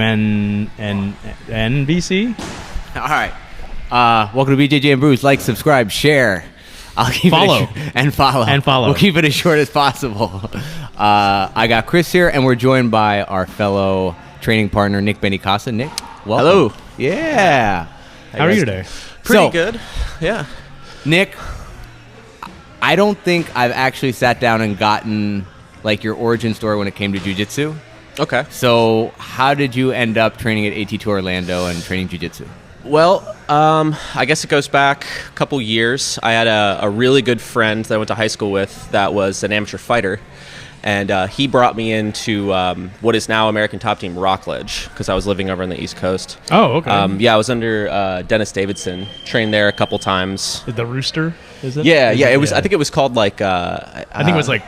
and NBC. All right. Welcome to BJJ and Brews. Like, subscribe, share. I'll keep Follow. And follow. We'll keep it as short as possible. I got Chris here, and we're joined by our fellow training partner, Nick Benincasa. Nick, welcome. Hello. Yeah. How are you today? Pretty good. Yeah. Nick, I don't think I've actually sat down and gotten like your origin story when it came to Jiu-Jitsu. Okay. So how did you end up training at ATT Orlando and training Jiu-Jitsu? Well, I guess it goes back a couple years. I had a really good friend that I went to high school with that was an amateur fighter. And he brought me into what is now American Top Team Rockledge because I was living over on the East Coast. Oh, okay. Yeah, I was under Dennis Davidson. Trained there a couple times. The Rooster, is it? Yeah. It was. I think it was called like. I think it was like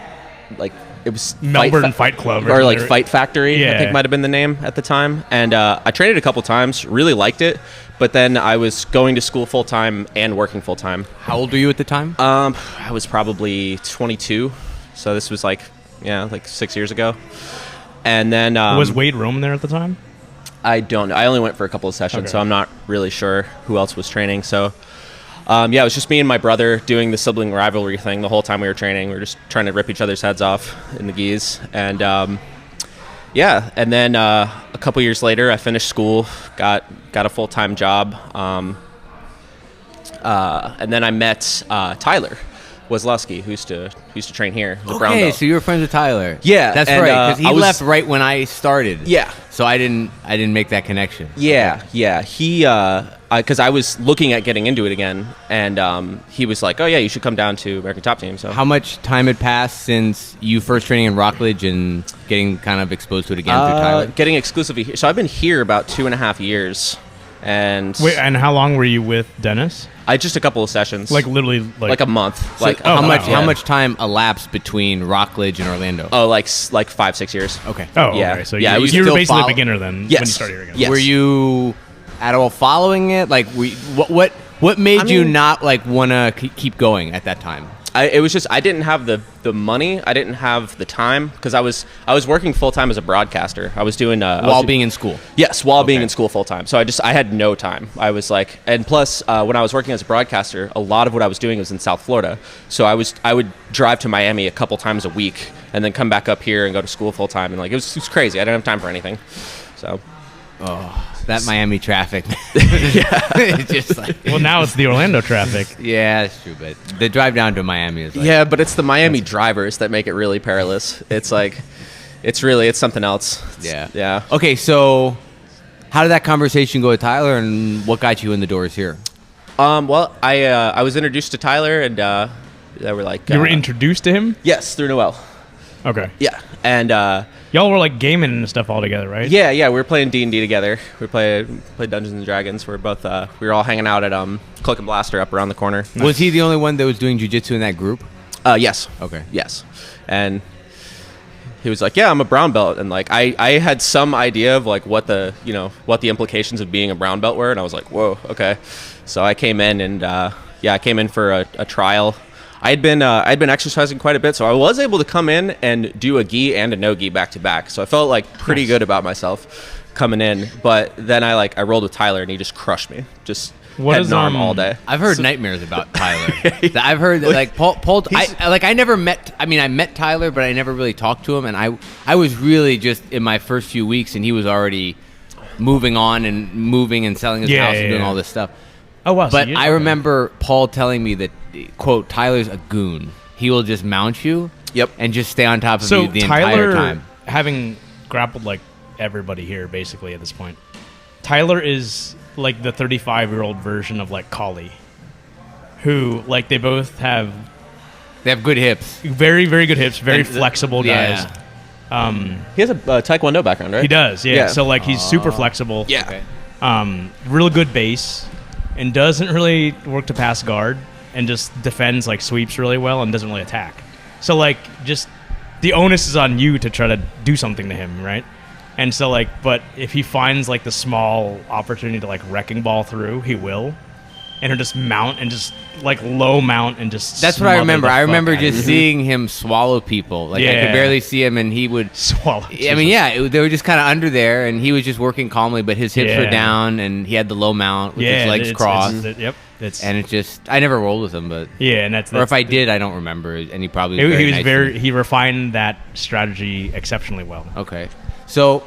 it was Melbourne Fight Club or like Fight Factory. Yeah. I think might have been the name at the time. And I trained it a couple times. Really liked it. But then I was going to school full time and working full time. How old were you at the time? I was probably 22. So this was like 6 years ago. And then was Wade Roman there at the time? I don't know. I only went for a couple of sessions, so I'm not really sure who else was training. So it was just me and my brother doing the sibling rivalry thing the whole time we were training. We were just trying to rip each other's heads off in the gis. And and then a couple years later, I finished school, got a full-time job. And then I met Tyler Wazlowski, who used to train here. Okay, so you were friends with Tyler. Yeah, that's right. Because he left right when I started. Yeah, so I didn't make that connection. Yeah, okay. Yeah. He because I was looking at getting into it again, and he was like, "Oh yeah, you should come down to American Top Team." So how much time had passed since you first training in Rockledge and getting kind of exposed to it again through Tyler? Getting exclusively here. So I've been here about 2.5 years. And wait, and how long were you with Dennis? Just a couple of sessions. Like literally like a month. So how much time elapsed between Rockledge and Orlando? Oh, like 5-6 years. Okay. Oh, yeah. Okay. So you were basically a beginner then when you started here again. Yes. Were you at all following it? Like what made you not like want to keep going at that time? It was just I didn't have the money. I didn't have the time because I was working full time as a broadcaster. I was doing while being in school. Yes, while being in school full time. So I had no time. I was like, and plus when I was working as a broadcaster, a lot of what I was doing was in South Florida. So I would drive to Miami a couple times a week and then come back up here and go to school full time. And like it was crazy. I didn't have time for anything. So. Oh. That Miami traffic. It's just like well, now it's the Orlando traffic. Yeah, that's true. But the drive down to Miami is like... Yeah, but it's the Miami drivers that make it really perilous. It's like, it's something else. Yeah. Okay, so how did that conversation go with Tyler and what got you in the doors here? Well, I was introduced to Tyler and they were like... You were introduced to him? Yes, through Noel. Okay. Yeah, and... y'all were like gaming and stuff all together, right? Yeah, we were playing D&D together. We played Dungeons and Dragons. We were all hanging out at Cloak and Blaster up around the corner. Nice. Was he the only one that was doing jiu-jitsu in that group? Yes. Okay. Yes. And he was like, "Yeah, I'm a brown belt." And like I had some idea of like what the implications of being a brown belt were, and I was like, "Whoa, okay." So I came in and I came in for a trial. I'd been exercising quite a bit, so I was able to come in and do a gi and a no gi back to back. So I felt like pretty good about myself coming in. But then I rolled with Tyler and he just crushed me, just head and arm all day. I've heard nightmares about Tyler. I've heard that like Paul. I never met. I mean, I met Tyler, but I never really talked to him. And I was really just in my first few weeks, and he was already moving on and moving and selling his house and doing all this stuff. Oh wow! But I remember Paul telling me that, quote, Tyler's a goon. He will just mount you. Yep. And just stay on top of you the Tyler, entire time. Having grappled like everybody here basically at this point, Tyler is like the 35-year-old version of like Kali, who like they both have. They have good hips. Very, very good hips. Very flexible guys. He has a Taekwondo background, right? He does. Yeah. So like he's super flexible. Yeah. Okay. Real good base. And doesn't really work to pass guard and just defends like sweeps really well and doesn't really attack. So like just the onus is on you to try to do something to him, right? And so like, but if he finds like the small opportunity to like wrecking ball through, he will. and he'll just mount and just like low mount and just. That's what I remember. I remember just you. seeing him swallow people. Like I could barely see him, and he would swallow. I mean, they were just kind of under there, and he was just working calmly, but his hips were down, and he had the low mount with his legs crossed. Yep. And it's just I never rolled with him, but and that's or if I did, I don't remember. And he probably he refined that strategy exceptionally well. Okay, so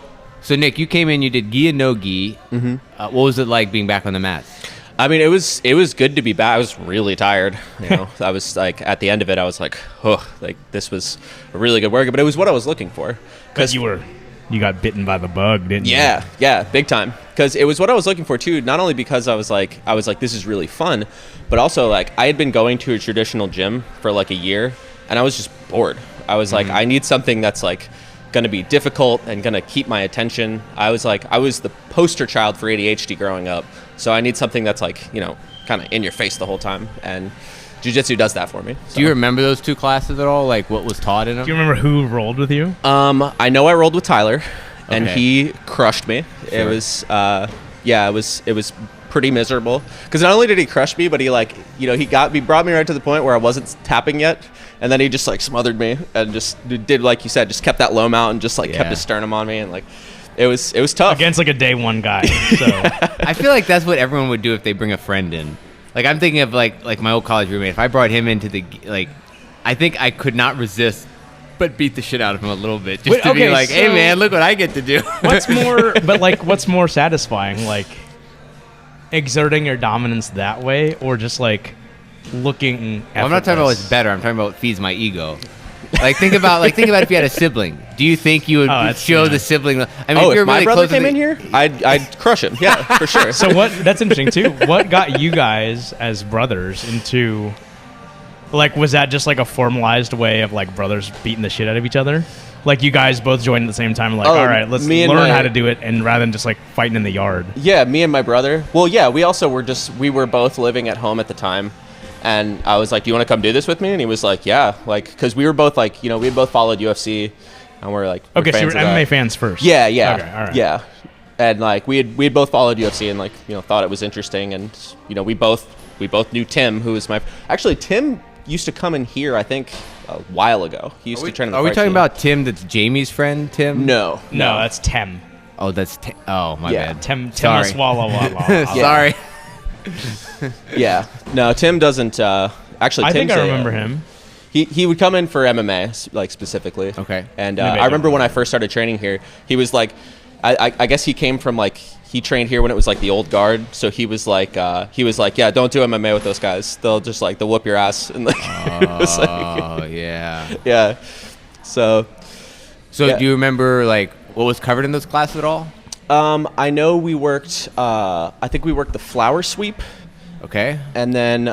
Nick, you came in, you did gi and no gi. Mm-hmm. What was it like being back on the mats? I mean, it was good to be back. I was really tired. You know, I was like at the end of it, I was like, oh, like this was a really good workout, but it was what I was looking for. Because you got bitten by the bug, didn't you? Yeah, big time. Because it was what I was looking for too. Not only because I was like, this is really fun, but also like I had been going to a traditional gym for like a year, and I was just bored. I was like, I need something that's like going to be difficult and going to keep my attention. I was the poster child for ADHD growing up, so I need something that's like, you know, kind of in your face the whole time, and Jiu-Jitsu does that for me. So. Do you remember those two classes at all? Like what was taught in them? Do you remember who rolled with you? I know I rolled with Tyler, and Okay. he crushed me. Sure. It was it was pretty miserable because not only did he crush me, but he like, you know, he brought me right to the point where I wasn't tapping yet, and then he just like smothered me and just did like you said, just kept that low mount and just like kept his sternum on me, and like it was tough against like a day one guy. So I feel like that's what everyone would do if they bring a friend in. Like I'm thinking of like my old college roommate. If I brought him into the I think I could not resist but beat the shit out of him a little bit just to be like, hey man, look what I get to do. What's more satisfying, like exerting your dominance that way, or just like looking effortless? I'm not talking about what's better. I'm talking about what feeds my ego. Like think about if you had a sibling. Do you think you would show the sibling? I mean, if you're if my really brother close came in here, I'd crush him. Yeah, for sure. So that's interesting too. What got you guys as brothers into, like, was that just like a formalized way of like brothers beating the shit out of each other? Like you guys both joined at the same time, like, all right, let's learn how to do it, and rather than just like fighting in the yard. Yeah, me and my brother. Well, yeah, we were both living at home at the time. And I was like, do you want to come do this with me? And he was like, yeah. Like, because we were both like, you know, we had both followed UFC. And we're like, okay, so you were MMA fans first. Yeah. Okay, all right. Yeah. And like, we had both followed UFC and like, you know, thought it was interesting. And, you know, we both knew Tim, who was actually, Tim used to come in here, I think, a while ago. He used to train in the Are we fight talking team. about Tim that's Jamie's friend, Tim? No, that's Tem. Oh, that's my bad. Tem Sorry. Swallow. Sorry. Yeah. No, Tim doesn't, actually, I Tim's think I remember him. He would come in for MMA, like, specifically. Okay. And Maybe I remember when I first started training here, he was like, I guess he came from, like, he trained here when it was, like, the old guard. So he was like, yeah, don't do MMA with those guys. They'll just, like, they'll whoop your ass. And, like, it was like, yeah. Yeah. So yeah. Do you remember, like, what was covered in those classes at all? I know we worked, I think we worked the flower sweep. Okay. And then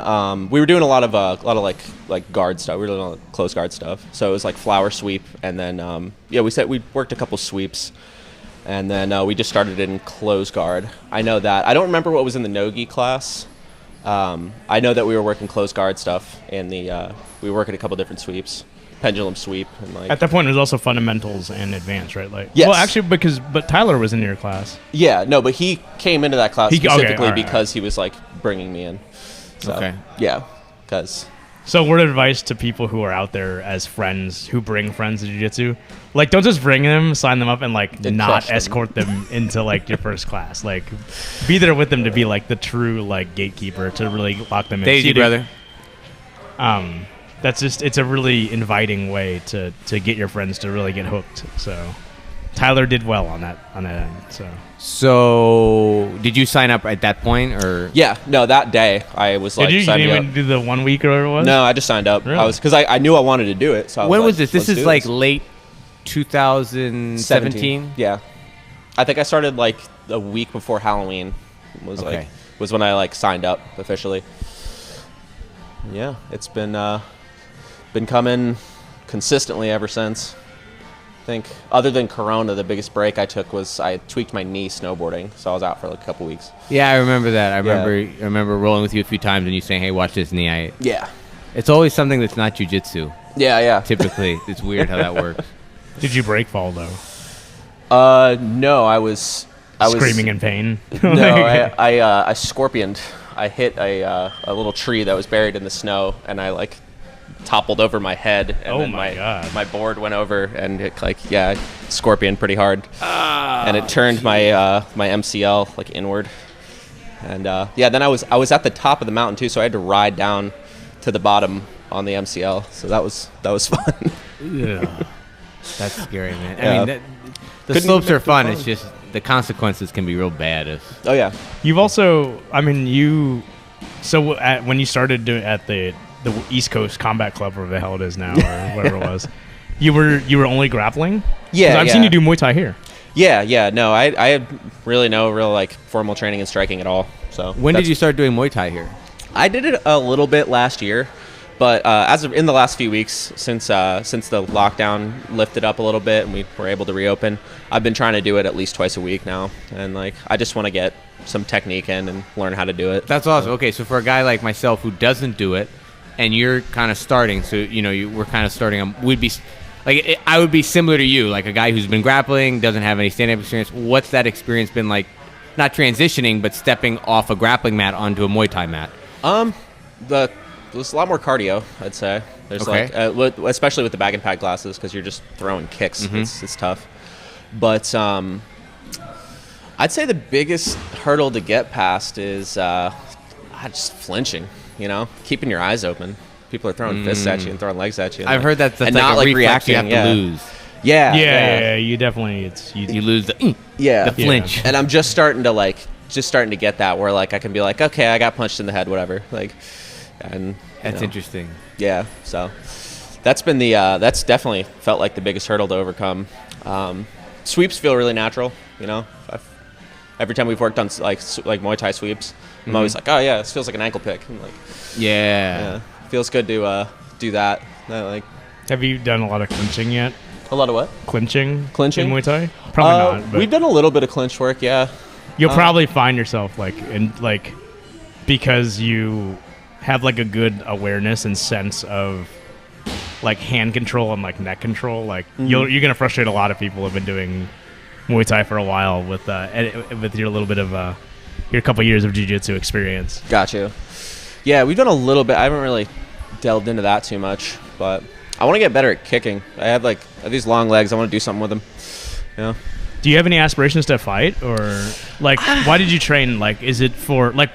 we were doing a lot of like guard stuff. We were doing a lot of close guard stuff. So it was like flower sweep, and then we worked a couple sweeps, and then we just started in close guard. I know that. I don't remember what was in the no-gi class. I know that we were working close guard stuff, and we were working a couple different sweeps, pendulum sweep, and like. At that point, it was also fundamentals and advanced, right? Like, yes. Well, actually, but Tyler was in your class. Yeah, no, but he came into that class specifically all right. because he was like bringing me in. So, Okay. Yeah, because. So, word of advice to people who are out there as friends who bring friends to jiu-jitsu, like, don't just bring them, sign them up, and like not escort them into like your first class. Like, be there with them to be like the true like gatekeeper to really lock them in. Daisy, brother. That's just, it's a really inviting way to get your friends to really get hooked. So Tyler did well on that end. So did you sign up at that point, or? Yeah, no, that day I was like, did you sign me even up. do the 1 week or whatever it was? No, I just signed up. Really? I was because I knew I wanted to do it. So I When was was this? This is like late 2017. Yeah, I think I started like a week before Halloween. Was when I like signed up officially. Yeah, it's been coming consistently ever since. I think other than Corona, the biggest break I took was I tweaked my knee snowboarding, so I was out for like a couple weeks. Yeah, I remember that. I remember rolling with you a few times and you saying, "Hey, watch this knee." Yeah. It's always something that's not jiu-jitsu. Yeah. Typically, it's weird how that works. Did you break fall though? No, I was screaming in pain. No, I scorpioned. I hit a little tree that was buried in the snow, and I like toppled over my head, and then God. my board went over, and it scorpion pretty hard, and it turned my my MCL like inward, and then I was at the top of the mountain too, so I had to ride down to the bottom on the MCL, so that was fun. Yeah, that's scary, man. Yeah. I mean, the slopes are fun. It's just the consequences can be real bad. Oh yeah. You've also, I mean, when you started doing at the East Coast Combat Club, or the hell it is now, or whatever it was, you were only grappling? Yeah, I've seen you do Muay Thai here. Yeah. No, I had really no real like formal training in striking at all. So when did you start doing Muay Thai here? I did it a little bit last year, but as of in the last few weeks, since the lockdown lifted up a little bit and we were able to reopen, I've been trying to do it at least twice a week now, and like I just want to get some technique in and learn how to do it. That's awesome. Okay, so for a guy like myself who doesn't do it, and you're kind of starting, so we're kind of starting. We'd be like, I would be similar to you, like a guy who's been grappling, doesn't have any stand-up experience. What's that experience been like? Not transitioning, but stepping off a grappling mat onto a Muay Thai mat. There's a lot more cardio, I'd say. There's especially with the bag and pad classes, because you're just throwing kicks. Mm-hmm. It's tough. But I'd say the biggest hurdle to get past is just flinching. Keeping your eyes open. People are throwing fists at you and throwing legs at you. I've heard that's and like not a like reflex reacting. You have to lose. Yeah. You definitely you lose the flinch. And I'm just starting to get that where like I can be like, okay, I got punched in the head, whatever. Like, and that's interesting. Yeah. So that's been that's definitely felt like the biggest hurdle to overcome. Sweeps feel really natural. Every time we've worked on like Muay Thai sweeps, I'm always like, oh yeah, this feels like an ankle pick. I'm like, yeah, feels good to do that. Have you done a lot of clinching yet? A lot of what? Clinching in Muay Thai? Probably not. But we've done a little bit of clinch work, yeah. You'll probably find yourself because you have like a good awareness and sense of like hand control and like neck control. Like you're gonna frustrate a lot of people who've been doing Muay Thai for a while with your little bit of your couple years of jiu-jitsu experience. Got you. Yeah, we've done a little bit. I haven't really delved into that too much, but I want to get better at kicking. I have these long legs. I want to do something with them. Do you have any aspirations to fight, or like why did you train? Like, is it for like,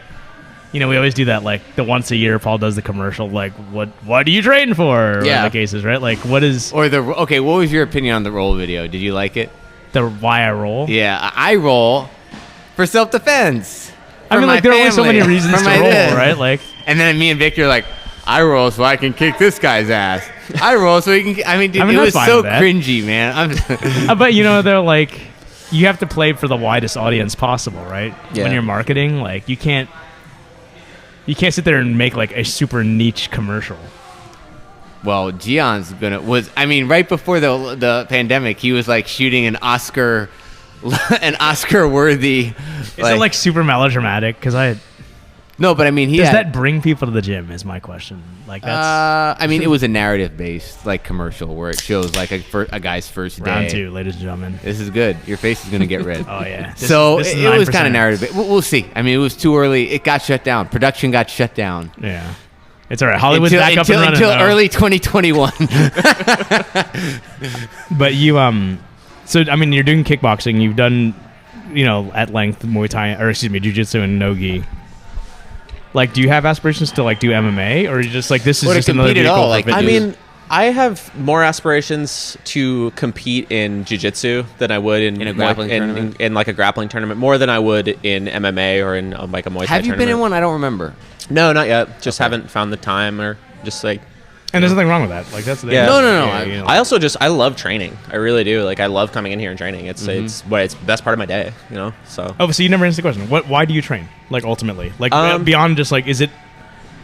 we always do that, like the once a year Paul does the commercial, like what do you train for? Yeah. In the cases, right? Like what is what was your opinion on the roll video? Did you like it? The why I roll? Yeah, I roll for self-defense. I mean, like there are only so many reasons to roll, right? Like, and then me and Victor are like, I roll so I can kick this guy's ass. I roll so he can. I mean, dude, it was so cringy, man. But they're like, you have to play for the widest audience possible, right? Yeah. When you're marketing, like you can't sit there and make like a super niche commercial. Well, Gion's right before the pandemic, he was like shooting an Oscar worthy. Is it like super melodramatic? No, but I mean, does that bring people to the gym? Is my question. Like that's. It was a narrative-based like commercial where it shows like a guy's first day. Round 2, ladies and gentlemen. This is good. Your face is gonna get red. Oh yeah. It was kind of narrative. We'll see. I mean, it was too early. It got shut down. Production got shut down. Yeah. It's all right. Hollywood's back up and running until early 2021. But you so I mean, you're doing kickboxing. You've done at length Muay Thai Jiu-Jitsu and no-gi. Like, do you have aspirations to like do MMA, or are you just like this is just another vehicle for fitness? I mean, I have more aspirations to compete in jiu-jitsu than I would in a grappling tournament, in like a grappling tournament, more than I would in MMA or in like a Muay Thai tournament. Have you been in one? I don't remember. No, not yet. Just haven't found the time, or just like. And there's nothing wrong with that. Like that's the yeah. No. I also I love training. I really do. Like I love coming in here and training. It's it's the best part of my day. So. Oh, so you never answered the question. Why do you train? Like ultimately, like beyond just like, is it?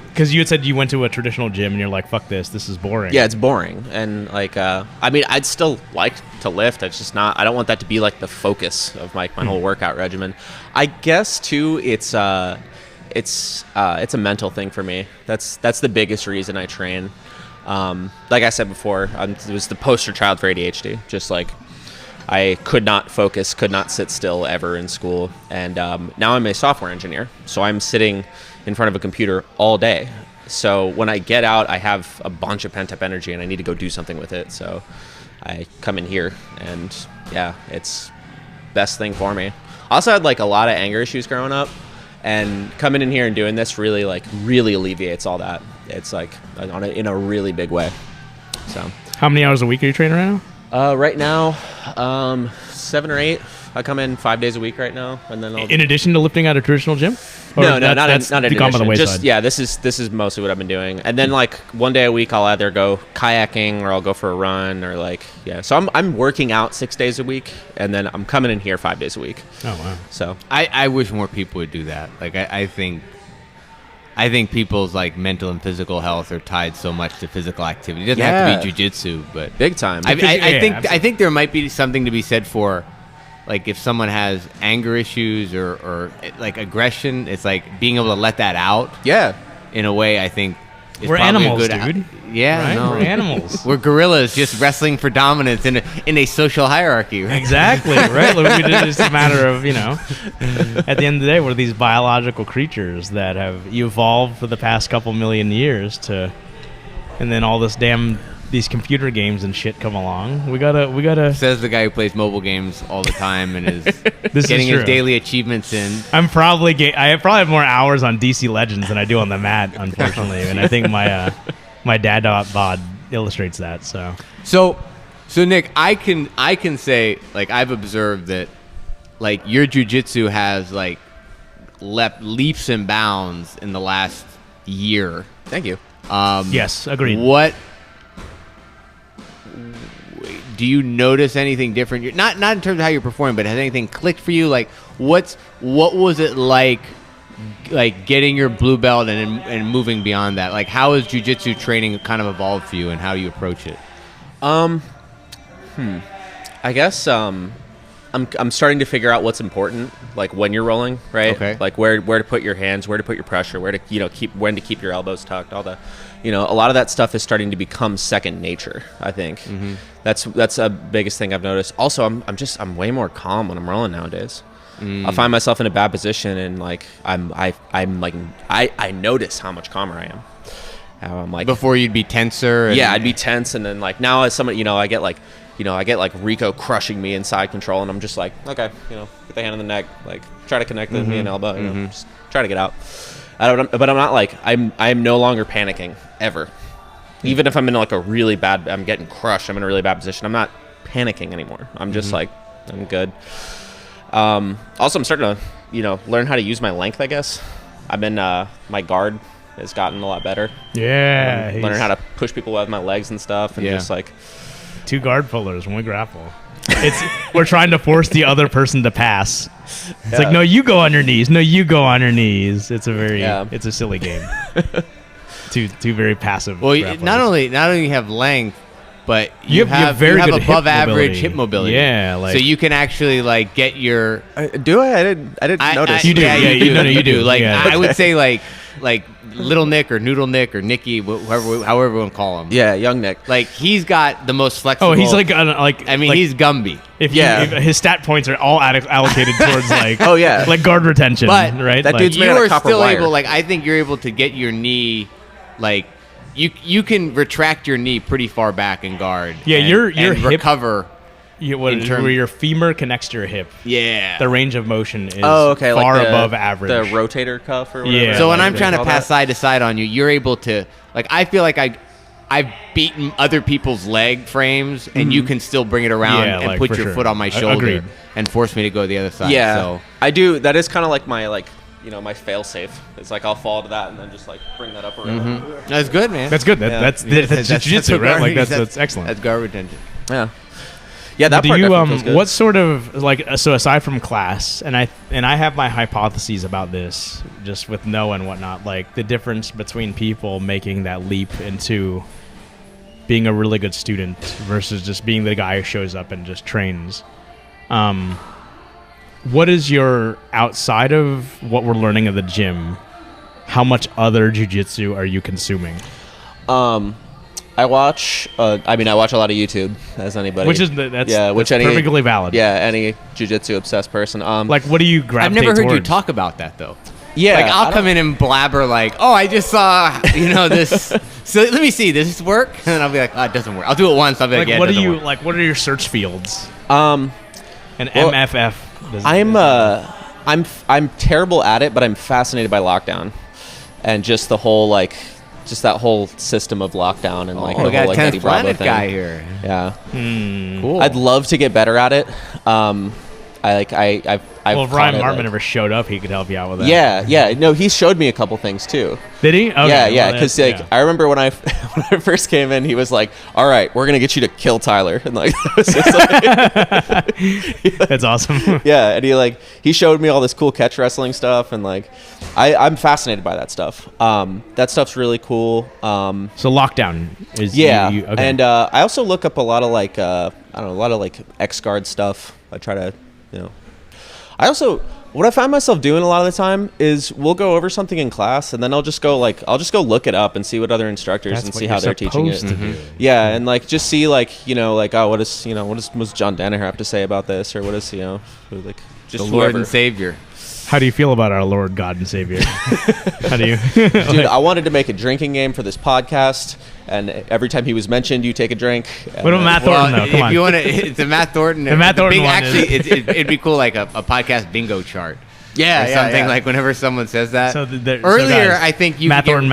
Because you had said you went to a traditional gym and you're like, fuck this is boring. Yeah, it's boring. And like, I mean, I'd still like to lift. It's just not. I don't want that to be like the focus of my whole workout regimen. I guess too, it's a mental thing for me. That's the biggest reason I train. Like I said before, it was the poster child for ADHD. Just like I could not focus, could not sit still ever in school. And now I'm a software engineer. So I'm sitting in front of a computer all day. So when I get out, I have a bunch of pent-up energy and I need to go do something with it. So I come in here and yeah, it's best thing for me. Also had like a lot of anger issues growing up, and coming in here and doing this really alleviates all that. It's like in a really big way. So How many hours a week are you training right now? right now, 7 or 8. I come in 5 days a week right now, and then In addition to lifting at a traditional gym? No, not in gone by the addition. wayside. Just yeah, this is mostly what I've been doing. And then like one day a week, I'll either go kayaking or I'll go for a run or like yeah. So I'm working out 6 days a week, and then I'm coming in here 5 days a week. Oh wow. So I wish more people would do that. Like I think people's like mental and physical health are tied so much to physical activity. It doesn't have to be jiu-jitsu, but big time. I think there might be something to be said for, like, if someone has anger issues or like aggression, it's like being able to let that out. Yeah. In a way, I think is We're probably animals, a good dude. Yeah, Right? no. We're animals. We're gorillas just wrestling for dominance in a social hierarchy. Right? Exactly, right? Like, it's just a matter of, at the end of the day, we're these biological creatures that have evolved for the past couple million years and then all these computer games and shit come along. We gotta. Says the guy who plays mobile games all the time and is This getting is his true. daily achievements in. I probably have more hours on DC Legends than I do on the mat, unfortunately, and I think my dad bod illustrates that. So Nick, I can say, like, I've observed that, like, your jiu-jitsu has like leapt leaps and bounds in the last year. Thank you. Yes, agreed. What do you notice anything different? Not in terms of how you're performing, but has anything clicked for you? Like, what was it like getting your blue belt and moving beyond that? Like, how has jiu-jitsu training kind of evolved for you, and how do you approach it? I guess I'm starting to figure out what's important, like when you're rolling, right? Okay. Like where to put your hands, where to put your pressure, where to when to keep your elbows tucked, all the a lot of that stuff is starting to become second nature, I think. Mm-hmm. That's a biggest thing I've noticed. Also, I'm way more calm when I'm rolling nowadays. I find myself in a bad position and like I notice how much calmer I am. How I'm like, Before you'd be tenser. I'd be tense, and then like now as somebody, I get like Rico crushing me in side control, and I'm just like, okay, get the hand on the neck, like try to connect with me and elbow, just try to get out. But I'm not like I'm no longer panicking ever. Even if I'm in like I'm getting crushed, I'm in a really bad position, I'm not panicking anymore. I'm just like, I'm good. Also, I'm starting to learn how to use my length, I guess. I've been my guard has gotten a lot better. Yeah, Learning how to push people with my legs and stuff, and just like 2 guard pullers when we grapple. We're trying to force the other person to pass. It's like, no, you go on your knees. No, you go on your knees. It's a silly game. Two very passive. Well, grapplers. not only you have length, but you have very good above hip average mobility. hip mobility. Yeah, like, so you can actually like get your. do I didn't notice. You do. Yeah, you do. Like, Yeah. I would say like Little Nick or Noodle Nick or Nicky, however we want to call him. Yeah, young Nick. Like, he's got the most flexible. oh, he's like he's Gumby. if his stat points are all allocated towards like Oh, yeah. like guard retention, But right? that Like, dude's made You out of are copper still wire. able. Like, I think you're able to get your knee, like. You can retract your knee pretty far back in guard. Yeah, and, your and hip- recover. where your femur connects to your hip. Yeah. The range of motion is far far above average. The rotator cuff or whatever. Yeah. So when like I'm trying to all pass that. side to side on you, you're able to, like, I feel like I've beaten other people's leg frames, and you can still bring it around Yeah, and like, put for your sure. foot on my shoulder Agreed. and force me to go the other side. Yeah, So I do. That is kind of like my my fail safe. It's like I'll fall to that and then just like bring that up around. that's good, man. That's good. That's jiu-jitsu, right? Like guard- that's excellent. That's guard retention. Yeah. Yeah, that Do part you definitely feels good. what sort of so aside from class, and I have my hypotheses about this just with Noah and whatnot, like the difference between people making that leap into being a really good student versus just being the guy who shows up and just trains. What is your, outside of what we're learning at the gym, how much other jiu-jitsu are you consuming? I watch a lot of YouTube, as anybody. Which is that's perfectly valid. Yeah, any jiu-jitsu obsessed person. Like, what do you gravitate I've never heard you towards? talk about that though. Yeah, Like I'll come in and blabber like, oh, I just saw this. So let me see, does this work? And then I'll be like, oh, it doesn't work. I'll do it once. I'll be like, yeah, what it do you work. like? What are your search fields? Well, MFF. I'm terrible at it, but I'm fascinated by lockdown, and just the whole that whole system of lockdown and we the got whole 10th Eddie Bravo Planet thing. guy here. Yeah, Cool. I'd love to get better at it. I've Well, if caught Ryan it, Martman ever showed up, he could help you out with that. Yeah. No, he showed me a couple things too. Did he? Okay, Yeah. Because I remember when I first came in, he was like, "All right, we're gonna get you to kill Tyler," and like, that was just like That's awesome. yeah, and he showed me all this cool catch wrestling stuff, and like, I'm fascinated by that stuff. That stuff's really cool. So lockdown is Okay. and And I also look up a lot of X guard stuff. I try to, what I find myself doing a lot of the time is we'll go over something in class, and then I'll just go look it up and see what other instructors and see how they're teaching it. Yeah, and like just see what does John Danaher have to say about this, or what is just the Lord and Savior. How do you feel about our Lord, God, and Savior? How do you? Dude, I wanted to make a drinking game for this podcast, and every time he was mentioned, you take a drink. What about Matt Thornton, though? Come on. If you want to, it's a Matt Thornton. The Matt Thornton one actually, it'd be cool, like a podcast bingo chart. Yeah, or something like whenever someone says that. So earlier, guys, I think you Matt Thornton.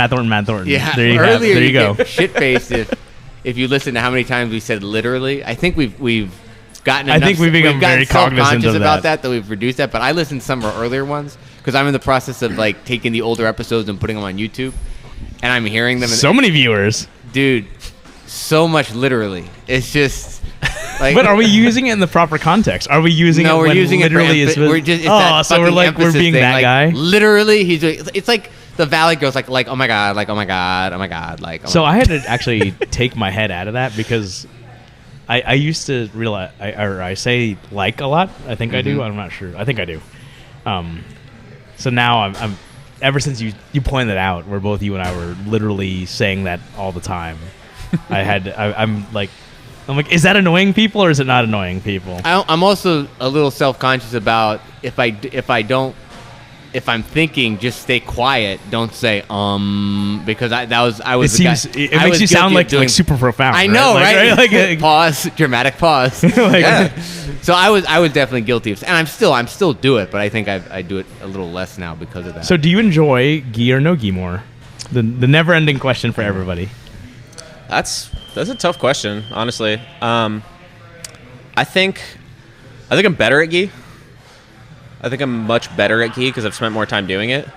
Yeah, There you earlier There you go. Shit faced if you listen to how many times we said literally. I think we've gotten. I think we've become very cognizant of about that we've reduced that. But I listened to some of our earlier ones because I'm in the process of like taking the older episodes and putting them on YouTube, and I'm hearing them. So many viewers, dude. So much literally. It's just like. But are we using it in the proper context? Are we using it? No, we're when using literally it. We're just. So we're being thing. that like, guy. Literally, it's like the Valley Girls, like oh my god, like oh my god, oh my god, like. So I had to actually take my head out of that because I used to realize I say like a lot. I think I do. I'm not sure. I think I do. So now I'm ever since you pointed out, where both you and I were literally saying that all the time. I'm like, is that annoying people or is it not annoying people? I'm also a little self-conscious about if I'm thinking, just stay quiet. Don't say because I was. It makes you sound like super profound. I know, right? Like pause, dramatic pause. Yeah. So I was definitely guilty of, and I'm still do it, but I think I do it a little less now because of that. So do you enjoy gi or no gi more? The never-ending question for everybody. That's a tough question, honestly. I think I'm better at gi. I think I'm much better at gi because I've spent more time doing it.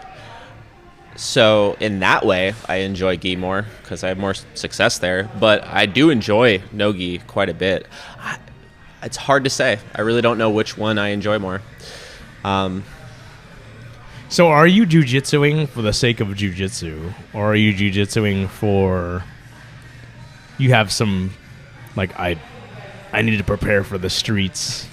So in that way, I enjoy gi more because I have more success there. But I do enjoy no gi quite a bit. It's hard to say. I really don't know which one I enjoy more. So are you jiu-jitsuing for the sake of jiu-jitsu, or are you jiu-jitsuing for... You have some, like, I need to prepare for the streets,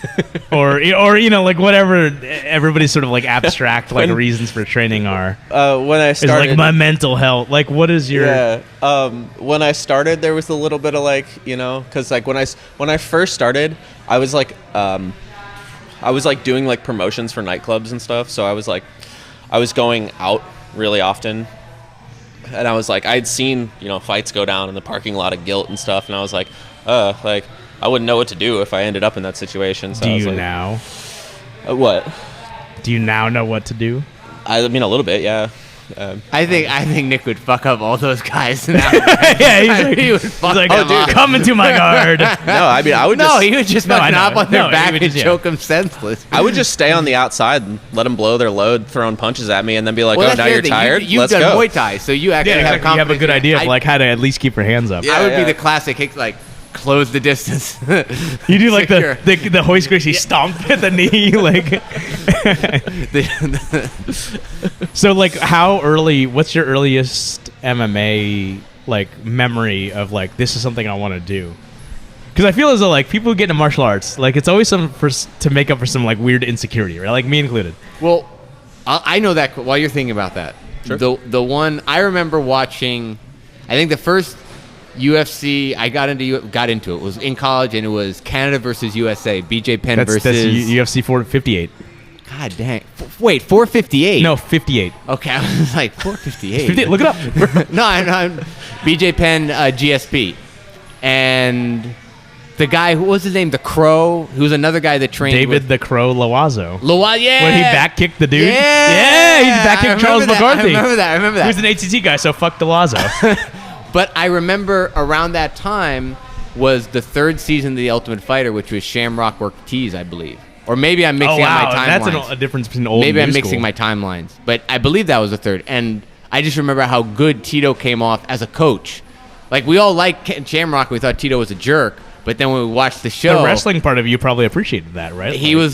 or like whatever everybody's sort of like abstract like reasons for training are. When I started, it's like my mental health. Like, what is your? Yeah. When I started, there was a little bit of like because like when I first started, I was like doing like promotions for nightclubs and stuff. So I was going out really often. And I was like, I'd seen, fights go down in the parking lot of Guilt and stuff. And I was like, like, I wouldn't know what to do if I ended up in that situation. So do I was you like, now? What? Do you now know what to do? I mean, a little bit, yeah. I think Nick would fuck up all those guys now. Yeah, he would fuck like, them up. Come into my guard. No, I mean, I would No, he would just fucking hop on their back and just, choke them senseless. I would just stay on the outside and let them blow their load, throwing punches at me, and then be like, Well, oh, now you're tired? You've Let's done go. Muay Thai, so you actually have You confidence. have a good idea of like how to at least keep your hands up. Yeah. I would be the classic, like, close the distance. You do like Secure. the hoist gracie stomp at the knee, like. So like, how early? What's your earliest MMA like memory of like this is something I want to do? Because I feel as though like people who get into martial arts, like it's always to make up for some like weird insecurity, right? Like me included. Well, I know that while you're thinking about that. Sure. The one I remember watching, I think the first UFC. I got into it. It was in college, and it was Canada versus USA. BJ Penn That's versus UFC 458. God dang! Wait, 458? No, 58. Okay, I was like 458. Look it up. No, I'm BJ Penn GSP, and the guy who was his name, the Crow, who was another guy that trained David with the Crow Loazo. Yeah, When he back kicked the dude. Yeah, He back kicked Charles McCarthy. I remember that. He was an ATT guy, so fuck Loazo. But I remember around that time was the third season of The Ultimate Fighter, which was Shamrock Ortiz, I believe. Or maybe I'm mixing up my timelines. That's a difference between old Maybe and I'm new mixing school. my timelines. But I believe that was the third. And I just remember how good Tito came off as a coach. Like, we all liked Shamrock. We thought Tito was a jerk. But then when we watched the show... The wrestling part of you probably appreciated that, right? He was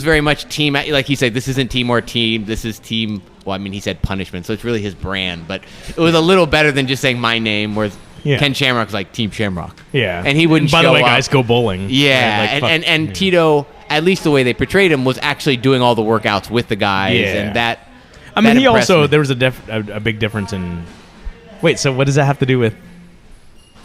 very much team... Like he said, this isn't team or team. This is team... Well, I mean, he said punishment, so it's really his brand. But it was a little better than just saying my name, whereas Ken Shamrock was like Team Shamrock. Yeah. And he wouldn't show up. By the way, guys, go bowling. Yeah. And Tito, at least the way they portrayed him, was actually doing all the workouts with the guys. Yeah. And that... I mean, that he also... me. There was a big difference in... Wait, so what does that have to do with...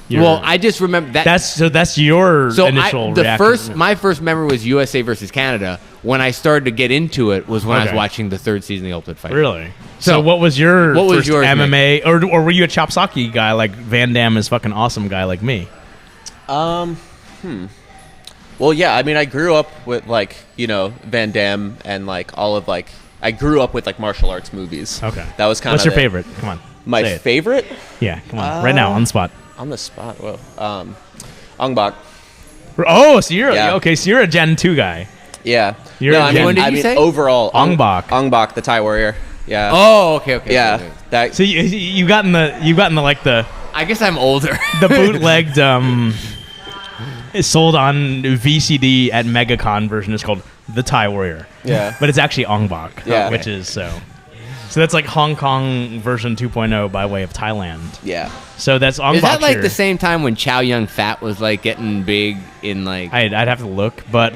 Well, I just remember that. That's your initial reaction. My first memory was USA versus Canada. When I started to get into it was when I was watching the third season of The Ultimate Fighter. Really? So what was your first yours, MMA, or were you a Chopsaki guy like Van Damme is fucking awesome guy like me? Well, yeah. I mean, I grew up with Van Damme and all of I grew up with martial arts movies. Okay. That was kind of. What's your favorite? Come on. My favorite? Yeah, come on. Right now on the spot. On the spot. Whoa. Ong Bak. Oh, so you're a Gen 2 guy. Yeah. When did you say? Overall, Ong Bak. Ong Bak, the Thai warrior. Yeah. Oh, okay. Yeah. Okay. That. So you got in the I guess I'm older. The bootlegged it's sold on VCD at MegaCon version is called The Thai Warrior. Yeah. But it's actually Ong Bak. Yeah. Which is So that's like Hong Kong version 2.0 by way of Thailand. Yeah. So that's Ong Bak. Is that like the same time when Chow Yun Fat was getting big in I'd have to look, but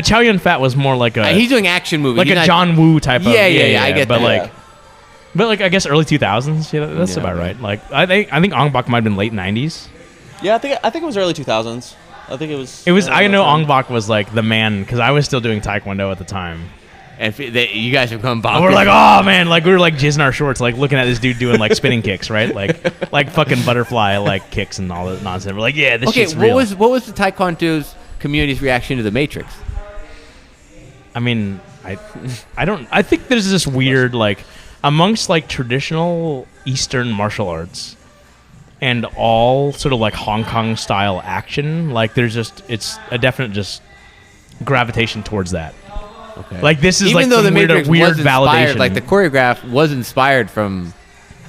Chow Yun Fat was more like a he's doing action movies, like John Woo type of yeah. I get that. But I guess early 2000s. Yeah, that's about right. I think Ong Bak might have been late 90s. Yeah, I think it was early 2000s. I think it was. It was. I know Ong Bak was the man because I was still doing Taekwondo at the time. And you guys have come bonkers. And we're oh man, we were jizzing our shorts, looking at this dude doing spinning kicks, right? Like fucking butterfly kicks and all that nonsense. We're yeah, this shit's real. What was the Taekwondo's community's reaction to the Matrix? I mean, I think there's this weird amongst traditional Eastern martial arts and all sort of Hong Kong style action. There's it's a definite gravitation towards that. Okay. This is even though the Matrix weird was validation. Inspired, the choreograph was inspired from.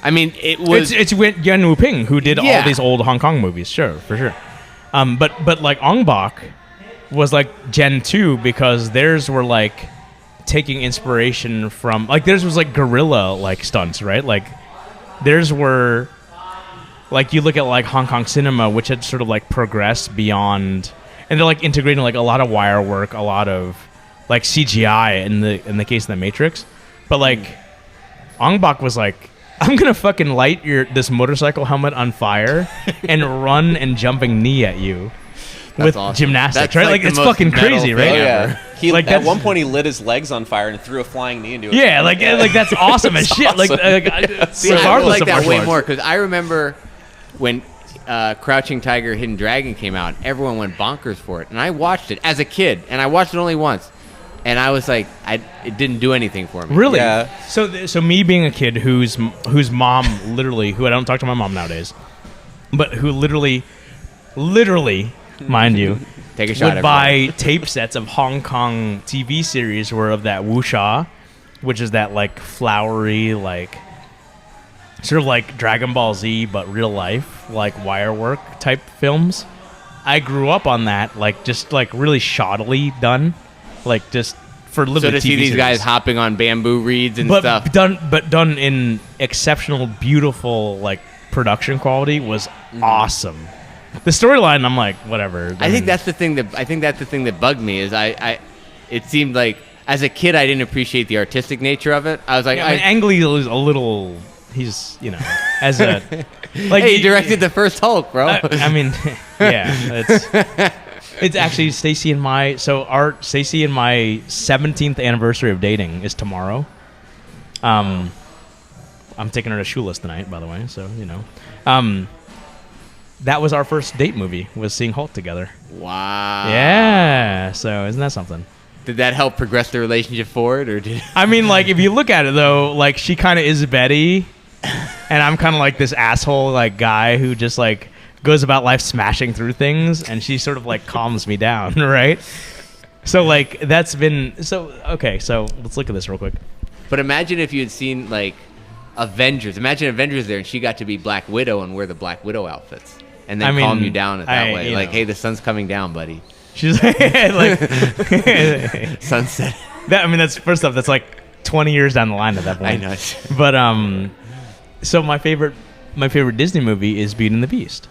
I mean, it was. It's Yuen Wu Ping who did all these old Hong Kong movies, sure, for sure. But Ong Bak was Gen 2 because theirs were taking inspiration from theirs was guerrilla stunts, right? Theirs were you look at Hong Kong cinema, which had sort of progressed beyond, and they're integrating a lot of wire work, a lot of CGI in the case of the Matrix, but Ong Bak was I'm gonna fucking light this motorcycle helmet on fire and run and jumping knee at you with awesome. gymnastics, That's right? the It's most fucking metal crazy, thing right? ever. Yeah. At one point he lit his legs on fire and threw a flying knee into it. Yeah, that's awesome as shit. Awesome. See, I regardless like of that martial way arts. more because I remember when Crouching Tiger, Hidden Dragon came out, everyone went bonkers for it, and I watched it as a kid, and I watched it only once. And I was it didn't do anything for me. Really? Yeah. So me being a kid whose mom literally, who I don't talk to my mom nowadays, but who literally, mind you, Take a shot. would buy tape sets of Hong Kong TV series were of that wuxia, which is that flowery, sort of Dragon Ball Z, but real life, wire work type films. I grew up on that, just really shoddily done. Just for literally So to see TV these series. guys hopping on bamboo reeds and but stuff. done in exceptional, beautiful production quality was awesome. The storyline, I'm whatever. I think that's the thing that bugged me is it seemed as a kid I didn't appreciate the artistic nature of it. I was Ang Lee is a little. He's as a like. Hey, he directed the first Hulk, bro. I mean, yeah, it's actually Stacy and my 17th anniversary of dating is tomorrow. I'm taking her to Shoeless tonight, by the way, so you know. That was our first date movie, was seeing Hulk together. Wow. Yeah, so isn't that something? Did that help progress the relationship forward, or did? I mean, like, if you look at it though, like, she kind of is Betty, and I'm kind of like this asshole like guy who just like goes about life smashing through things, and she sort of like calms me down, right? So like that's been so okay. So let's look at this real quick. But imagine if you had seen like Avengers. Imagine Avengers there, and she got to be Black Widow and wear the Black Widow outfits, and then calm you down that way. Like, hey, the sun's coming down, buddy. She's like, sunset. That's first off. That's like 20 years down the line at that point. I know. But so my favorite Disney movie is Beauty and the Beast.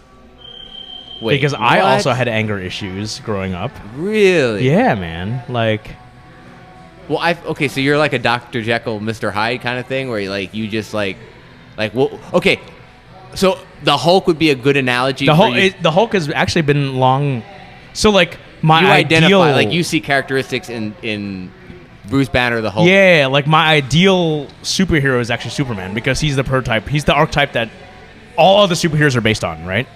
Wait, because what? I also had anger issues growing up. Really? Yeah, man. Like. Well, okay, so you're like a Dr. Jekyll, Mr. Hyde kind of thing, where you just like, well, okay, so the Hulk would be a good analogy. The Hulk has actually been long. So like my you ideal, identify, like you see characteristics in Bruce Banner, the Hulk. Yeah, like my ideal superhero is actually Superman because he's the prototype. He's the archetype that all other superheroes are based on, right?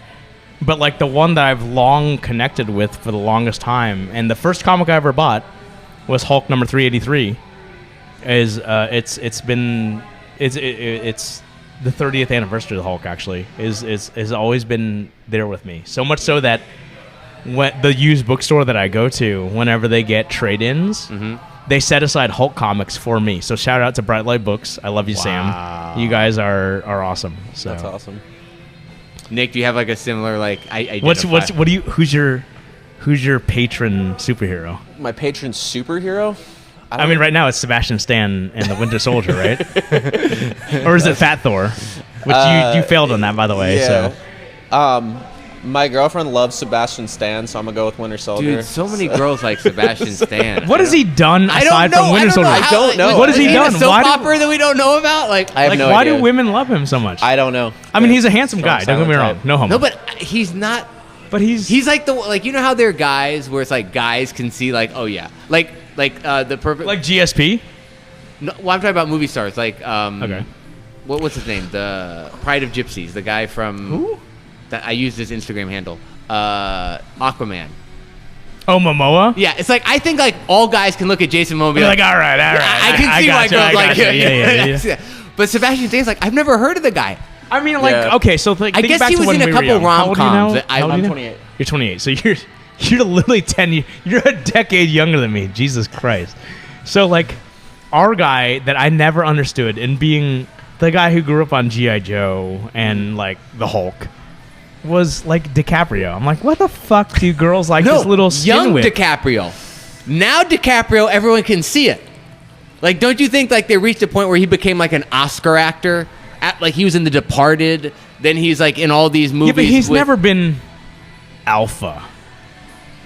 But like the one that I've long connected with for the longest time, and the first comic I ever bought was Hulk number 383. It's the 30th anniversary of the Hulk. Actually, is always been there with me. So much so that when the used bookstore that I go to, whenever they get trade-ins, they set aside Hulk comics for me. So shout out to Bright Light Books. I love you, Sam. You guys are awesome. So That's awesome. Nick, do you have like a similar like? Who's your patron superhero? My patron superhero? I mean, right now it's Sebastian Stan and the Winter Soldier, right? Or is it Fat Thor? Which you failed on that, by the way. Yeah. So, my girlfriend loves Sebastian Stan, so I'm gonna go with Winter Soldier. Dude, so many girls like Sebastian Stan. What has he done aside from Winter Soldier? I don't know. What has he done? A soap opera that we don't know about? Like, I have no why idea. do women love him so much? I don't know. I mean, he's a handsome guy. Don't get me wrong. No homo. no, but he's not. But he's like you know how there are guys where it's like guys can see like, oh yeah, like the perfect, like GSP. No, well, I'm talking about movie stars like Okay. What's his name? The Pride of Gypsies, the guy from Who? That I used his Instagram handle, Aquaman. Oh, Momoa. Yeah, it's like I think like all guys can look at Jason Momoa and be You're like, like, all right. I can see why girls like him. Yeah. But Sebastian Stan's like, I've never heard of the guy. I mean, like, Yeah. okay, so think I guess back he to was when in a we were couple young. How old are you rom-coms. now? How old are you I'm now? 28. You're 28. So you're literally 10. You're a decade younger than me. Jesus Christ. So like, our guy that I never understood, and being the guy who grew up on G.I. Joe and like the Hulk, was like DiCaprio. I'm like, what the fuck do girls like this little skin young whip? DiCaprio. Now DiCaprio, everyone can see it. Like, don't you think like they reached a point where he became like an Oscar actor? Like he was in The Departed, then he's like in all these movies. Yeah, but he's never been alpha.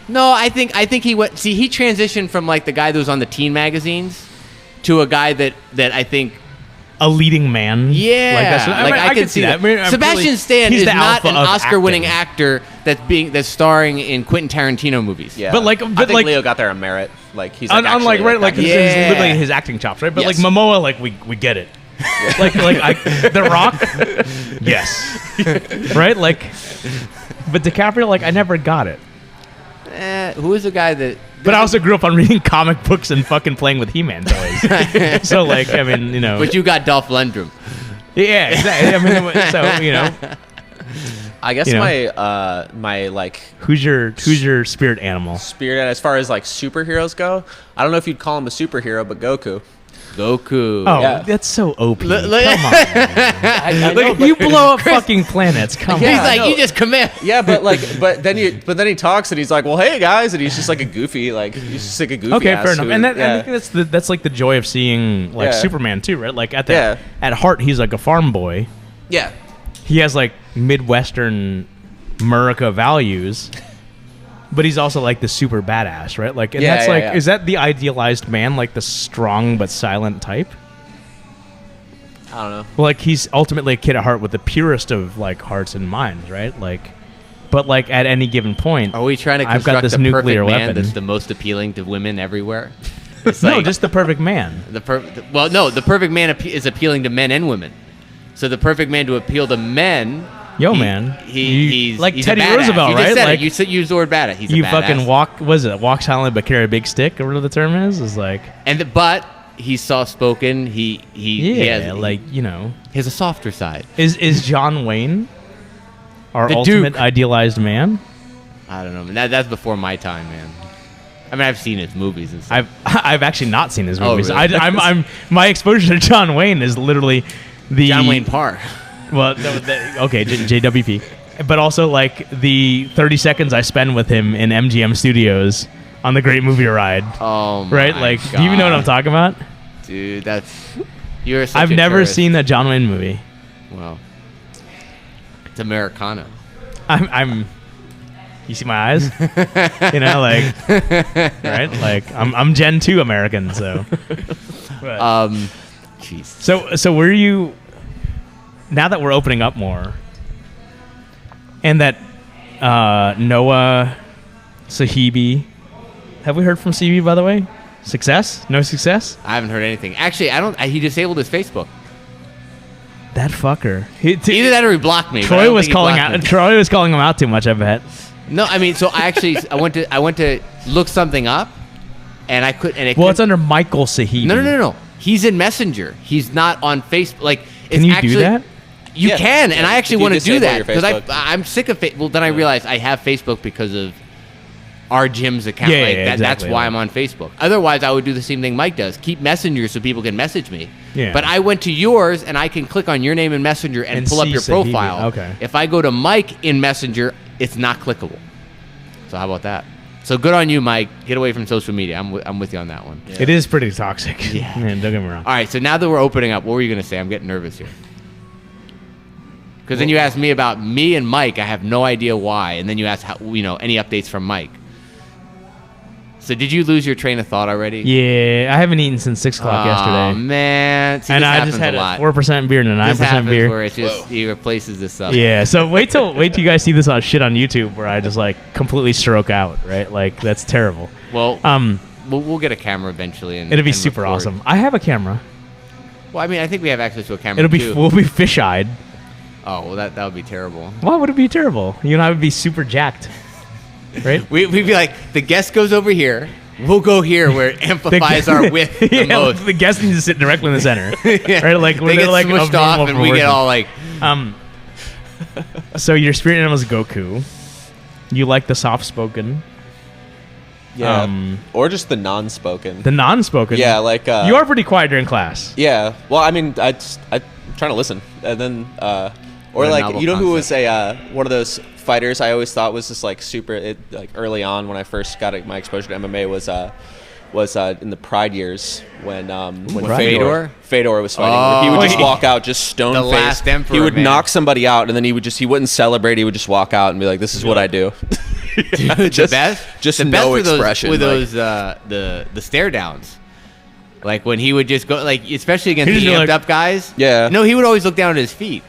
No, I think he went. See, he transitioned from like the guy that was on the teen magazines to a guy that I think. A leading man. Yeah, I can see that. Sebastian Stan is not an Oscar-winning actor that's starring in Quentin Tarantino movies. Yeah, but I think Leo got there on merit. Like he's like unlike actually, right, like acting. it's literally his acting chops, right? But Yes. like Momoa, like we get it. The Rock, yes, right? Like, but DiCaprio, like I never got it. Who is the guy that? But I also grew up on reading comic books and fucking playing with He-Man toys. So like, I mean, you know. But you got Dolph Lundgren. Yeah, exactly. I mean, so you know. I guess You know. my like Who's your spirit animal? spirit as far as like superheroes go. I don't know if you'd call him a superhero, but Goku. Goku. Oh, Yeah. that's so OP. Come on, I know, you blow up fucking planets. Come He's on. I like, know. you just command. Yeah, but then he talks and he's like, well, hey guys, and he's just like a goofy, like he's just like a goofy. Okay, ass fair enough. who- And yeah. I think that's like the joy of seeing like Yeah. Superman too, right? Like at Yeah. at heart, he's like a farm boy. yeah. He has like Midwestern America values, but he's also like the super badass, right? Like, and Yeah, that's yeah, like, yeah. is that the idealized man, like the strong but silent type? I don't know. Well, like he's ultimately a kid at heart with the purest of like hearts and minds, right? Like, but like at any given point, Are we trying to I've got construct this the nuclear perfect man weapon. that's the most appealing to women everywhere? It's no, like just the perfect man. the perfect man is appealing to men and women. So the perfect man to appeal to men. Yo, man, He's like he's Teddy a badass. Roosevelt, You just right? said Like it. You used the word badass. He's a you badass. fucking walk. Was it walk silent but carry a big stick? Or whatever the term is like. But he's soft spoken. He you know, he has a softer side. is John Wayne our The ultimate Duke. idealized man? I don't know. Man. That's before my time, man. I mean, I've seen his movies and stuff. I've actually not seen his Oh, movies. really? I'm my exposure to John Wayne is literally the John Wayne Parr. Well, okay, JWP, but also like the 30 seconds I spend with him in MGM Studios on the Great Movie Ride. Oh my Right? Like, God. do you even know what I'm talking about? Dude, you're such I've a never tourist. seen that John Wayne movie. Well, it's Americana. I'm you see my eyes? You know, like, right? Like, I'm Gen 2 American, so. But- Jeez. So were you, now that we're opening up more, and that Noah Sahibi, have we heard from Sahibi, by the way? Success? No success? I haven't heard anything. Actually, I don't. He disabled his Facebook. That fucker. Either that or he blocked me. but I Troy don't was think he calling blocked out. me. Troy was calling him out too much, I bet. No, I mean, so I went to look something up, and I could. And it Well, couldn't- it's under Michael Sahibi. No. He's in Messenger. He's not on Facebook. Like, it's Can you actually, do that? You Yeah. can, and Yeah. I actually If you want to do disable that your because Facebook. I'm sick of it. Well, then I realized I have Facebook because of our gym's account. Yeah, like yeah, that's exactly. why I'm on Facebook. Otherwise, I would do the same thing Mike does: keep Messenger so people can message me. Yeah. But I went to yours, and I can click on your name in Messenger and And pull up see your Sahibi. profile. Okay. If I go to Mike in Messenger, it's not clickable. So how about that? So good on you, Mike. Get away from social media. I'm with you on that one. It is pretty toxic. Yeah. Man, don't get me wrong. All right, so now that we're opening up, what were you going to say? I'm getting nervous here. Because then you asked me about me and Mike. I have no idea why. And then you asked, any updates from Mike. So did you lose your train of thought already? Yeah, I haven't eaten since 6 o'clock Oh, yesterday. man. See, And this I happens just had a a lot. 4% beer and a This 9% happens beer. where it's just, he replaces this stuff. Yeah, so wait till you guys see this on shit on YouTube where I just like completely stroke out, right? Like that's terrible. Well, Um, we'll get a camera eventually. And, it'll be and super record. awesome. I have a camera. Well, I mean, I think we have access to a camera, It'll be too. we'll be fish-eyed. Oh, well, that would be terrible. Why would it be terrible? You and I would be super jacked, right? We'd be like, the guest goes over here. We'll go here where it amplifies our width the yeah, most. the guest needs to sit directly in the center, Yeah. right? Like they when get they're like smushed of off, normal and we get proportion. all like, So your spirit animal is Goku. You like the soft-spoken, Yeah. Or just the non-spoken. the non-spoken. Yeah, like you are pretty quiet during class. Yeah. Well, I mean, I'm trying to listen, and then or What a like novel who was concept. one of those fighters I always thought was just like super like early on when I first got my exposure to MMA was in the Pride years when Fedor? Fedor was fighting. He would just Oh. walk out just stone The faced. last emperor, He would man. knock somebody out, and then he wouldn't celebrate. He would just walk out and be like, "This is what I do." the best. Just the best no were those, expression. With like- those the stare downs. Like when he would just go, like especially against He'd the just amped be like- up guys. Yeah. No, he would always look down at his feet.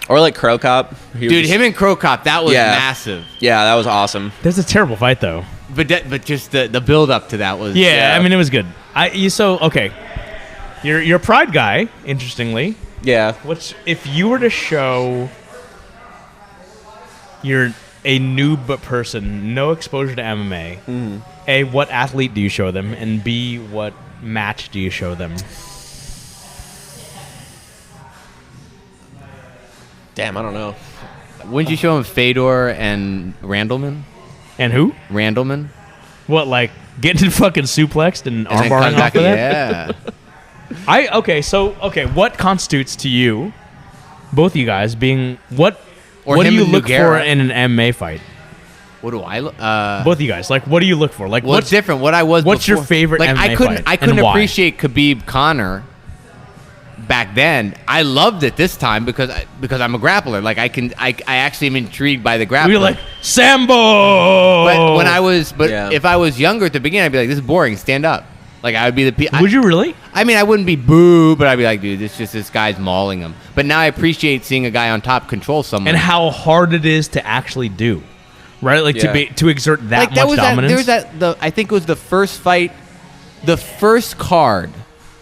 or like Crow Cop. He would Dude, just- him and Crow Cop, that was Yeah. massive. Yeah, that was awesome. That's a terrible fight, though. But just the build up to that was Yeah, I mean it was good. Okay. You're a Pride guy. Interestingly, Yeah. what's if you were to show you're a noob person, no exposure to MMA. A, what athlete do you show them? And B, what match do you show them? Damn, I don't know. Wouldn't you show him Fedor and Randleman? And who? Randleman? What, like getting fucking suplexed and And then armbarring comes off back- of that? Yeah. What constitutes to you, both you guys, being what? Or what do him you and look for Nogueira. in an MMA fight? What do I look? Both of you guys, like, what do you look for? Like, What's different? What I was. what's your before. favorite Like MMA I couldn't. fight, I couldn't and why? appreciate Khabib Conor back then. I loved it this time because I'm a grappler. Like I actually am intrigued by the grappling. We were like Sambo. But when I was, Yeah. if I was younger at the beginning, I'd be like, this is boring. Stand up. Like I would be the. Would you really? I mean, I wouldn't be boo, but I'd be like, dude, it's just this guy's mauling him. But now I appreciate seeing a guy on top control someone, and how hard it is to actually do, right? Like to exert that like much dominance. I think it was the first fight, the first card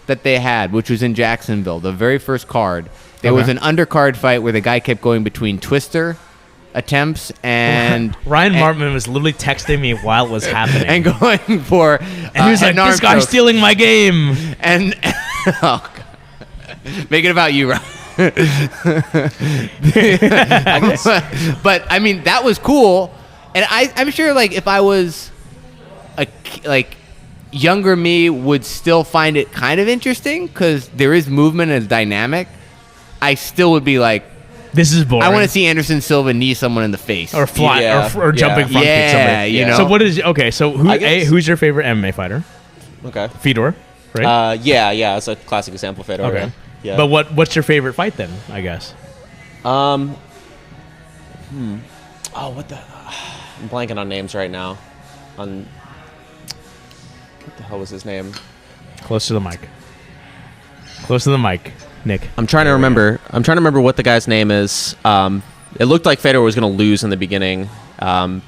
that they had, which was in Jacksonville, the very first card. There was an undercard fight where the guy kept going between twister attempts and Ryan Martman was literally texting me while it was happening and going for and he was like, this guy's stealing my game, and oh God. Make it about you, Ryan. But I mean that was cool, and I'm sure like if I was younger me would still find it kind of interesting because there is movement and it's dynamic. I still would be like, this is boring. I want to see Anderson Silva knee someone in the face or fly or jumping front kick somebody. You know. So what is So who's your favorite MMA fighter? Okay. Fedor, right? Yeah. It's a classic example of Fedor. Okay. Yeah. But what's your favorite fight then? I guess. Oh, what the? I'm blanking on names right now. What the hell was his name? Close to the mic. Close to the mic, Nick. I'm trying to remember what the guy's name is. It looked like Fedor was going to lose in the beginning.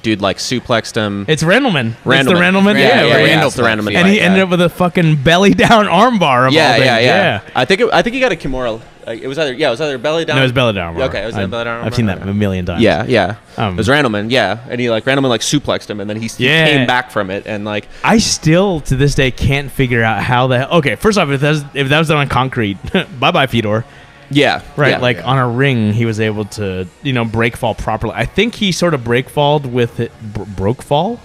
Dude, like suplexed him. It's Randleman. It's the Randleman. Randleman. It's the Randleman. And he ended up with a fucking belly down armbar. Yeah. I think he got a Kimura. It was either belly down. No, it was belly down. Okay, it was belly down. I've seen that a million times. Yeah. It was Randleman. Yeah, and he Randleman suplexed him, and then he came back from it, and I still to this day can't figure out how the okay. First off, if that was done on concrete, bye Fedor. Yeah. Right. On a ring, he was able to break fall properly. I think he sort of break falled with it. Broke fall.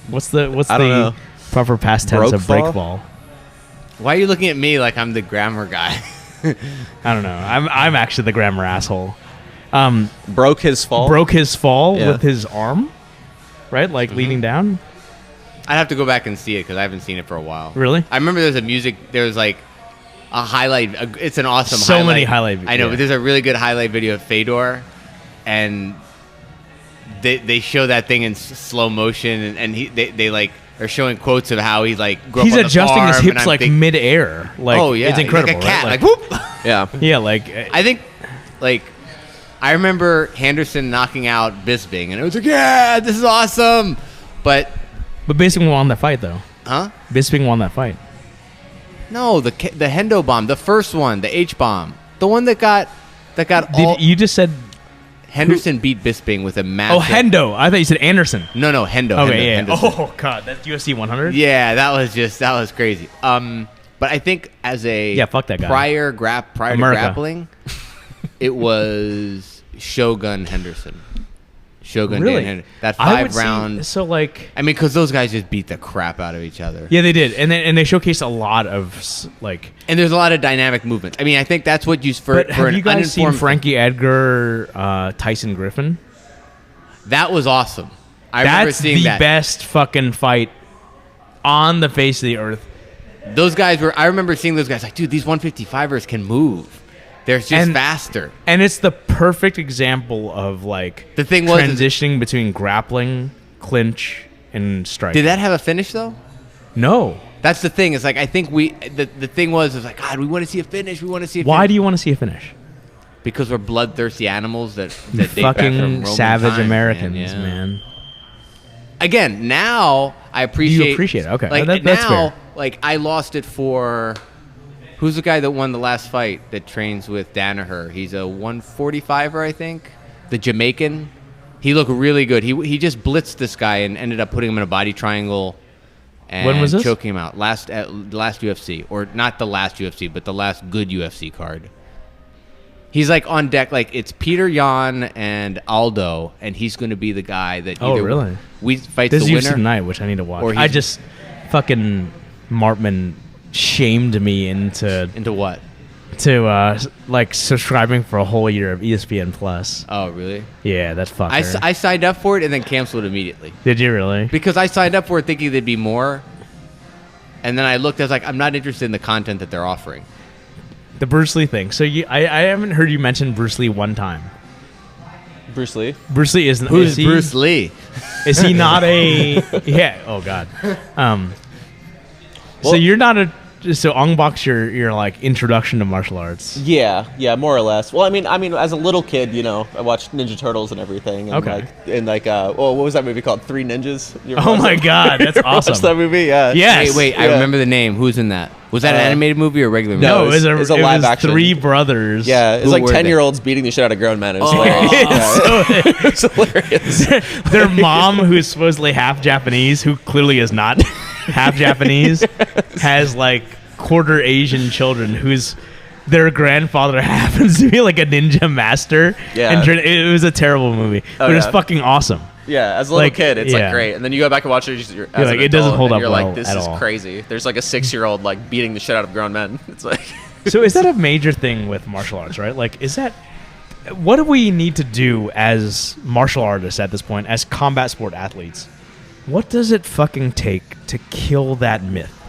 What's the proper past tense of break fall? Why are you looking at me like I'm the grammar guy? I don't know. I'm actually the grammar asshole. Broke his fall with his arm, right? Leaning down. I'd have to go back and see it because I haven't seen it for a while. Really? I remember there was a highlight. It's an awesome highlight. So many highlight videos. I know, but there's a really good highlight video of Fedor, and they show that thing in slow motion, and they are showing quotes of how he's he's adjusting his hips mid-air. It's incredible. Like a cat, right? whoop. Yeah. Yeah, I think I remember Henderson knocking out Bisping, and it was this is awesome. But Bisping won that fight though. Huh? Bisping won that fight. No, the Hendo bomb, the first one, the H bomb, the one that got you just said Henderson beat Bisping with a massive. Oh, Hendo. I thought you said Anderson. No, Hendo. Okay, yeah. Henderson. Oh God, that's UFC 100. Yeah, that was crazy. But I think as a fuck that guy. prior to grappling, it was Shogun Henderson. Shogun really? Dan Henderson. That 5 round. Because those guys just beat the crap out of each other. Yeah, they did, and they showcased a lot of And there's a lot of dynamic movement. I think that's what you for. But for have you guys seen Frankie Edgar, Tyson Griffin? That was awesome. I remember seeing that. That's the best fucking fight on the face of the earth. Those guys were. I remember seeing those guys dude, these 155ers can move. They're just faster. And it's the perfect example of the thing was transitioning between grappling, clinch, and strike. Did that have a finish though? No. That's the thing. It's I think the thing was God, we want to see a finish. We want to see a finish. Why do you want to see a finish? Because we're bloodthirsty animals that date back fucking from Roman savage times, Americans, man. Again, now I appreciate. You appreciate it. Okay. That's now, fair. I lost it for. Who's the guy that won the last fight that trains with Danaher? He's a 145er, I think. The Jamaican. He looked really good. He just blitzed this guy and ended up putting him in a body triangle and when was this? choking him out. Last UFC. Or not the last UFC, but the last good UFC card. He's on deck. It's Peter Yan and Aldo, and he's going to be the guy that either really? We fight this the is winner. UFC tonight, which I need to watch. I just fucking Martman shamed me into what? To subscribing for a whole year of ESPN Plus. Oh, really? Yeah, that's fucker. I signed up for it and then canceled immediately. Did you really? Because I signed up for it thinking there'd be more, and then I looked. I was like, I'm not interested in the content that they're offering. The Bruce Lee thing. So I haven't heard you mention Bruce Lee one time. Bruce Lee? Bruce Lee isn't. Who's Bruce Lee? Is he not a? Yeah. Oh God. So you're not a so Ong-Bak's your like introduction to martial arts. Yeah, more or less. Well, I mean, as a little kid, I watched Ninja Turtles and everything. And what was that movie called? Three Ninjas. Oh my God, that's awesome. Watched that movie? Yeah. Yes. Wait, I remember the name. Who's in that? Was that an animated movie or a regular movie? No, it was a live action. Three brothers. Yeah, it's like were they? 10-year-olds beating the shit out of grown men. It was hilarious. It's hilarious. Their mom, who's supposedly half Japanese, who clearly is not half Japanese, has like quarter Asian children whose their grandfather happens to be like a ninja master. Yeah. And it was a terrible movie, but it's fucking awesome. Yeah, as a little kid, it's like great, and then you go back and watch it. It doesn't hold up you're well like, this at is all. crazy. There's like a 6-year-old like beating the shit out of grown men. It's like. So is that a major thing with martial arts, right? Like, what do we need to do as martial artists at this point, as combat sport athletes? What does it fucking take to kill that myth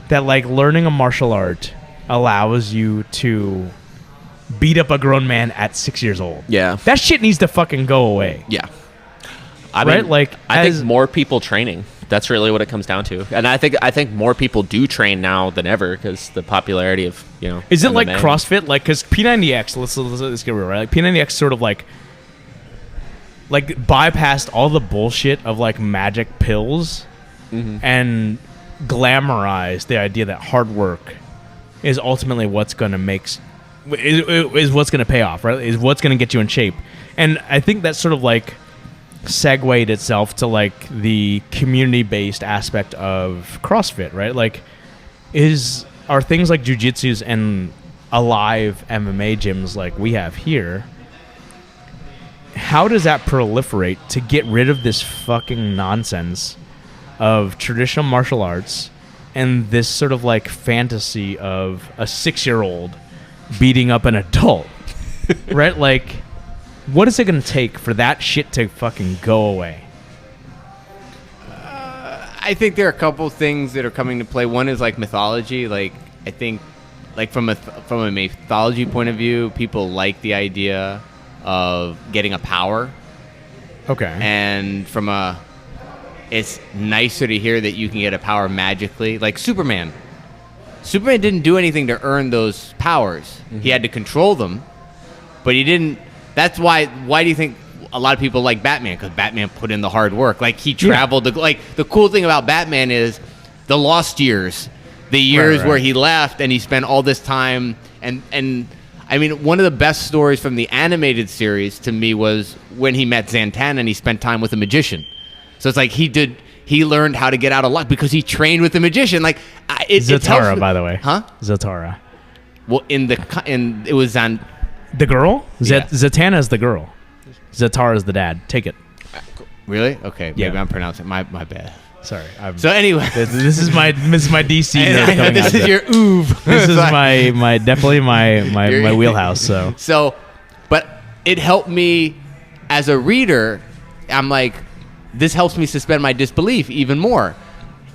that like learning a martial art allows you to beat up a grown man at 6 years old? Yeah. That shit needs to fucking go away. Yeah. Right? Like, I think more people training. That's really what it comes down to. And I think more people do train now than ever because the popularity of, Is it like MMA. CrossFit? Like, because P90X, let's get real, right? Like, P90X sort of like bypassed all the bullshit of like magic pills and glamorized the idea that hard work is ultimately what's going to is what's going to pay off, right? Is what's going to get you in shape. And I think that's sort of like segued itself to like the community-based aspect of CrossFit, right? Like, are things like Jiu-Jitsus and alive MMA gyms like we have here, how does that proliferate to get rid of this fucking nonsense of traditional martial arts and this sort of like fantasy of a 6-year-old beating up an adult, right? Like, what is it going to take for that shit to fucking go away? I think there are a couple things that are coming to play. One is like mythology. Like, I think, like from a mythology point of view, people like the idea of getting a power. Okay. And it's nicer to hear that you can get a power magically. Like Superman. Superman didn't do anything to earn those powers. He had to control them, but he didn't. That's why do you think a lot of people like Batman? Because Batman put in the hard work. Like, he traveled. Like, the cool thing about Batman is the lost years. The years where he left and he spent all this time. And I mean, one of the best stories from the animated series to me was when he met Zantan and he spent time with a magician. So it's like he learned how to get out of luck because he trained with the magician. Like, Zatara, by the way. Huh? Zatara. Well, it was Zan. The girl? Yeah. Zatanna's the girl. Zatara's the dad. Take it. Really? Okay. Yeah. Maybe I'm pronouncing my bad. Sorry. So anyway, this is my DC. nerd coming this out is there. your oof. This is my definitely my wheelhouse. So But it helped me as a reader. I'm like, this helps me suspend my disbelief even more.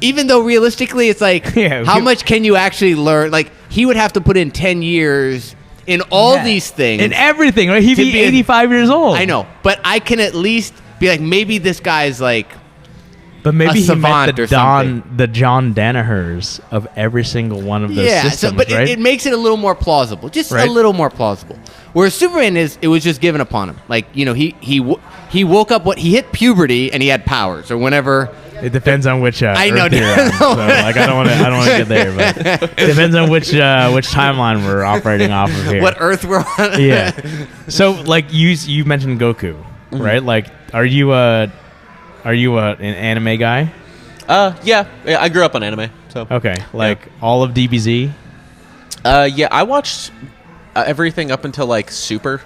Even though realistically, it's like, how much can you actually learn? Like, he would have to put in 10 years in all these things. In everything, right? He'd be 85 years old. I know. But I can at least be like, maybe this guy's like, but maybe he met the John Danahers of every single one of those systems, but right? it makes it a little more plausible. Just a little more plausible. Whereas Superman it was just given upon him. Like, he woke up, he hit puberty and he had powers or whenever. It depends on which I know. Earth you're on. So, like, I don't want to get there, but it depends on which timeline we're operating off of here. What Earth we're on? Yeah. So, like, you mentioned Goku, right? Like, are you an anime guy? Yeah, I grew up on anime. So Okay, all of DBZ. yeah, I watched everything up until like Super,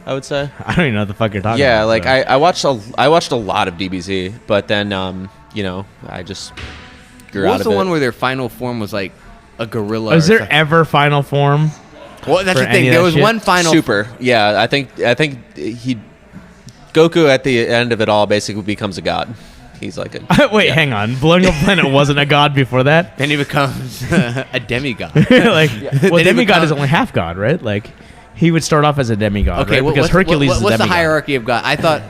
I would say. I don't even know what the fuck you're talking about. Yeah, like so. I watched a lot of DBZ, but then I just grew What out was of the it. one where their final form was like a gorilla? Is there ever final form? Well, that's for the any thing. of There that was shit? one final. Super? Yeah, I think Goku at the end of it all basically becomes a god. He's like a Wait, hang on. Blowing up planet wasn't a god before that. Then he becomes a demigod. Well, demigod is only half god, right? Like, he would start off as a demigod, Okay, right? Because Hercules is a what's demigod. the hierarchy of God? I thought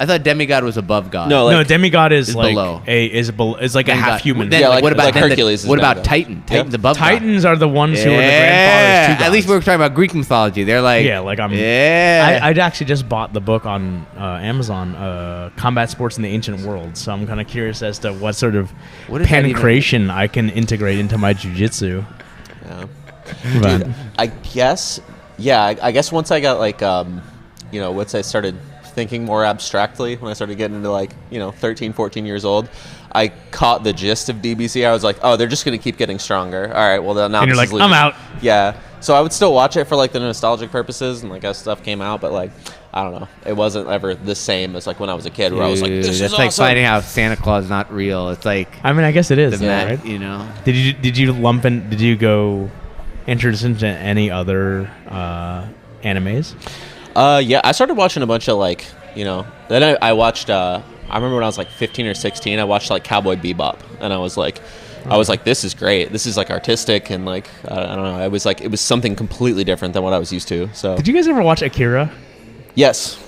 I thought demigod was above god. No, no, demigod is like below. is like a Demigod. half human. Then, Yeah, like- what about like then Hercules is What about demigod. Titan? Titan's above god. Titans are the ones who are the grandfathers to gods. At least we were talking about Greek mythology. They're like, Yeah, like I'm. Yeah. I actually just bought the book on Amazon, Combat Sports in the Ancient World. So I'm kind of curious as to what sort of What does that even- pancreation I can integrate into my jiu-jitsu. Yeah. But- Dude, I guess, I guess once I got like, once I started thinking more abstractly, when I started getting into like, 13, 14 years old, I caught the gist of DBC. I was like, oh, they're just going to keep getting stronger. All right, well, then now And you're this is like, I'm losing. out. Yeah. So I would still watch it for like the nostalgic purposes and like as stuff came out, but like, I don't know. It wasn't ever the same as like when I was a kid where I was like, this That's is like awesome. finding out Santa Claus is not real. It's like I mean, I guess it is, the though, Met, right? you know. Did you lump in? Did you go introduce into any other animes? Yeah, I started watching a bunch of like, then I watched, I remember when I was like 15 or 16, I watched like Cowboy Bebop, and I was like, this is great. This is like artistic, and like, I don't know. It was something completely different than what I was used to. So Did you guys ever watch Akira? yes,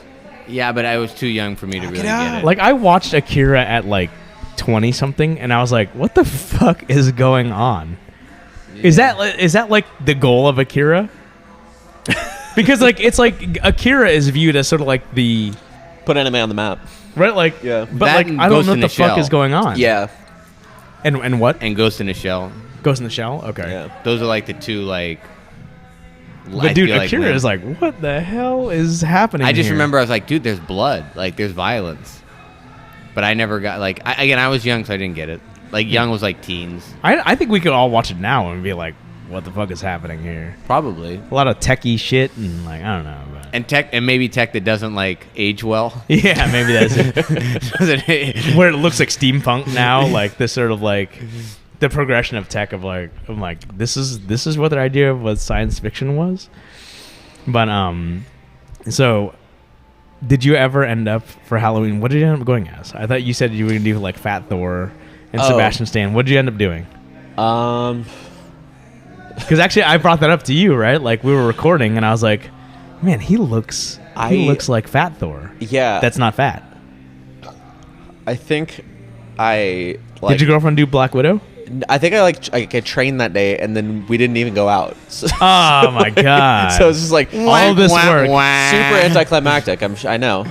Yeah, but I was too young for me to really get it. Like I watched Akira at like 20 something, and I was like, "What the fuck is going on?" Is that like the goal of Akira? Because like it's like Akira is viewed as sort of like the put anime on the map. right, like Yeah. but That like and I don't Ghost know in what the the fuck Shell. is going on. Yeah, and what And Ghost in a Shell. Ghost in the Shell? Okay, yeah. Those are like the two like. but dude, feel like Akira is like, what the hell is happening? I just here? remember I was like, dude, there's blood, like there's violence, but I never got like. I was young, so I didn't get it. Like young was like teens, I think we could all watch it now and be like, what the fuck is happening here? probably. A lot of techie shit and like I don't know. But And maybe tech that doesn't like age well. yeah, maybe that's it. Doesn't- Where it looks like steampunk now, like this sort of like the progression of tech of like I'm like this is what their idea of what science fiction was. But so did you ever end up for Halloween? What did you end up going as? I thought you said you were gonna do like Fat Thor and Oh. Sebastian Stan. What did you end up doing? Um, Because actually I brought that up to you, right? Like we were recording and I was like, man, he looks like Fat Thor. yeah. That's not fat. I think I like. Did your girlfriend do Black Widow? I think I trained that day, and then we didn't even go out. So, Oh my god! so it's just like all this work. super anticlimactic. I know.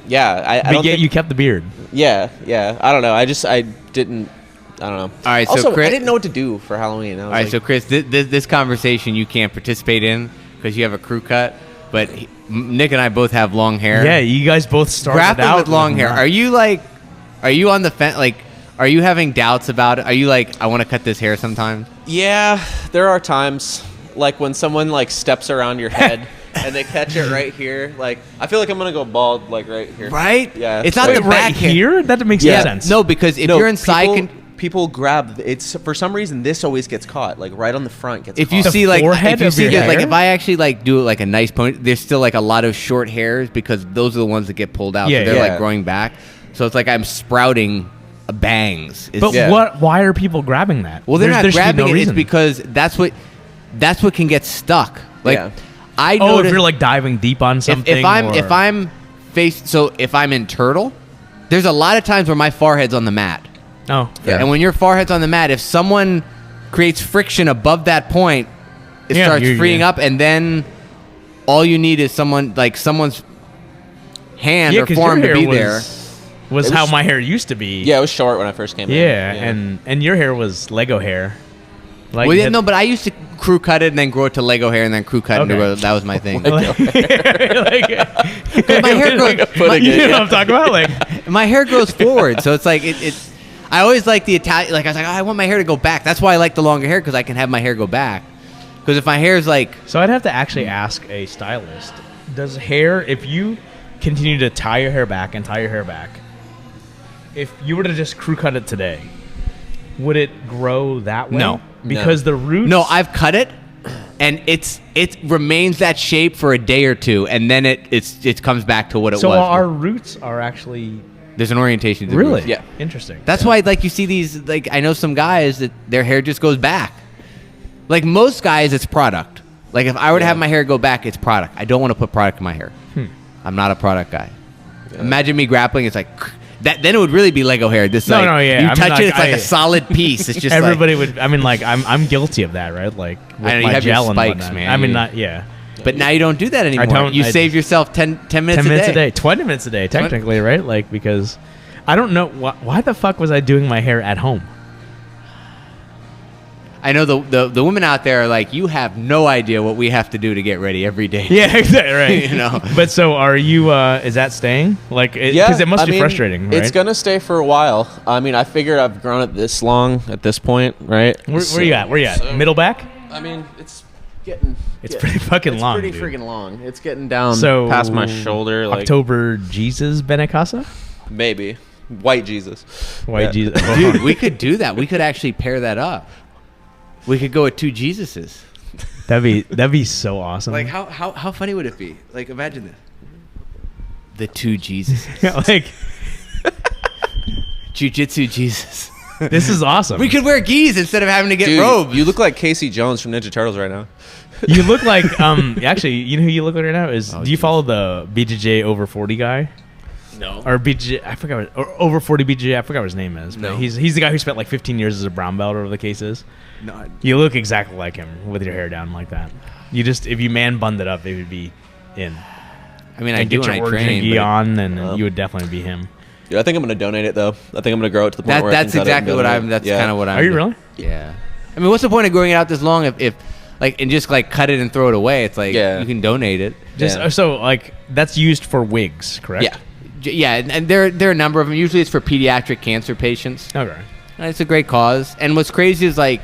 Yeah, I But don't yet think, you kept the beard. Yeah. I don't know. I didn't. I don't know. All right, so also, Chris- I didn't know what to do for Halloween. I was All right, like, so Chris, this conversation you can't participate in because you have a crew cut, but Nick and I both have long hair. Yeah, you guys both started Grappling out with long hair. not- Are you on the fence? Like, are you having doubts about it? Are you like, I want to cut this hair sometime? yeah, there are times like when someone like steps around your head and they catch it right here. Like, I feel like I'm gonna go bald like right here. Right? Yeah. It's not Wait, the back right hair. here? That makes Yeah. no sense. No, because if No, you're inside, people grab it's for some reason this always gets caught like right on the front gets if caught. you The see like, forehead if you of see your that, like hair? if I actually like do like a nice point, there's still like a lot of short hairs because those are the ones that get pulled out. Yeah, so they're yeah. like growing back. So it's like I'm sprouting bangs. It's- But Yeah. why are people grabbing that? Well, they're There not should be grabbing no it. It's reason. because that's what can get stuck. Like Yeah. I oh, noticed if you're like diving deep on something. if I'm or- if I'm in turtle, there's a lot of times where my forehead's on the mat. oh Yeah. And when your forehead's on the mat, if someone creates friction above that point, it Yeah, starts you're- freeing yeah. up, and then all you need is someone's hand or 'cause your form to hair be was, there. Was It how was- my hair used to be. yeah, it was short when I first came Yeah, in. and your hair was Lego hair. Like Well, yeah, that- no, but I used to crew cut it and then grow it to Lego hair and then crew cut it. Okay. And that was my thing. like, my hair grows. you know what I'm talking about? Like, My hair grows forward, so it's like it's. I always like the Italian. Like I was like, oh, I want my hair to go back. That's why I like the longer hair because I can have my hair go back. Because if my hair is like, so I'd have to actually ask a stylist. Does hair, if you continue to tie your hair back and tie your hair back, if you were to just crew cut it today, would it grow that way? No. Because the roots. no, I've cut it, and it remains that shape for a day or two, and then it comes back to what it So was. our roots are actually There's an orientation. To the really roots. Yeah. interesting. That's why, like, you see these, like, I know some guys that their hair just goes back. Like, most guys, it's product. Like, if I were to have my hair go back, it's product. I don't want to put product in my hair. I'm not a product guy. Imagine me grappling. It's like that. Then it would really be Lego hair. This No, yeah. You I mean, touch it, it's like, like a solid piece. It's just everybody would. I mean, like I'm guilty of that, right? Like with I know, you my have your gel and spikes, whatnot. man. I mean, not yeah. But now you don't do that anymore. don't. You I- save yourself 10 minutes 10 a minutes day. a day, 20 minutes a day, technically, right? Like because I don't know why the fuck was I doing my hair at home? I know the women out there are like, you have no idea what we have to do to get ready every day. Yeah, exactly. Right. You know. But so are you? Is that staying? Like, because it must be frustrating, right? It's gonna stay for a while. I mean, I figured I've grown it this long at this point, right? Where you at? Where you at? So- Middle back? I mean, it's getting. It's pretty fucking long, It's pretty dude. freaking long. It's getting down So past my shoulder. Like October Jesus Benincasa? maybe white Jesus. White Yeah. Jesus. Dude, we could do that. We could actually pair that up. We could go with two Jesuses. That'd be so awesome. Like how funny would it be? Like imagine this. The two Jesuses. Yeah, like Jiu-Jitsu Jesus. this is awesome. We could wear gis instead of having to get Dude, robes. you look like Casey Jones from Ninja Turtles right now. You look like actually, you know who you look like right now is. Oh, do you geez. follow the BJJ over 40 guy? No. Or BJJ, I forgot what, or over 40 BJJ, I forgot what his name is. But No. he's the guy who spent like 15 years as a brown belt, or whatever the case is. No, You look exactly like him with your hair down like that. You just, if you man bunned it up, it would be in. I mean, I And do get when I your origin train. gi but on, and you would definitely be him. Dude, I think I'm gonna donate it though. I think I'm gonna grow it to the point where I that's can cut it and exactly what donate I'm. it. That's Yeah. kind of what I'm. Are you doing. really? Yeah. I mean, what's the point of growing it out this long if like and just like cut it and throw it away? It's like Yeah. you can donate it. Just Yeah. so like that's used for wigs, correct? Yeah. Yeah, and there are a number of them. Usually, it's for pediatric cancer patients. Okay. And it's a great cause. And what's crazy is like,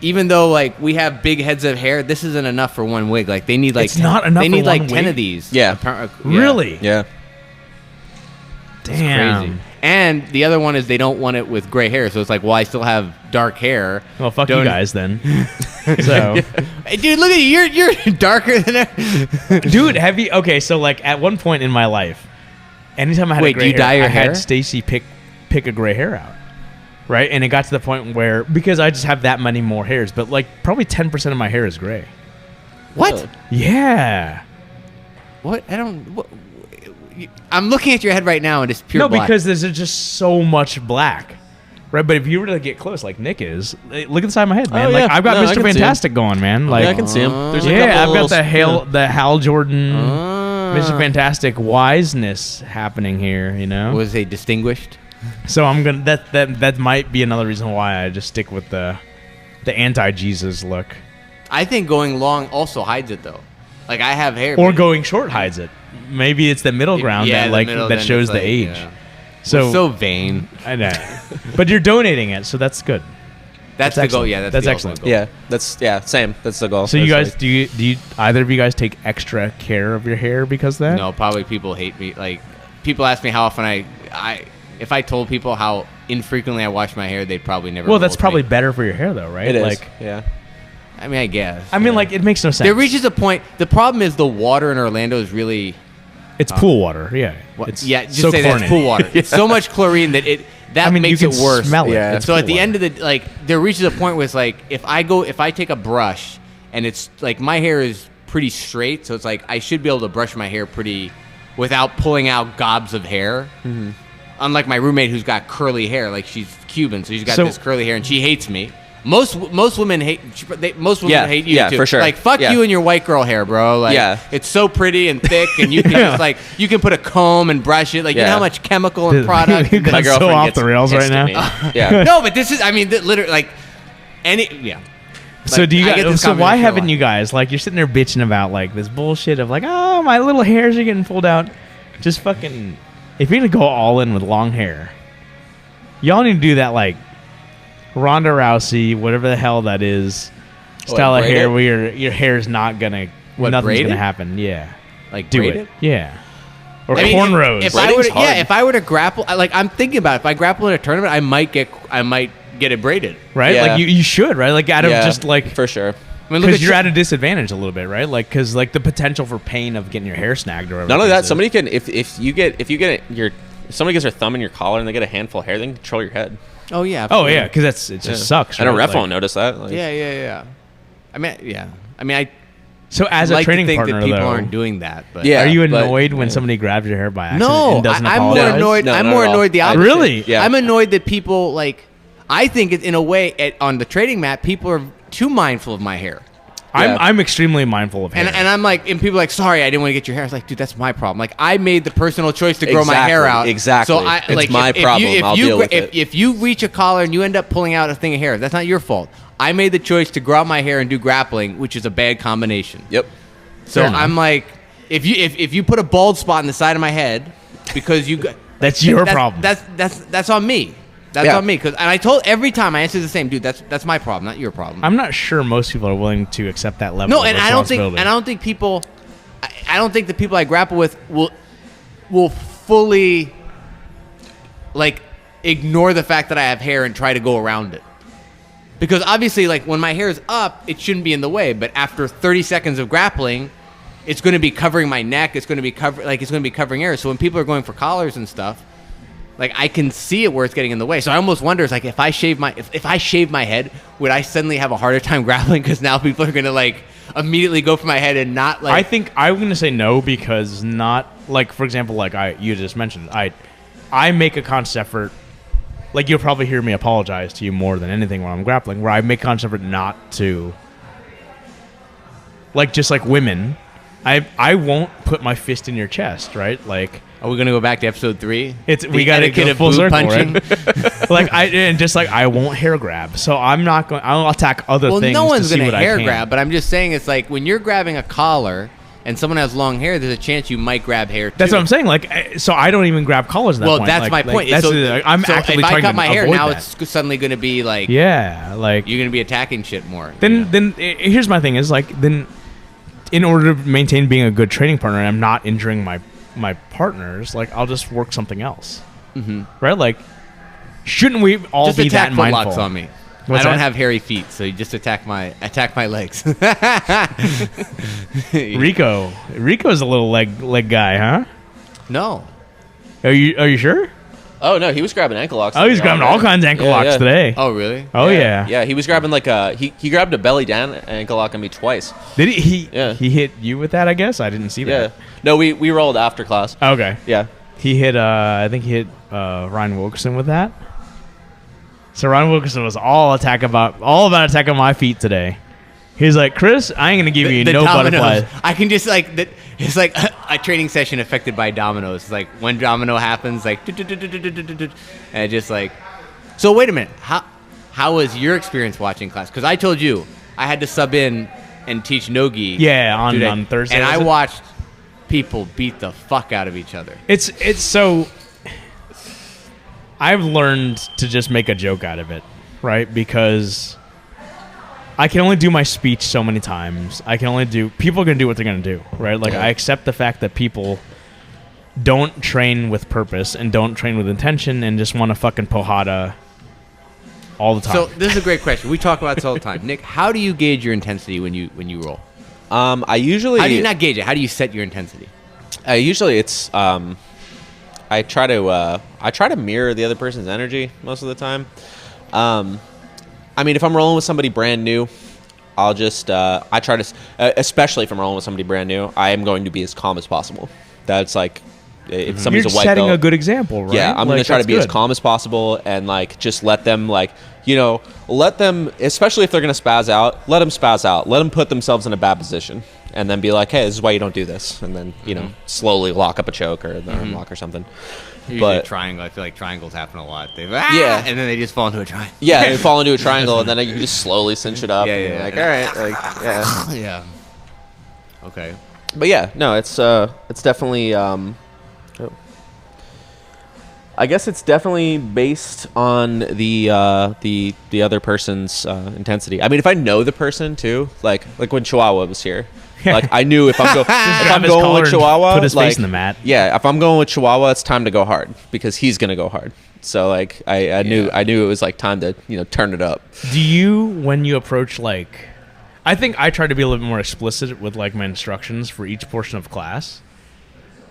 even though like we have big heads of hair, this isn't enough for one wig. Like they need like It's not enough They for need like one 10 wig? of these. Yeah. Really? Yeah. Damn. Crazy. And the other one is they don't want it with gray hair, so it's like, well, I still have dark hair. Well, fuck Don't- you guys then. So, Hey, dude, look at you. You're darker than ever. dude, have you? Okay, so like at one point in my life, anytime I had Wait, a gray do you hair, dye your I hair? had Stacy pick a gray hair out, right? And it got to the point where because I just have that many more hairs, but like probably 10% of my hair is gray. What? Really? Yeah. What? I don't. I'm looking at your head right now, and it's pure No, black. because there's just so much black. Right, but if you were to get close, like Nick is, look inside my head, man. Oh, like yeah. I've got No, I Mr. can see him. Fantastic going, man. Like, Yeah, I can see him. There's a yeah, couple I've got the little- the Hal Jordan, Ah. Mr. Fantastic wiseness happening here, you know. Was they distinguished? So I'm gonna that might be another reason why I just stick with the anti-Jesus look, I think going long also hides it though. Like I have hair. or but- going short hides it. Maybe it's the middle ground Yeah, that the like middle, that then shows it's the like, age. yeah. So, So vain. I know, but you're donating it, so that's good. That's That's the goal. excellent. Yeah, that's That's the excellent. ultimate goal. Yeah. Same. That's the goal. So you That's guys, do you either of you guys take extra care of your hair because of that? No, probably people hate me. Like people ask me how often I if I told people how infrequently I wash my hair, they'd probably never. Well, that's mold probably me. better for your hair, though, right? It is. Like, Yeah. I mean, I guess. I mean, like, it makes no sense. There reaches a point. The problem is the water in Orlando is really. It's pool water, yeah. What, It's yeah, just so say chlorinated. that's pool water. It's so much chlorine that that I mean, makes you can it worse. smell it. Yeah. It's So pool at the water. end of the like, there reaches a point where it's like if I take a brush and it's like my hair is pretty straight, so it's like I should be able to brush my hair pretty without pulling out gobs of hair. Mm-hmm. Unlike my roommate who's got curly hair, like she's Cuban, so she's got So- this curly hair and she hates me. Most women hate most women Yeah, hate you yeah, too. for sure. Like fuck Yeah. you and your white girl hair, bro. Like Yeah. it's so pretty and thick, and you can just like you can put a comb and brush it. Like you know Yeah. how much chemical and product. You got so off gets the rails right pissed now. at me. Yeah. No, but this is I mean literally like any yeah. So Like, do you I get guys? this So why conversation a haven't lot. you guys like you're sitting there bitching about like this bullshit of like, oh, my little hairs are getting pulled out? Just fucking, if you're gonna go all in with long hair, y'all need to do that like Ronda Rousey, whatever the hell that is, style of braid hair it? where your hair's not gonna, What, nothing's braid gonna it? happen. Yeah, Like do braid it. Yeah, or I mean, cornrows. If I Braiding's were to, yeah, hard. if I were to grapple, like I'm thinking about it, if I grapple in a tournament, I might get it braided. right? Yeah. Like you should, right? Like out of Yeah, just like for sure. I mean, look because you're Sha- at a disadvantage a little bit, right? Like because like the potential for pain of getting your hair snagged or whatever. Not only it that, is. somebody can if somebody gets their thumb in your collar and they get a handful of hair, they can control your head. Oh yeah. Oh absolutely. yeah, because it just sucks. I know right? ref Like- won't notice that. Like, Yeah. I mean, yeah. I mean, So as a like training to think partner, that people though, aren't doing that. But Yeah. are you but- annoyed when somebody grabs your hair by accident no, and doesn't I'm more apologize? annoyed. No, I'm not more at all. annoyed the opposite. Really? Yeah. I'm annoyed that people like. I think in a way on the trading mat, people are too mindful of my hair. Yeah. I'm extremely mindful of hair. And I'm like, and people are like, sorry, I didn't want to get your hair. I was like, dude, that's my problem. Like, I made the personal choice to grow my hair out. Exactly. So I, It's like, my problem. I'll deal with it. If you reach a collar and you end up pulling out a thing of hair, that's not your fault. I made the choice to grow out my hair and do grappling, which is a bad combination. Yep. So Fair enough. I'm like, if you put a bald spot in the side of my head because you got That's your problem. That's on me. That's Yeah. on me. And I told every time I answer the same, dude. That's my problem, not your problem. I'm not sure most people are willing to accept that level. No, of and I don't think responsibility. I don't think the people I grapple with will fully like ignore the fact that I have hair and try to go around it. Because obviously, like when my hair is up, it shouldn't be in the way. But after 30 seconds of grappling, it's going to be covering my neck. It's going to be covering air. So when people are going for collars and stuff, like I can see it where it's getting in the way. So I almost wonder, like if I shave my head, would I suddenly have a harder time grappling? Because now people are going to like immediately go for my head and not like. I think I'm going to say no because not like, for example, like you just mentioned, I make a conscious effort. Like you'll probably hear me apologize to you more than anything when I'm grappling, where I make a conscious effort not to. Like just like women, I won't put my fist in your chest, right? Like. Are we gonna go back to episode 3? We got to etiquette go of full boob circle, punching. right? Like I won't hair grab, so I'm not going. I'll attack other Well, things. no one's to see gonna what hair I can. grab, but I'm just saying it's like when you're grabbing a collar and someone has long hair, there's a chance you might grab hair too. That's what I'm saying. Like, so I don't even grab collars. At that Well, point. that's Like, my point. That's So- I'm so actively if I trying cut to my hair avoid now, that. it's suddenly going to be like Yeah, like you're going to be attacking shit more. then here's my thing is like then in order to maintain being a good training partner, and I'm not injuring my partners. Like I'll just work something else, right? Like shouldn't we all just be attack that foot mindful? locks on me. What's I don't that? have hairy feet, so you just attack my legs. Rico's a little leg guy, huh? No. Are you sure? Oh no, he was grabbing ankle locks. Oh, he's grabbing all kinds of ankle locks today. Oh, really? Oh yeah. Yeah, he was grabbing like he grabbed a belly down ankle lock on me twice. Did he? Yeah. He hit you with that? I guess I didn't see Yeah. that. No, we rolled after class. Okay. Yeah. He hit. I think he hit Ryan Wilkerson with that. So Ryan Wilkerson was all about attacking my feet today. He's like, Chris, I ain't gonna give you The no dominoes. butterflies. I can just like that. It's like a training session affected by dominoes. It's like one domino happens, like, and it just like. So wait a minute. How was your experience watching class? Because I told you I had to sub in and teach no-gi. Yeah, today, on Thursday. and was I it? watched people beat the fuck out of each other. It's so. I've learned to just make a joke out of it, right? Because I can only do my speech so many times. People are going to do what they're going to do, right? Like, I accept the fact that people don't train with purpose and don't train with intention and just want to fucking Porrada all the time. So this is a great question. We talk about this all the time. Nick, how do you gauge your intensity when you roll? I usually. How do you not gauge it? How do you set your intensity? Usually it's I try to mirror the other person's energy most of the time. I mean, if I'm rolling with somebody brand new, I'll just I try to, especially if I'm rolling with somebody brand new, I am going to be as calm as possible. That's like if somebody's You're a white setting belt, a good example, right? yeah, I'm going to Like, try to that's be as good. calm as possible and like just let them let them, especially if they're going to spaz out, let them spaz out. Let them put themselves in a bad position and then be like, hey, this is why you don't do this. And then, slowly lock up a choke or an arm lock or something. Usually a But triangle. I feel like triangles happen a lot. Yeah. And then they just fall into a triangle. yeah, they fall into a triangle and then you just slowly cinch it up. Yeah, and yeah, you're like, yeah. all right, like, yeah. Yeah. Okay. But yeah, no, it's definitely I guess it's definitely based on the other person's intensity. I mean, if I know the person too, like when Chihuahua was here, like I knew if I'm grab his going collar with and Chihuahua, put his like, face in the mat. Yeah, if I'm going with Chihuahua, it's time to go hard because he's gonna go hard. So like I knew it was like time to turn it up. Do you, when you approach like, I think I try to be a little bit more explicit with like my instructions for each portion of class.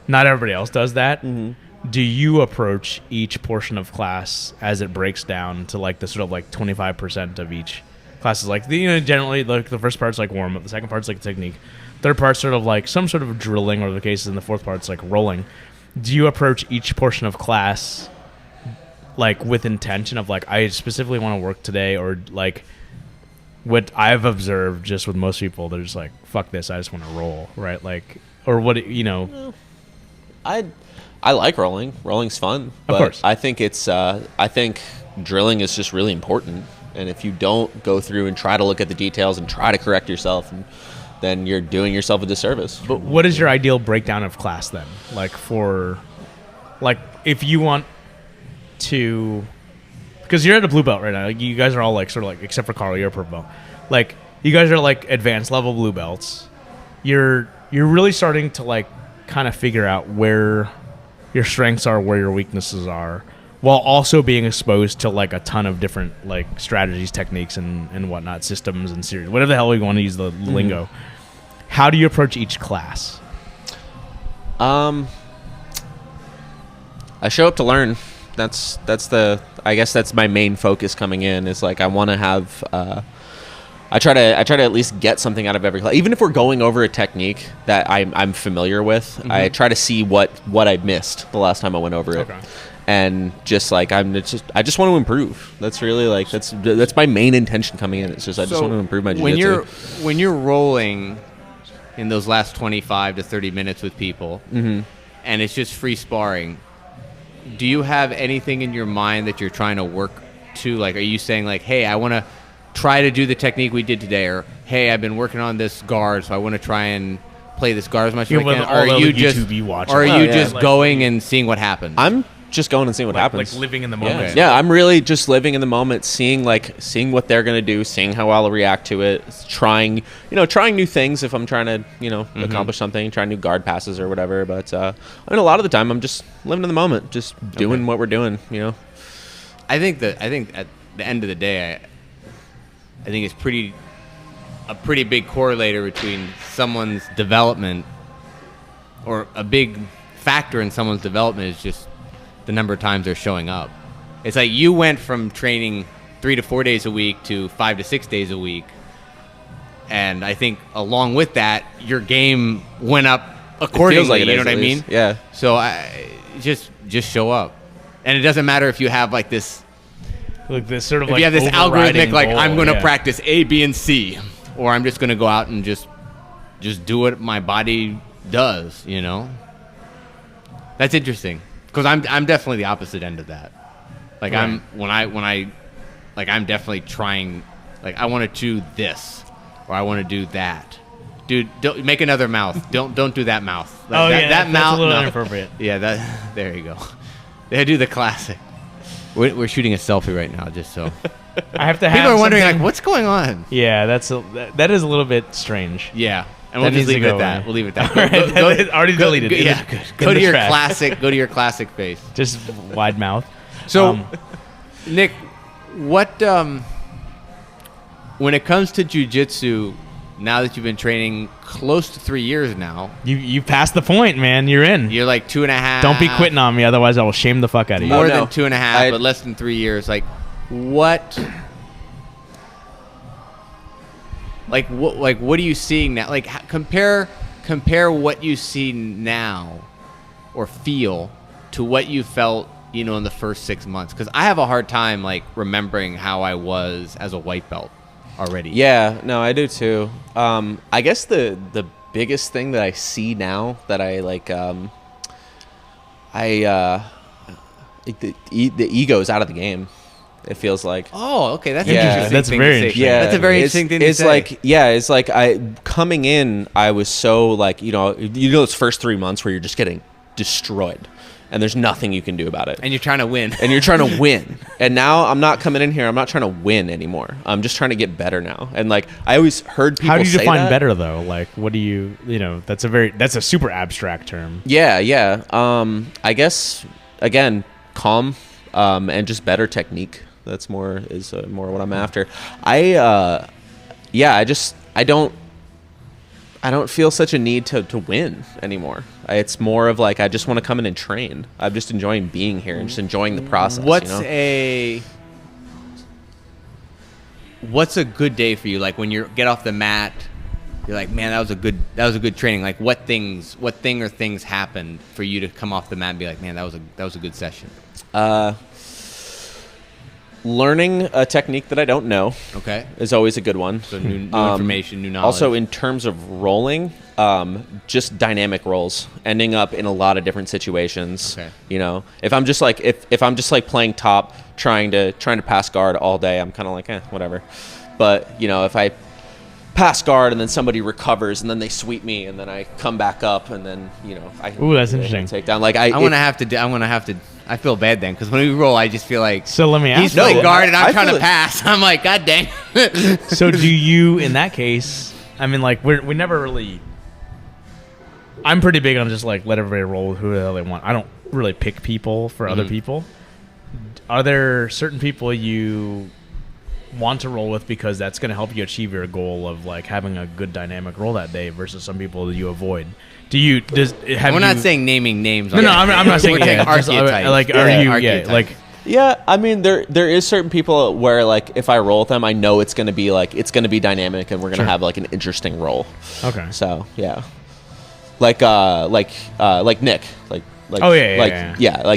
Not everybody else does that. Mm-hmm. Do you approach each portion of class as it breaks down to like the sort of like 25% of each classes like generally like the first part's like warm up, the second part's like technique, third part's sort of like some sort of drilling or the cases, and the fourth part's like rolling. Do you approach each portion of class like with intention of like I specifically want to work today, or like what I've observed just with most people, they're just like fuck this, I just want to roll, right? Like, or what I like rolling. Rolling's fun. But of course. I think I think drilling is just really important. And if you don't go through and try to look at the details and try to correct yourself, then you're doing yourself a disservice. But what is your ideal breakdown of class then? Like if you want to, because you're at a blue belt right now. Like you guys are all like sort of like, except for Carl, you're a purple belt. Like you guys are like advanced level blue belts. You're really starting to like kind of figure out where your strengths are, where your weaknesses are, while also being exposed to like a ton of different like strategies, techniques, and whatnot, systems and series, whatever the hell you want to use the lingo. How do you approach each class? I show up to learn. I guess that's my main focus coming in, is like I want to have I try to at least get something out of every class. Even if we're going over a technique that I'm familiar with, I try to see what I missed the last time I went over it. Okay. And just like I just want to improve. That's really like that's my main intention coming in. It's just I just want to improve my jiu-jitsu. When you're rolling in those last 25 to 30 minutes with people, and it's just free sparring, do you have anything in your mind that you're trying to work to? Like, are you saying like, hey, I want to try to do the technique we did today, or hey, I've been working on this guard, so I want to try and play this guard as much as I can? Or are you just going and seeing what happens? I'm just going and seeing what happens. Like living in the moment. Okay. Yeah, I'm really just living in the moment, seeing what they're gonna do, seeing how I'll react to it, trying new things if I'm trying to accomplish something, trying new guard passes or whatever. But a lot of the time I'm just living in the moment, just doing what we're doing. I think at the end of the day, I think it's a pretty big correlator between someone's development, or a big factor in someone's development is just the number of times they're showing up. It's like you went from training 3 to 4 days a week to 5 to 6 days a week, and I think along with that, your game went up accordingly. Like you know what I mean? Yeah. So just show up, and it doesn't matter if you have like this. Like this sort of If like you have this algorithmic, like goal, I'm going to practice A, B, and C, or I'm just going to go out and just do what my body does. That's interesting, because I'm definitely the opposite end of that. Like right. I'm definitely trying. Like I want to do this, or I want to do that. Dude, don't make another mouth. Don't do that mouth. That mouth. That's a little inappropriate. Yeah, there you go. They do the classic. We're shooting a selfie right now, just so. I have to have. People are wondering, something- like, what's going on? Yeah, that is a little bit strange. Yeah, and That we'll just needs to leave it go at that. away. We'll leave it at All right, that. already deleted. Yeah, Good. go to your trash. classic. Go to your classic face. Just wide mouth. So, Nick, what when it comes to jiu-jitsu, now that you've been training close to 3 years now, you passed the point, man. You're in. you're like 2.5. Don't be quitting on me, otherwise I will shame the fuck out of you. More Oh, no. than 2.5, but less than 3 years. What are you seeing now? Like compare what you see now or feel to what you felt, in the first 6 months. Because I have a hard time like remembering how I was as a white belt already. Yeah, no, I do too. I guess the biggest thing that I see now that I like, the ego's out of the game. It feels like. Oh, okay, that's Yeah. an interesting That's thing very to say. interesting. Yeah, That's a very interesting thing to it's say. It's like I coming in, I was so like those first 3 months where you're just getting destroyed, and there's nothing you can do about it. And you're trying to win. And you're trying to win. And now I'm not coming in here. I'm not trying to win anymore. I'm just trying to get better now. And like I always heard people. How do you say define that. better though? Like, what do you? That's a super abstract term. Yeah. I guess again, calm, and just better technique. That's more what I'm after. I don't feel such a need to win anymore. It's more of like I just want to come in and train. I'm just enjoying being here and just enjoying the process. What's what's a good day for you? Like when you get off the mat, you're like, man, that was a good training. Like what thing or things happened for you to come off the mat and be like, man, that was a good session. Learning a technique that I don't know is always a good one. So new information, new knowledge. Also, in terms of rolling, just dynamic rolls, ending up in a lot of different situations. Okay. You know, if I'm just like playing top, trying to pass guard all day, I'm kind of like, whatever. But you know, if I pass guard and then somebody recovers and then they sweep me and then I come back up and then that's interesting. Take down. Like I'm gonna have to. I feel bad then because when we roll, I just feel like so. Let me ask. He's playing guard and I'm trying to pass. I'm like, God dang. So do you, in that case? I mean, like we never really. I'm pretty big on just like let everybody roll with who the hell they want. I don't really pick people for other people. Are there certain people you want to roll with because that's going to help you achieve your goal of like having a good dynamic roll that day versus some people that you avoid? We're not saying naming names. No, I'm not saying archetypes. Yeah, I mean there is certain people where like if I roll with them, I know it's gonna be dynamic and we're gonna have like an interesting roll. Okay. So yeah, like Nick, like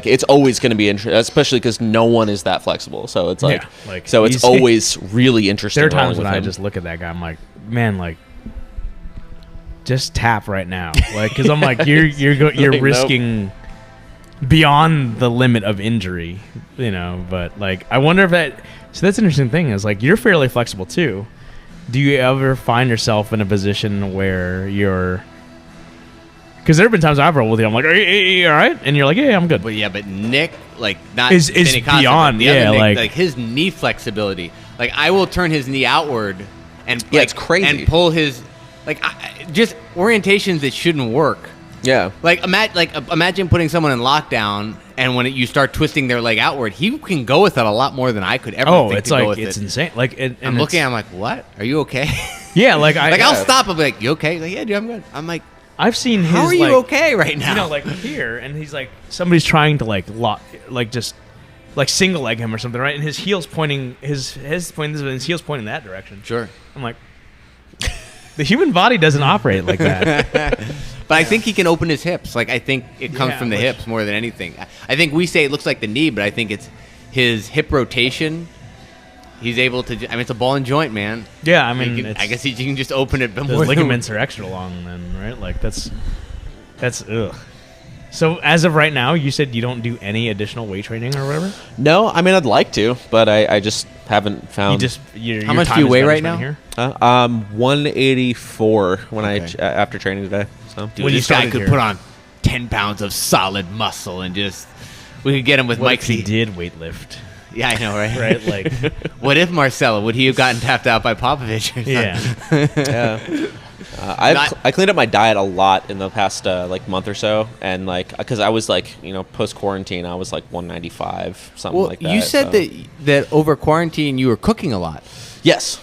it's always gonna be interesting, especially because no one is that flexible. So it's it's always really interesting. There are times when I just look at that guy, I'm like, man, like. Just tap right now, like, because I'm like, you're risking beyond the limit of injury, you know. But like, I wonder if that. So that's an interesting thing. Is like you're fairly flexible too. Do you ever find yourself in a position where you're? Because there have been times I've rolled with you. I'm like, are you all right? And you're like, yeah, I'm good. But Nick, like, not is beyond. Yeah, Nick, like his knee flexibility. Like I will turn his knee outward, and it's crazy, and pull his. Like, just orientations that shouldn't work. Yeah. Like, imagine putting someone in lockdown, and when you start twisting their leg outward, he can go with it a lot more than I could ever think to go with it. Oh, it's insane. Like, and I'm looking, I'm like, what? Are you okay? Yeah, like, I'll stop. I'll be like, you okay? He's like, yeah, dude, I'm good. I'm like, I've seen his, how are you okay right now? You know, like, here, and he's like, somebody's trying to, just single leg him or something, right? And his heel's pointing, his head's pointing this way, and his heel's pointing that direction. Sure. I'm like... The human body doesn't operate like that. But I think he can open his hips. Like, I think it comes from the hips more than anything. I think we say it looks like the knee, but I think it's his hip rotation. He's able to... I mean, it's a ball and joint, man. Yeah, I mean... I guess he can just open it. Those ligaments are extra long then, right? Like, that's... Ugh. So, as of right now, you said you don't do any additional weight training or whatever? No, I mean, I'd like to, but I just haven't found... How much do you weigh right now? Here? 184 after training today. So. Dude, this guy could put on 10 pounds of solid muscle and just... We could get him with Mike. If he did weightlift? Yeah, I know, right? Right, like... What if Marcelo? Would he have gotten tapped out by Popovich? Yeah. I cleaned up my diet a lot in the past month or so, and because I was post quarantine I was 195 something like that. You said that over quarantine you were cooking a lot. Yes.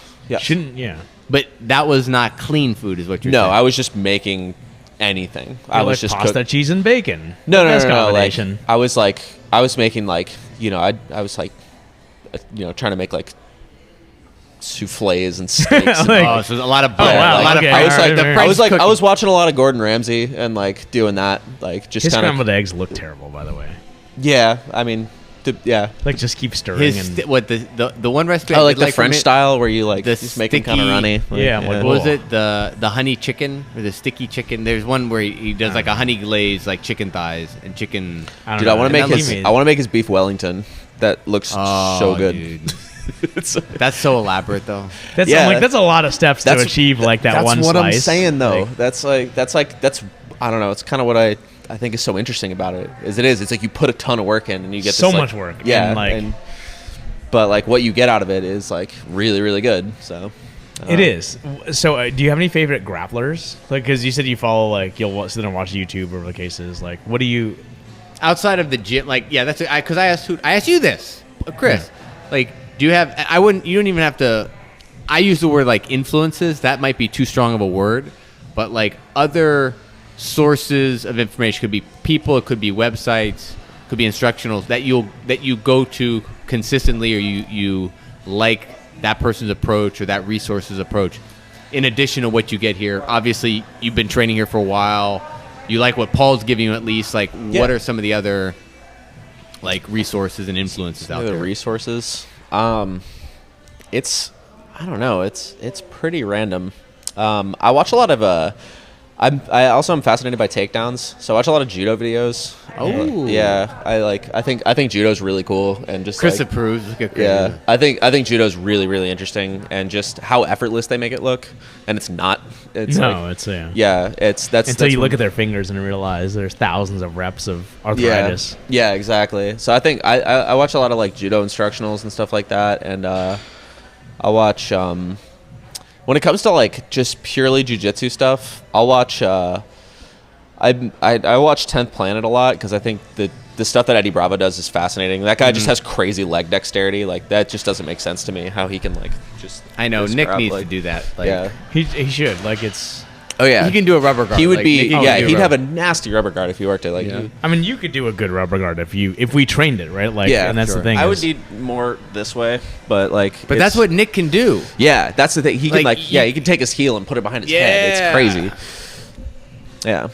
But that was not clean food, is what you're saying. No, I was just making anything. I was just pasta, cheese, and bacon. No. I was making I was trying to make souffles and steaks. So there's a lot of bread. I was watching a lot of Gordon Ramsay and doing that. His scrambled eggs look terrible, by the way. Yeah, I mean, just keep stirring. The one recipe? The French style where you just make it kind of runny. What was it? The honey chicken or the sticky chicken? There's one where he does a honey glaze chicken thighs and chicken. I want to make his beef Wellington. That looks so good. Dude. That's so elaborate, though. That's a lot of steps to achieve that one slice. That's what I'm saying, though. That's I don't know. It's kind of what I think is so interesting about it. It's you put a ton of work in and you get so much work. Yeah, but what you get out of it is really, really good. So it is. So do you have any favorite grapplers? Because you said you follow you'll sit and watch YouTube or whatever the case is. What do you outside of the gym? That's because I asked you this, Chris. Yeah. Do you have? You don't even have to. I use the word influences. That might be too strong of a word, but other sources of information could be people, it could be websites, could be instructionals that you go to consistently, or you like that person's approach or that resource's approach, in addition to what you get here? Obviously, you've been training here for a while. You like what Paul's giving you at least. Like, what are some of the other like resources and influences out there? The resources, it's I don't know. It's pretty random. I watch a lot of I also am fascinated by takedowns, so I watch a lot of judo videos. Oh, yeah. I think judo's really cool, and just Chris approves. Look at yeah. I think judo's really, really interesting, and just how effortless they make it look, and it's not. It's it's that's until you look at their fingers and realize there's thousands of reps of arthritis. Yeah, exactly. So I think I watch a lot of like judo instructionals and stuff like that, and I watch when it comes to like just purely jiu-jitsu stuff, I'll watch I watch 10th Planet a lot because I think the stuff that Eddie Bravo does is fascinating. That guy just has crazy leg dexterity. Like, that just doesn't make sense to me, how he can like just I know just Nick grab, needs like, to do that. Like, yeah. He should. Like, it's Oh yeah. he can do a rubber guard. He would Like, be Nick can do he'd a have a rubber- nasty rubber guard if he worked it. Like Yeah. I mean, you could do a good rubber guard if we trained it, right? Like, yeah, and that's sure. the thing. I would is- need more this way, but like But that's what Nick can do. Yeah, that's the thing. He can Like, he can take his heel and put it behind his head. It's Yeah. crazy. Yeah.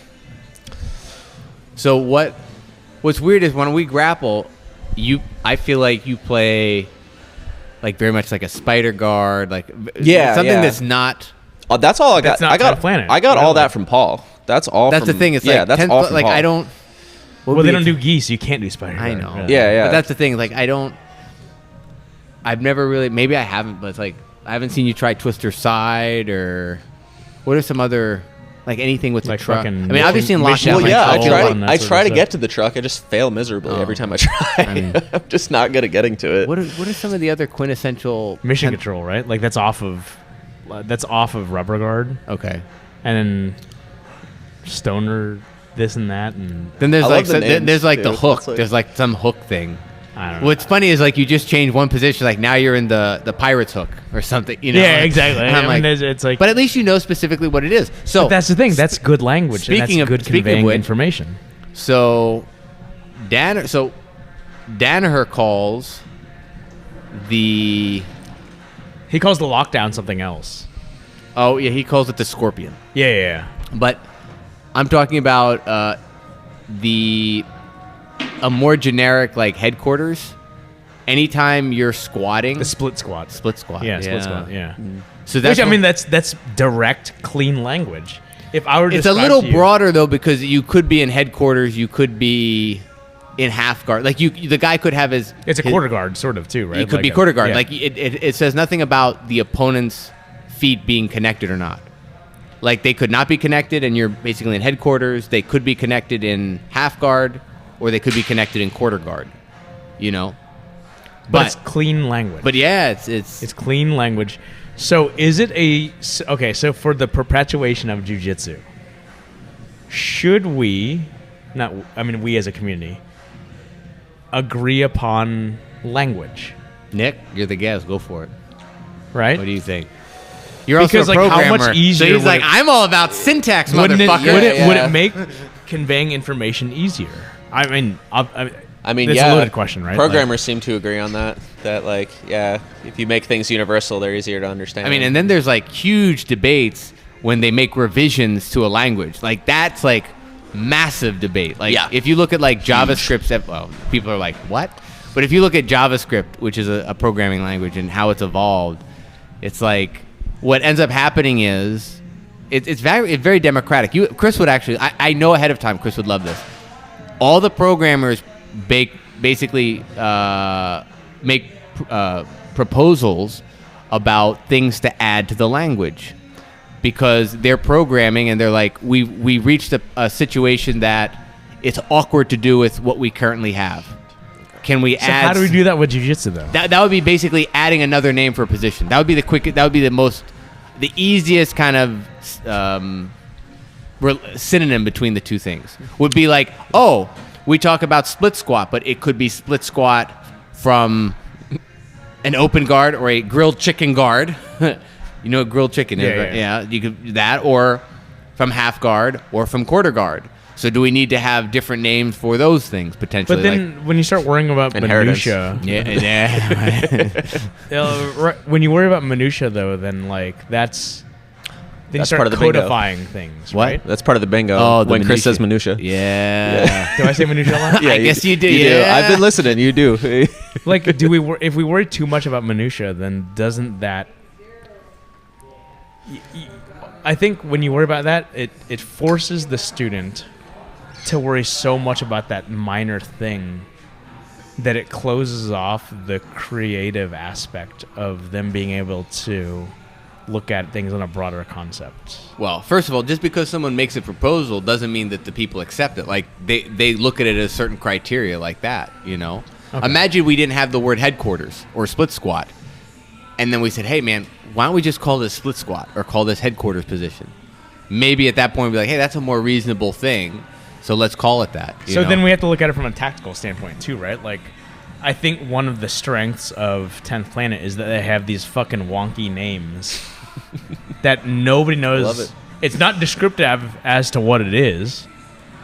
So what's weird is when we grapple, I feel like you play like very much like a spider guard, like Yeah, something yeah. that's not. Oh, that's all I got. That's not I got 10th Planet. I got all Really. that from Paul. That's all. That's from, the thing. It's yeah, like that's 10th all from like Paul. I don't. Well, they don't do geese. You can't do spider. I guard, know. really. Yeah, yeah. But that's the thing. Like I don't. I've never really. Maybe I haven't, but it's like I haven't seen you try Twister Side or what are some other like anything with Like the truck. I fucking mean, obviously in mission- lockdown. Well, like yeah, control and that I sort try of to stuff. get to the truck. I just fail miserably Oh. every time I try. I mean- I'm just not good at getting to it. What are some of the other quintessential Mission 10th control, right? Like that's off of rubber guard, Okay. and then stoner this and that, and Then there's I like love the names, there's like too. the hook. It's like- There's like some hook thing. I don't know. What's funny is like you just change one position, like now you're in the pirate's hook or something. You know? Yeah, exactly. And I'm I like, mean, it's like, but at least you know specifically what it is. So but that's the thing. That's good language. Speaking and of- that's good speaking of conveying which- information. so Danaher calls the He calls the lockdown something else. he calls it the scorpion. Yeah. But I'm talking about a more generic like headquarters. Anytime you're squatting, The split squat. split squat. Yeah, split squat. Yeah. So that's Which, I what- mean, that's direct, clean language. If I were to it's a describe little to you- broader though because you could be in headquarters, you could be in half guard. Like the guy could have his. It's a his- quarter guard, sort of, too, right? He could Like be a- quarter guard. yeah. Like it says nothing about the opponent's feet being connected or not. Like they could not be connected, and you're basically in headquarters. They could be connected in half guard, or they could be connected in quarter guard. You know. but it's clean language. But yeah, it's clean language. So is it okay? So for the perpetuation of jiu-jitsu, should we, we as a community, agree upon language, Nick. You're the guest. Go for it. right? What do you think? You're Because, also a like, how programmer. much easier So he's would like, it- I'm all about syntax, Wouldn't it, motherfucker. would it make conveying information easier? I mean, mean, it's yeah. a loaded question, right? Programmers seem to agree on that. That like, yeah, if you make things universal, they're easier to understand. I mean, and then there's like huge debates when they make revisions to a language. Like that's like massive debate. Like Yeah. if you look at like JavaScript, well, people are like, what? But if you look at JavaScript, which is a programming language, and how it's evolved, it's like what ends up happening is it's very democratic. Chris would actually, I know ahead of time, Chris would love this. All the programmers basically make proposals about things to add to the language because they're programming and they're like, we reached a situation that it's awkward to do with what we currently have. Can we So add? how do we do that with jiu-jitsu, though? That would be basically adding another name for a position. That would be the easiest kind of synonym between the two things. Would be like, oh, we talk about split squat, but it could be split squat from an open guard or a grilled chicken guard. You know what grilled chicken is, Yeah, right? yeah. Yeah, you could do that, or from half guard or from quarter guard. So do we need to have different names for those things potentially? But then when you start worrying about Inheritance. minutia, when you worry about minutia though, then like that's you That's start part of the bingo. codifying things, What? right? That's part of the bingo. Oh, the when Chris minutia. says minutia. Yeah. Do I say minutia a lot? Yeah, I guess you do. You do. Yeah. I've been listening. You do. Like, if we worry too much about minutia, then doesn't that? I think when you worry about that, it forces the student to worry so much about that minor thing that it closes off the creative aspect of them being able to look at things on a broader concept. Well, first of all, just because someone makes a proposal doesn't mean that the people accept it. Like they look at it as certain criteria like that, you know? Okay. Imagine we didn't have the word headquarters or split squat. And then we said, hey, man, why don't we just call this split squat or call this headquarters position? Maybe at that point we'd be like, hey, that's a more reasonable thing, so let's call it that. You So know? then we have to look at it from a tactical standpoint too, right? Like, I think one of the strengths of 10th Planet is that they have these fucking wonky names that nobody knows. Love it. It's not descriptive as to what it is.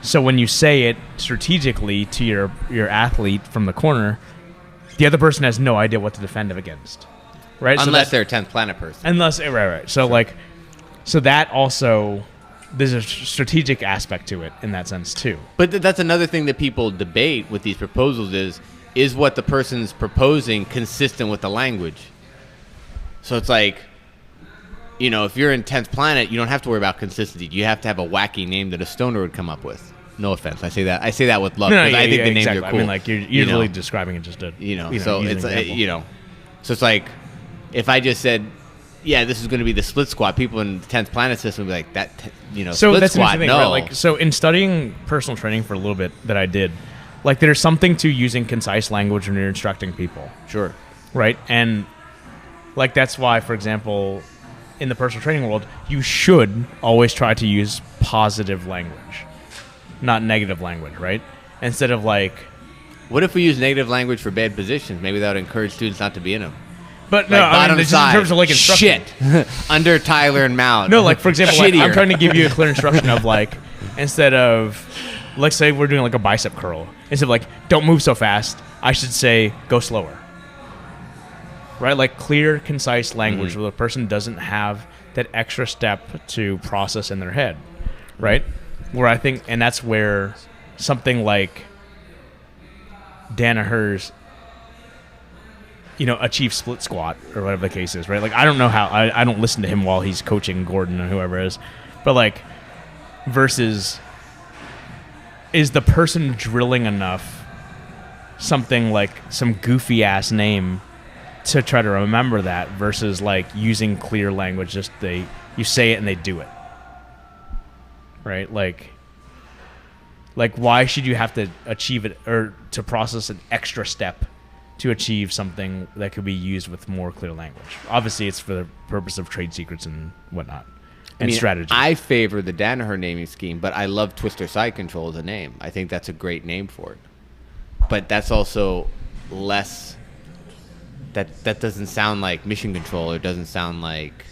So when you say it strategically to your athlete from the corner, the other person has no idea what to defend him against, right? Unless they're a 10th Planet person. Unless right. So like, so that also there's a strategic aspect to it in that sense too. But that's another thing that people debate with these proposals is what the person's proposing consistent with the language? So it's like, you know, if you're in 10th Planet, you don't have to worry about consistency. You have to have a wacky name that a stoner would come up with. No offense, I say that with love because I think the names are cool. I mean, like you're usually describing it just so it's so it's like if I just said, yeah, this is going to be the split squat, people in the 10th Planet system would be like that, So split that's an squat. interesting thing, No, right? Like, so in studying personal training for a little bit that I did, like there's something to using concise language when you're instructing people, sure. right? And like that's why, for example, in the personal training world, you should always try to use positive language, not negative language, right? Instead of like, What if we use negative language for bad positions? Maybe that would encourage students not to be in them. but no, Like I bottom mean, it's side, in terms of like instruction. shit, under Tyler and Mount. No, like for example, like, I'm Shittier. trying to give you a clear instruction of like, instead of, let's say we're doing like a bicep curl, instead of like, don't move so fast, I should say go slower. Right, like clear, concise language where the person doesn't have that extra step to process in their head, right? Where I think, and that's where something like Danaher's, achieve split squat or whatever the case is, right? Like I don't know how, I don't listen to him while he's coaching Gordon or whoever it is, but like versus is the person drilling enough something like some goofy ass name to try to remember that versus like using clear language, just you say it and they do it, right? Like why should you have to achieve it or to process an extra step to achieve something that could be used with more clear language? Obviously it's for the purpose of trade secrets and whatnot and strategy. I favor the Danaher naming scheme, but I love Twister Side Control as a name. I think that's a great name for it, but that's also less. That doesn't sound like Mission Control. It doesn't sound like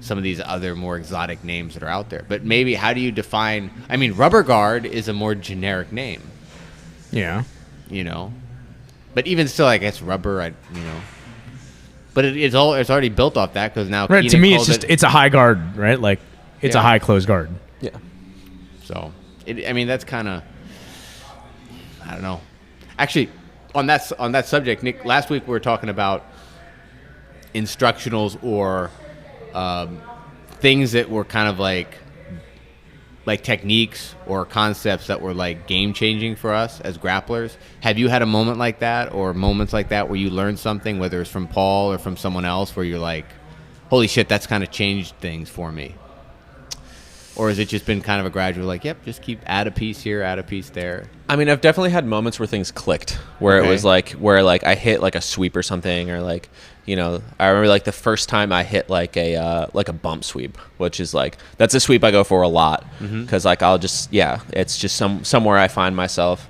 some of these other more exotic names that are out there. But maybe how do you define? I mean, Rubber Guard is a more generic name. Yeah. But even still, I guess rubber. But it's already built off that because now. Right. Keenan To me, it's calls just it's a high guard, right? Like it's a high close guard. Yeah. So, that's kind of. I don't know. Actually. On that subject, Nick, last week we were talking about instructionals or things that were kind of like techniques or concepts that were like game changing for us as grapplers. Have you had a moment like that or moments like that where you learned something, whether it's from Paul or from someone else, where you're like, holy shit, that's kind of changed things for me? Or has it just been kind of a gradual, like, yep, just add a piece here, add a piece there? I mean, I've definitely had moments where things clicked, where it was like, I hit like a sweep or something, or like, I remember like the first time I hit like a bump sweep, which is like, that's a sweep I go for a lot, because like I'll just, it's just somewhere I find myself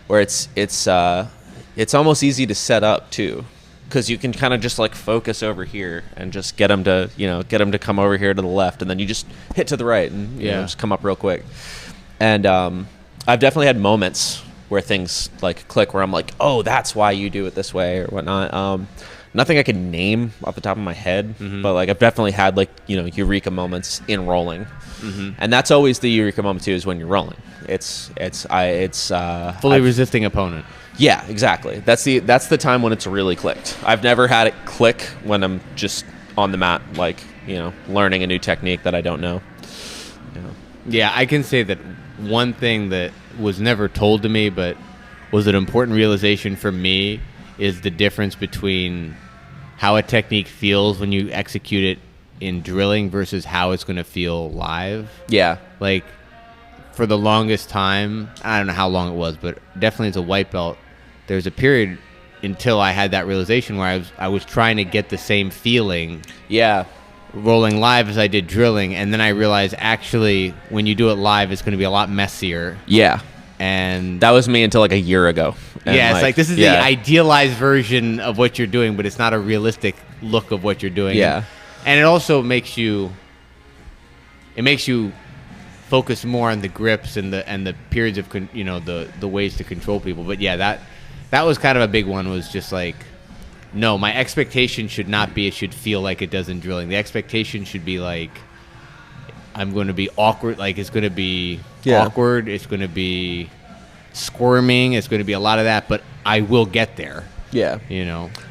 where it's almost easy to set up too. Because you can kind of just like focus over here and just get them to come over here to the left, and then you just hit to the right and just come up real quick. And I've definitely had moments where things like click, where I'm like, oh, that's why you do it this way or whatnot. Nothing I can name off the top of my head, but like I've definitely had like, eureka moments in rolling. And that's always the eureka moment too, is when you're rolling. It's Fully resisting opponent. Yeah, exactly. That's the time when it's really clicked. I've never had it click when I'm just on the mat, like, learning a new technique that I don't know. Yeah, I can say that one thing that was never told to me, but was an important realization for me, is the difference between how a technique feels when you execute it in drilling versus how it's going to feel live. Yeah. Like, for the longest time, I don't know how long it was, but definitely as a white belt, there was a period until I had that realization where I was trying to get the same feeling rolling live as I did drilling, and then I realized actually when you do it live, it's going to be a lot messier. Yeah. And that was me until like a year ago. And it's like this is the idealized version of what you're doing, but it's not a realistic look of what you're doing. Yeah. And it also makes you focus more on the grips and the periods of the ways to control people. But yeah, that was kind of a big one, was just like, no, my expectation should not be it should feel like it does in drilling. The expectation should be like, I'm going to be awkward. Like, it's going to be awkward. It's going to be squirming. It's going to be a lot of that, but I will get there. Yeah.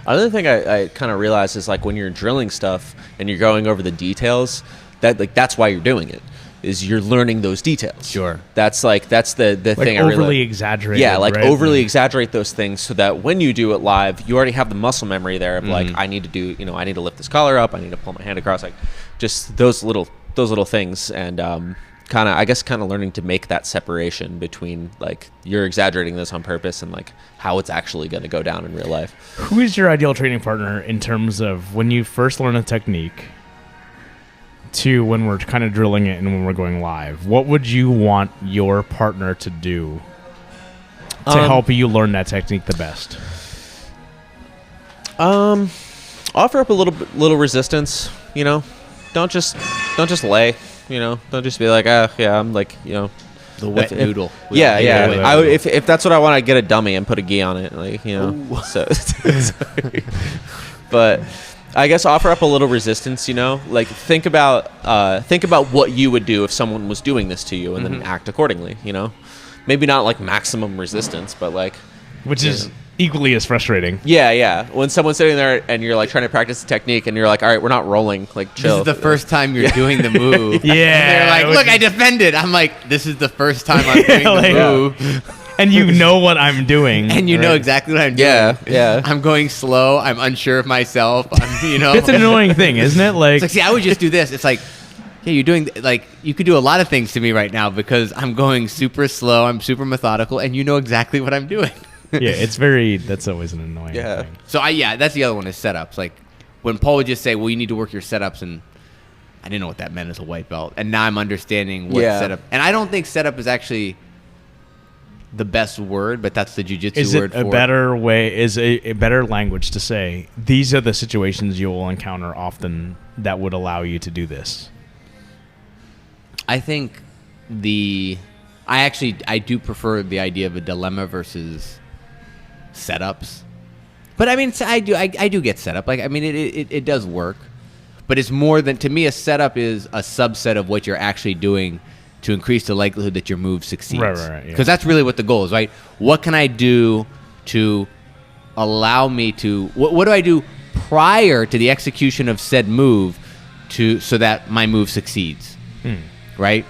Another thing I kind of realized is, like, when you're drilling stuff and you're going over the details, that's why you're doing it, is you're learning those details. Sure. That's the thing I really overly exaggerate. Yeah, like, right? overly exaggerate those things so that when you do it live, you already have the muscle memory there of like, I need to do, I need to lift this collar up, I need to pull my hand across, like, just those little things. And kind of learning to make that separation between, like, you're exaggerating this on purpose and like how it's actually going to go down in real life. Who is your ideal training partner in terms of when you first learn a technique to when we're kind of drilling it and when we're going live? What would you want your partner to do to help you learn that technique the best? Offer up a little resistance. Don't just lay. Don't just be like, I'm like, the wet noodle. If that's what I want, I get a dummy and put a gi on it, like, so. But I guess offer up a little resistance. Like, think about what you would do if someone was doing this to you, and then act accordingly. Maybe not like maximum resistance, but like, which is equally as frustrating. Yeah. When someone's sitting there and you're like trying to practice the technique, and you're like, all right, we're not rolling. Like, chill. This is the first time you're doing the move. Yeah. And they're like, look, I defended. I'm like, this is the first time I'm doing the move. And you know what I'm doing. And you know exactly what I'm doing. Yeah. I'm going slow. I'm unsure of myself. It's an annoying thing, isn't it? Like, it's like, see, I would just do this. It's like, yeah, you're doing, like, you could do a lot of things to me right now because I'm going super slow. I'm super methodical, and you know exactly what I'm doing. Yeah, that's always an annoying thing. So that's the other one, is setups. Like, when Paul would just say, well, you need to work your setups, and I didn't know what that meant as a white belt. And now I'm understanding what setup. And I don't think setup is actually the best word, but that's the jiu-jitsu word for it. Is a better language to say, these are the situations you will encounter often that would allow you to do this? I think I do prefer the idea of a dilemma versus setups. But I mean, I do get set up. Like, I mean, it does work, but it's more than, to me, a setup is a subset of what you're actually doing to increase the likelihood that your move succeeds. Right. Because that's really what the goal is, right? What can I do to allow me to? What do I do prior to the execution of said move so that my move succeeds? Right?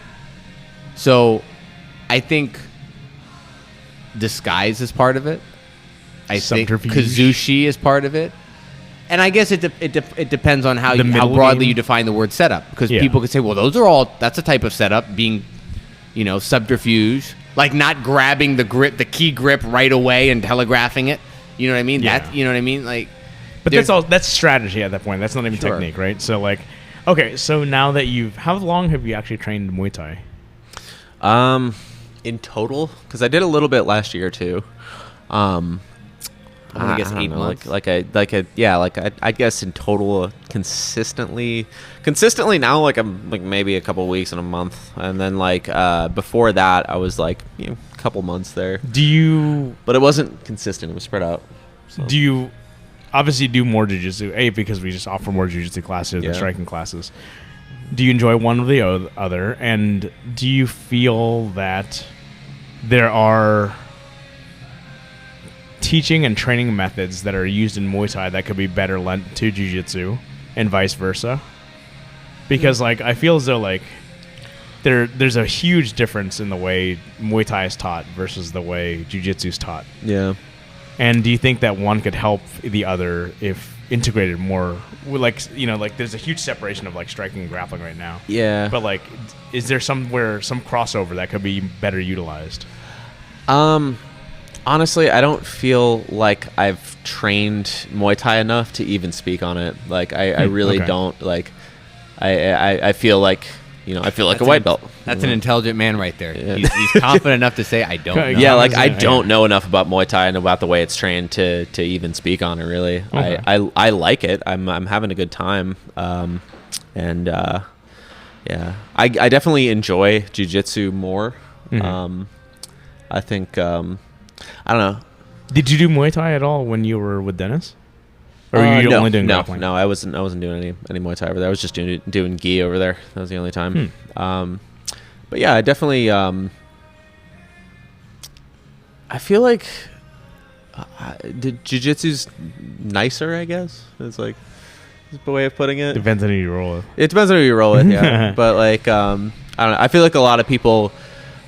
So I think disguise is part of it. I think Kazushi is part of it. And I guess it depends on how broadly you define the word setup. Because people could say, well, that's a type of setup, being, subterfuge. Like, not grabbing the key grip right away and telegraphing it. You know what I mean? Yeah. You know what I mean? Like, but that's strategy at that point. That's not even technique, right? So, like, okay, so now that how long have you actually trained Muay Thai? In total, because I did a little bit last year too. I guess 8 months. I guess in total, consistently now, like I'm like maybe a couple weeks and a month, and then like before that I was like a couple months there. But it wasn't consistent. It was spread out. So. Do you obviously do more jiu-jitsu? Because we just offer more jiu-jitsu classes than striking classes. Do you enjoy one or the other? And do you feel that there are teaching and training methods that are used in Muay Thai that could be better lent to jiu-jitsu and vice versa? Because like I feel as though like there's a huge difference in the way Muay Thai is taught versus the way jiu-jitsu is taught. Yeah. And do you think that one could help the other if integrated more? Like, like there's a huge separation of like striking and grappling right now. Yeah. But like, is there some crossover that could be better utilized? Honestly, I don't feel like I've trained Muay Thai enough to even speak on it. Like, I really don't. Like, I feel like, I feel like a white belt. That's an intelligent man right there. Yeah. He's confident enough to say, I don't know. Yeah, like, I don't know enough about Muay Thai and about the way it's trained to even speak on it, really. Okay. I like it. I'm having a good time. Yeah. I definitely enjoy jiu-jitsu more. Mm-hmm. I think... I don't know. Did you do Muay Thai at all when you were with Dennis? Or were you only doing grappling? No, I wasn't doing any Muay Thai over there. I was just doing gi over there. That was the only time. But yeah, I definitely I feel like jiu-jitsu's nicer, I guess. It's like the way of putting it. Depends on who you roll with. It depends on who you roll with, yeah. But like I don't know. I feel like a lot of people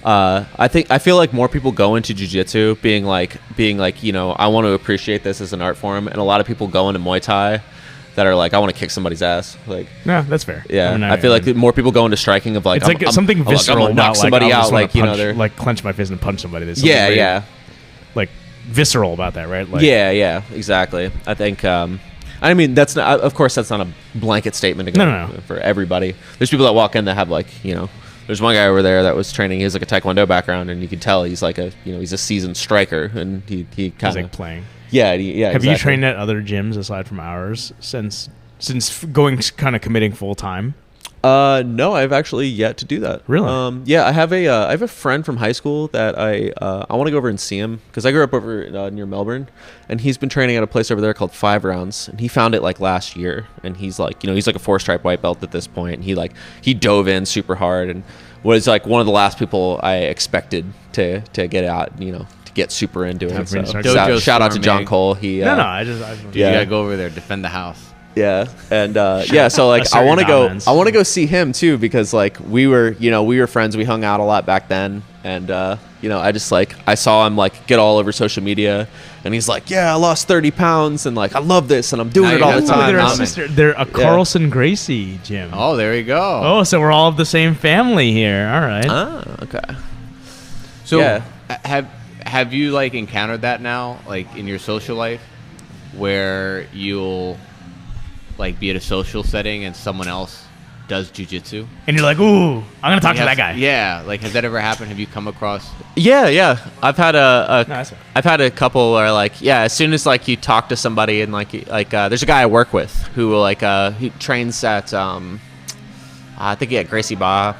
I feel like more people go into jiu-jitsu being like, I want to appreciate this as an art form, and a lot of people go into Muay Thai that are like, I want to kick somebody's ass. Like, no, that's fair. Yeah, I feel like more people go into striking of like, it's like something visceral about knock somebody out, like they're like clench my fist and punch somebody. Yeah, like visceral about that, right? Like, yeah, exactly. I think. I mean, that's not. Of course, that's not a blanket statement to go for everybody. There's people that walk in that have like, There's one guy over there that was training. He has like a Taekwondo background, and you can tell he's like he's a seasoned striker, and he kind of like playing. Yeah. Have you trained at other gyms aside from ours since going kind of committing full time? No, I've actually yet to do that. Really? Yeah, I have a friend from high school that I want to go over and see him because I grew up over near Melbourne, and he's been training at a place over there called 5 Rounds, and he found it like last year, and he's like, he's like a 4-stripe white belt at this point, and he dove in super hard and was like one of the last people I expected to get out, to get super into it. So, shout out to John Cole. You gotta go over there, defend the house. Yeah, and so like I want to go see him too because like we were friends. We hung out a lot back then, and I just like I saw him like get all over social media, and he's like, yeah, I lost 30 pounds, and like I love this, and I'm doing it all the time. They're a Carlson Gracie gym. Oh, there you go. Oh, so we're all of the same family here. All right. Oh, okay. So have you like encountered that now, like in your social life, where you'll like be at a social setting and someone else does jiu-jitsu and you're like, ooh, I'm gonna talk to that guy? Yeah, like has that ever happened? Have you come across? Yeah. I've had I've had a couple where like, yeah, as soon as like you talk to somebody and like there's a guy I work with who like he trains at I think at Gracie Bar.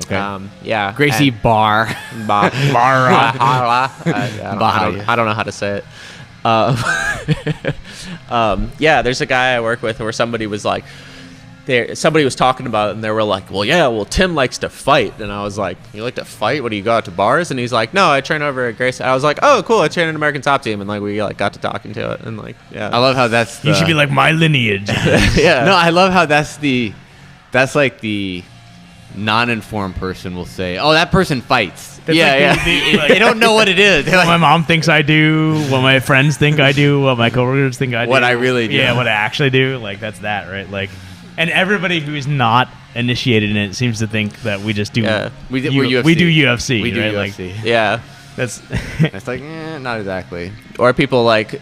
Okay. Yeah. Gracie Bar. I don't know how to say it. Yeah, there's a guy I work with where somebody was like, somebody was talking about it, and they were like, well, Tim likes to fight, and I was like, you like to fight? What do you go out to bars? And he's like, no, I train over at Grace. I was like, oh, cool, I train an American Top Team, and like we like got to talking to it, and like, yeah, I love how that's you should be like my lineage. Yeah, no, I love how that's like the non-informed person will say, oh, that person fights. That's they don't know what it is. What my mom thinks I do, what my friends think I do, what my coworkers think I do. What I really do. Yeah, what I actually do. Like, that's that, right? Like, and everybody who's not initiated in it seems to think that we just do. Yeah, we do UFC. We do UFC. We do right? UFC. Like, yeah, that's. It's like, not exactly. Or people like.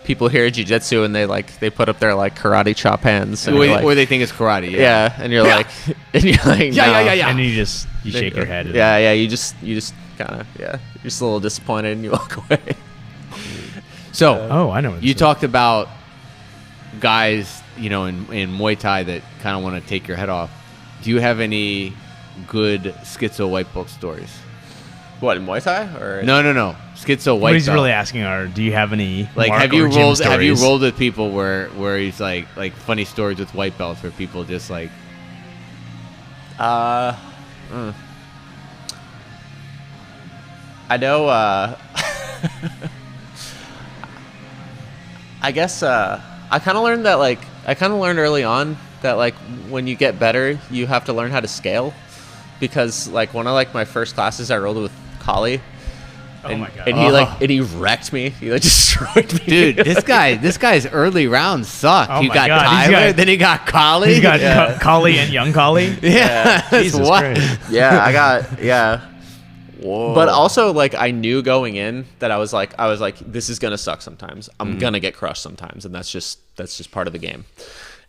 People hear jiu-jitsu and they put up their like karate chop hands or they think it's karate. Yeah, and you're like yeah, and you shake your head. Yeah, you just kind of you're just a little disappointed and you walk away. So I know what you talked about guys in Muay Thai that kind of want to take your head off. Do you have any good schizo white belt stories? What, in Muay Thai or No. Schizo white What he's belt. really asking are, do you have any Like, Mark have you or Jim rolled stories? with people where he's like funny stories with white belts where people just like I know I guess I kind of learned early on that like when you get better, you have to learn how to scale, because like one of like my first classes I rolled with Kali. Oh my god! And he wrecked me. He like destroyed me. dude, this guy's early rounds sucked. Oh You my got God, Tyler, then he got Kali. He's got Kali and young Kali. yeah, that's Jesus wild. Christ. Whoa. But also like I knew going in that I was like this is gonna suck sometimes. I'm gonna get crushed sometimes, and that's just part of the game.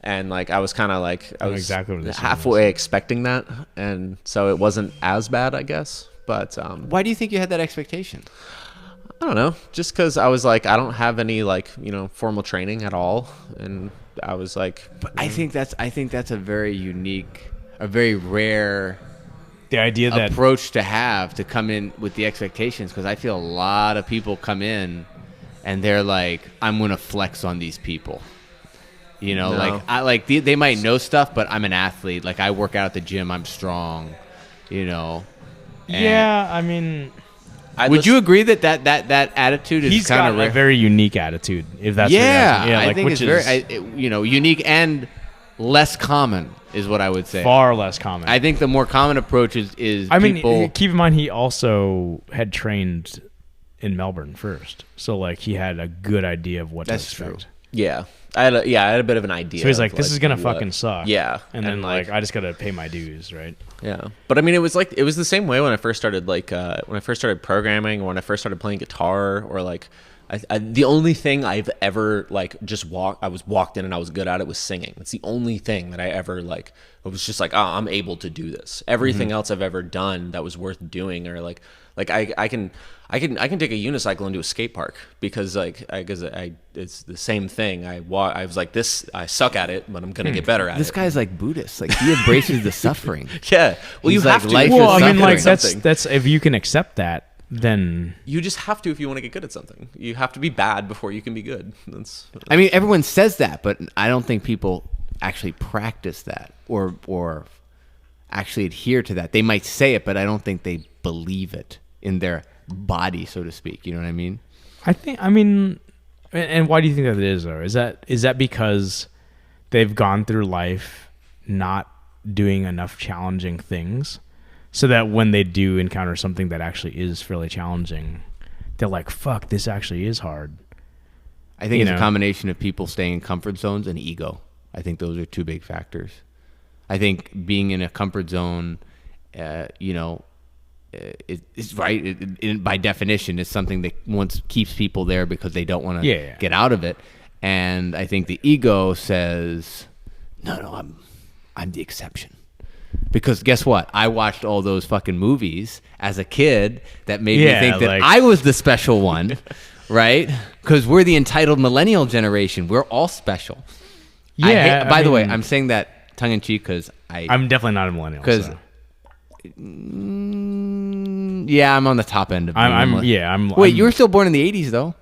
And like I was kind of like I was exactly what this halfway expecting that, and so it wasn't as bad, I guess. But Why do you think you had that expectation? I don't know, just because I was like I don't have any like formal training at all, and I was like, But I think that's a very unique, a very rare The idea that approach to have to come in with the expectations, because I feel a lot of people come in and they're like, I'm gonna flex on these people. No. They might know stuff, but I'm an athlete. Like I work out at the gym, I'm strong. yeah, I mean, Would you agree that attitude is he's kind got of a rare? very unique attitude. If that's what you're asking. I like, think which it's is very unique and less common is what I would say. far less common. I think the more common approach is I mean, people. keep in mind he also had trained in Melbourne first, so like he had a good idea of what That's to expect. true. yeah, I had a bit of an idea. So he's like, of, this is gonna what- fucking suck. Yeah, and then like I just gotta pay my dues, right? Yeah, but I mean, it was the same way when I first started programming, or when I first started playing guitar, or like the only thing I've ever like I was walked in and I was good at it was singing. That's the only thing that I ever like. It was just like, oh, I'm able to do this. Everything else I've ever done that was worth doing, or like I can take a unicycle into a skate park because it's the same thing. I was like this. I suck at it, but I'm gonna get better at This it. guy's like Buddhist. Like he embraces the suffering. Yeah. Well, He's you like, have to. life Well, is I mean, like suffering. that's if you can accept that, then You just have to if you want to get good at something. You have to be bad before you can be good. I mean, everyone says that, but I don't think people actually practice that or actually adhere to that. They might say it, but I don't think they believe it in their body, so to speak. You know what I mean? I mean, and why do you think that it is though? Is that because they've gone through life not doing enough challenging things, so that when they do encounter something that actually is fairly challenging, they're like, fuck, this actually is hard. I think it's a combination of people staying in comfort zones and ego. I think those are two big factors. I think being in a comfort zone, it's right. By definition, it's something that keeps people there because they don't want to get out of it. And I think the ego says, no, I'm the exception. Because guess what? I watched all those fucking movies as a kid that made me think that I was the special one, right? Because we're the entitled millennial generation. We're all special. Yeah. By the way, I'm saying that tongue in cheek because I'm definitely not a millennial. Because So. I'm on the top end of. Wait, you were still born in the '80s though.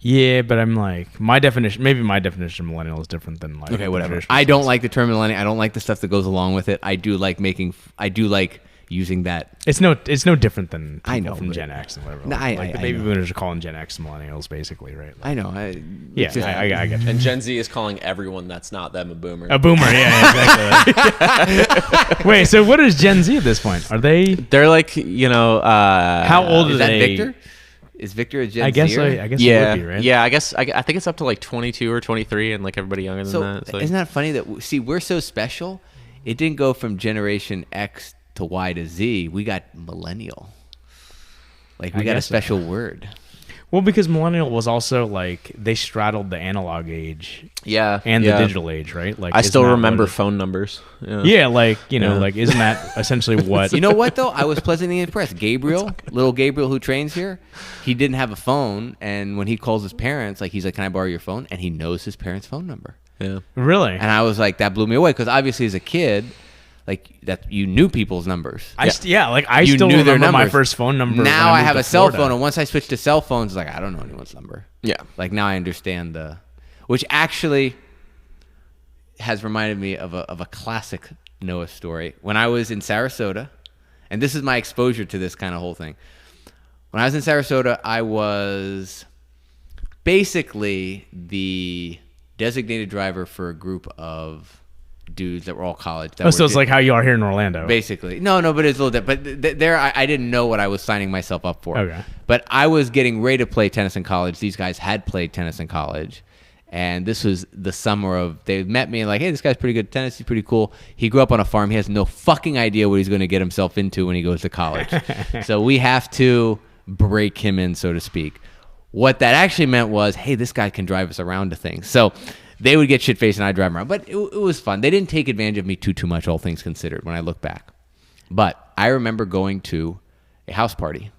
Yeah, but I'm like my definition of millennial is different than like. Okay, whatever. I don't like the term millennial. I don't like the stuff that goes along with it. I do like using that. It's no different than people I know, from but- Gen X and whatever. No, the baby know. boomers are calling Gen X millennials, basically, right? Like, I know. I get you. And Gen Z is calling everyone that's not them a boomer. A boomer, yeah, exactly. Wait, so what is Gen Z at this point? Are they? They're like, How old Is are that they? Victor? Is Victor a Gen I guess. Zer? I guess. yeah, It would be, right? yeah. I guess I think it's up to like 22 or 23, and like everybody younger than So that. It's like, isn't that funny that we're so special? It didn't go from Generation X to Y to Z. We got millennial. Like we got a guess so. special word. Well, because millennial was also like they straddled the analog age yeah, and yeah. the digital age, right? Like I isn't still that remember what it- phone numbers. Yeah, like Yeah. like isn't that essentially what? You know what though? I was pleasantly impressed. Little Gabriel who trains here, he didn't have a phone, and when he calls his parents, like he's like, "Can I borrow your phone?" And he knows his parents' phone number. Yeah. Really? And I was like, that blew me away because obviously as a kid, like that you knew people's numbers. I still You knew their remember my numbers. first phone number. Now when I moved have to a cell Florida. phone, and once I switched to cell phones, it's like I don't know anyone's number. Yeah. Like now I understand which actually has reminded me of a classic Noah story. When I was in Sarasota, and this is my exposure to this kind of whole thing. When I was in Sarasota, I was basically the designated driver for a group of dudes that were all college. So it's like how you are here in Orlando. Basically. No, but it's a little different. But there, I didn't know what I was signing myself up for. Okay. But I was getting ready to play tennis in college. These guys had played tennis in college. And this was the summer of, they met me and like, hey, this guy's pretty good at tennis. He's pretty cool. He grew up on a farm. He has no fucking idea what he's going to get himself into when he goes to college. So we have to break him in, so to speak. What that actually meant was, hey, this guy can drive us around to things. So they would get shit-faced and I'd drive them around. But it was fun. They didn't take advantage of me too much, all things considered, when I look back. But I remember going to a house party.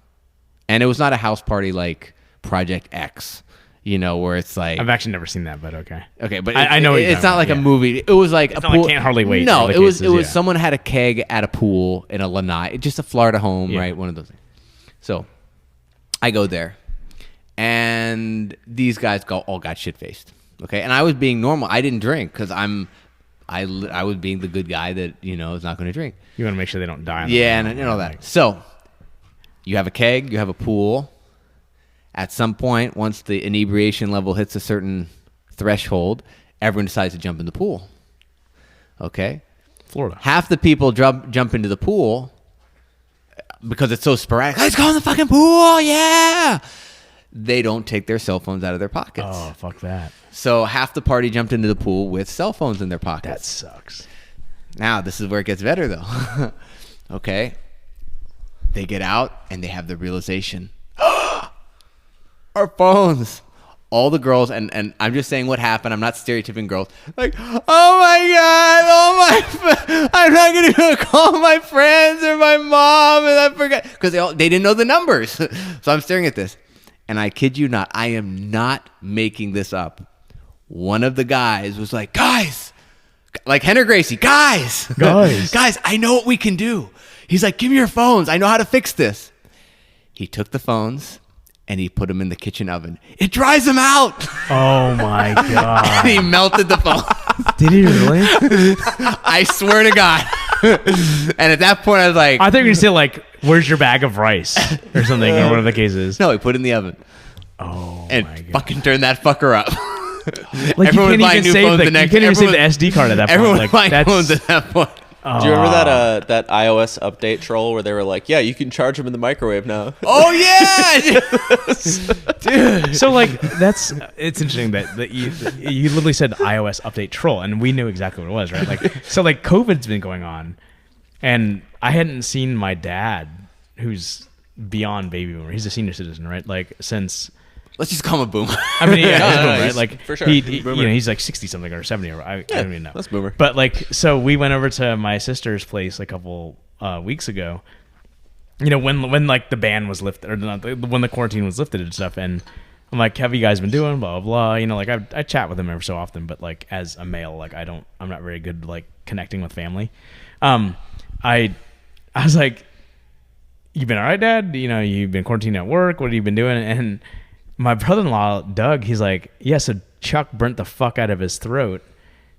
And it was not a house party like Project X, where it's like... I've actually never seen that, but okay. Okay, but I know what you're it's not talking like about, a movie. It was like It's a not pool. like Can't Hardly Wait No, in other it was cases, someone had a keg at a pool in a lanai, just a Florida home, Yeah. right? One of those things. So I go there, and these guys all got shit faced. Okay, and I was being normal. I didn't drink because I was being the good guy that is not going to drink. You want to make sure they don't die. On Yeah, and all that. So you have a keg, you have a pool. At some point, once the inebriation level hits a certain threshold, everyone decides to jump in the pool. Okay? Florida. Half the people jump into the pool because it's so sporadic. Let's go in the fucking pool, yeah! They don't take their cell phones out of their pockets. Oh, fuck that. So half the party jumped into the pool with cell phones in their That pockets. sucks. Now, this is where it gets better, though. Okay? They get out, and they have the realization. Our phones. All the girls, and I'm just saying what happened. I'm not stereotyping girls. Like, oh my God, I'm not going to call my friends or my mom, and I forgot. Because they didn't know the numbers. So I'm staring at this. And I kid you not, I am not making this up. One of the guys was like, guys, like Henry Gracie, guys, I know what we can do. He's like, give me your phones. I know how to fix this. He took the phones and he put them in the kitchen oven. It dries them out. Oh my God. And he melted the phone. Did he really? I swear to God. And at that point, I was like, I thought you were going to say, like, where's your bag of rice? Or something, or whatever the case is. no, he put it in the oven. Oh, And my God. fucking turned that fucker up. Like, Everyone you was can't buying even new save phones the, the next- you can't even save everyone- the SD card at that point. Everyone Like, buying that's, phones at that point. Do you remember that iOS update troll where they were like, yeah, you can charge them in the microwave now? Oh, yeah. Dude. So, like, it's interesting that you literally said iOS update troll, and we knew exactly what it was, right? Like, so, like, COVID's been going on, and I hadn't seen my dad, who's beyond baby boomer. He's a senior citizen, right? Like, since... Let's just call him a boomer. I mean, yeah, he's a boomer, right? he's- Like, for sure. he's like 60 something or 70 or I don't even know. That's boomer. But like, so we went over to my sister's place a couple weeks ago. When like the ban was lifted, or not, when the quarantine was lifted and stuff, and I'm like, "Have you guys been doing blah blah blah?" Like I chat with him every so often, but like as a male, like I'm not very good like connecting with family. I was like, "You been all right, Dad? You've been quarantined at work. What have you been doing?" And my brother-in-law, Doug, he's like, yeah, so Chuck burnt the fuck out of his throat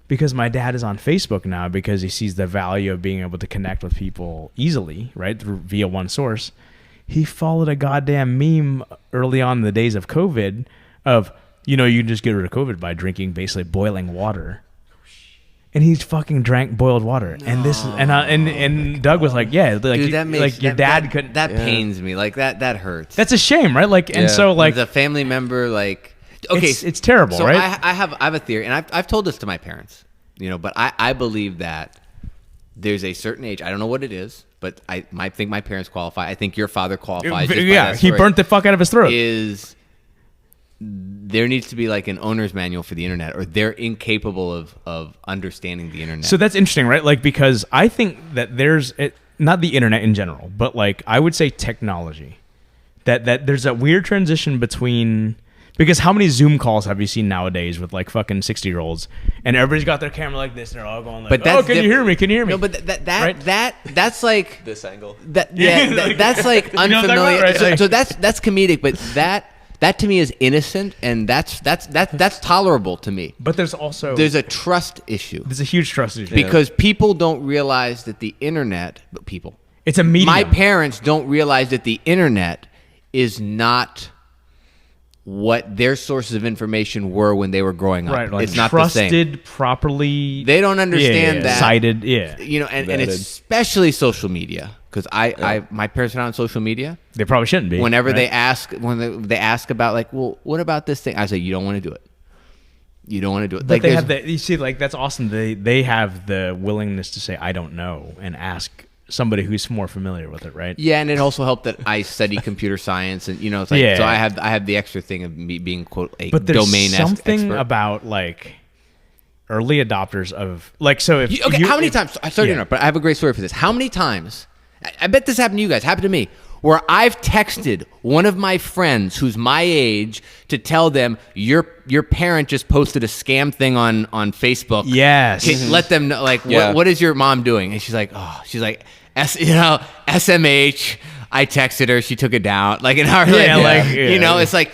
because my dad is on Facebook now because he sees the value of being able to connect with people easily, right, via one source. He followed a goddamn meme early on in the days of COVID of, you can just get rid of COVID by drinking basically boiling water. And he fucking drank boiled water, and this and Doug was like, "Yeah, like, Dude, that makes, like your dad couldn't." That pains me. Like that hurts. That's a shame, right? Like, and Yeah. so like the family member, like, okay, it's terrible, so right? I have a theory, and I've told this to my parents, but I believe that there's a certain age. I don't know what it is, but I might think my parents qualify. I think your father qualifies. Just by Yeah, that he story. burnt the fuck out of his throat. There needs to be like an owner's manual for the internet, or they're incapable of understanding the internet. So that's interesting, right? Like, because I think that not the internet in general, but like I would say technology, that there's a weird transition between Because how many Zoom calls have you seen nowadays with like fucking 60-year-olds, and everybody's got their camera like this, and they're all going like, But "Oh, can you hear me? Can you hear me?" No, but Right? that's like This angle. that's like You know what I'm talking unfamiliar. about, right? So that's comedic, but that to me is innocent, and that's tolerable to me. But there's There's a trust issue a huge trust issue because people don't realize that the internet. it's a medium. My parents don't realize that the internet is not what their sources of information were when they were growing up. Right, like it's not trusted, the same. properly. They don't understand that. Cited, yeah. You know, and Vetted. especially social media, because my parents are not on social media. They probably shouldn't be. Whenever right? they ask about like, well, what about this thing? I say, you don't want to do it. You don't want to do it. But Like they there's- have you see, like that's awesome. They have the willingness to say I don't know and ask somebody who's more familiar with it, right? Yeah, and it also helped that I study computer science, and it's like so I have the extra thing of me being quote a But there's domain something expert. about like early adopters of like so if How many times? Sorry to interrupt, but I have a great story for this. How many times? I bet this happened to you guys. Happened to me. Where I've texted one of my friends who's my age to tell them your parent just posted a scam thing on Facebook. Yes. Let them know like what is your mom doing? And she's like SMH. I texted her. She took it down. Like an hour later. It's like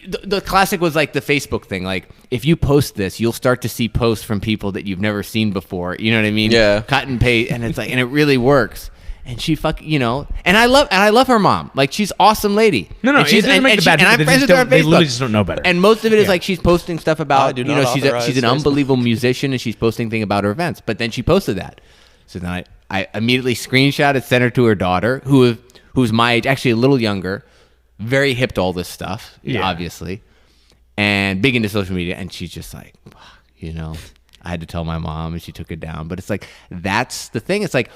the classic was like the Facebook thing. Like if you post this, you'll start to see posts from people that you've never seen before. You know what I mean? Yeah. Cut and paste, and it's like, and it really works. And she and I love her mom. Like she's an awesome lady. No, and she's it doesn't make the bad and I'm people. friends with her on They Facebook. literally just don't know better. And most of it is Yeah. like she's posting stuff about do not she's authorize an Facebook. unbelievable musician, and she's posting things about her events. But then she posted that, so then I immediately screenshot it, sent her to her daughter, who's my age, actually a little younger, very hip to all this stuff, obviously, and big into social media. And she's just like, I had to tell my mom, and she took it down. But it's like that's the thing. It's like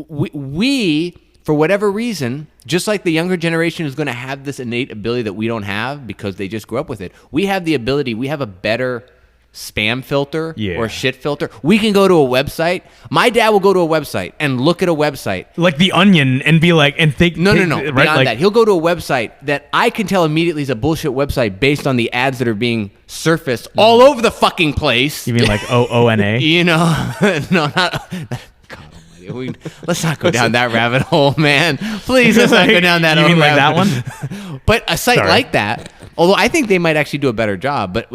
we for whatever reason, just like the younger generation is going to have this innate ability that we don't have because they just grew up with it. We have the ability. We have a better spam filter or shit filter. We can go to a website. My dad will go to a website and look at a website like The Onion and be like and think no right? beyond that, he'll go to a website that I can tell immediately is a bullshit website based on the ads that are being surfaced all over the fucking place. You mean like ONA? No, not God almighty. Let's not go down that rabbit hole, man. Please, let's not go down that You mean like that rabbit one? But a site Sorry. like that, although I think they might actually do a better job, but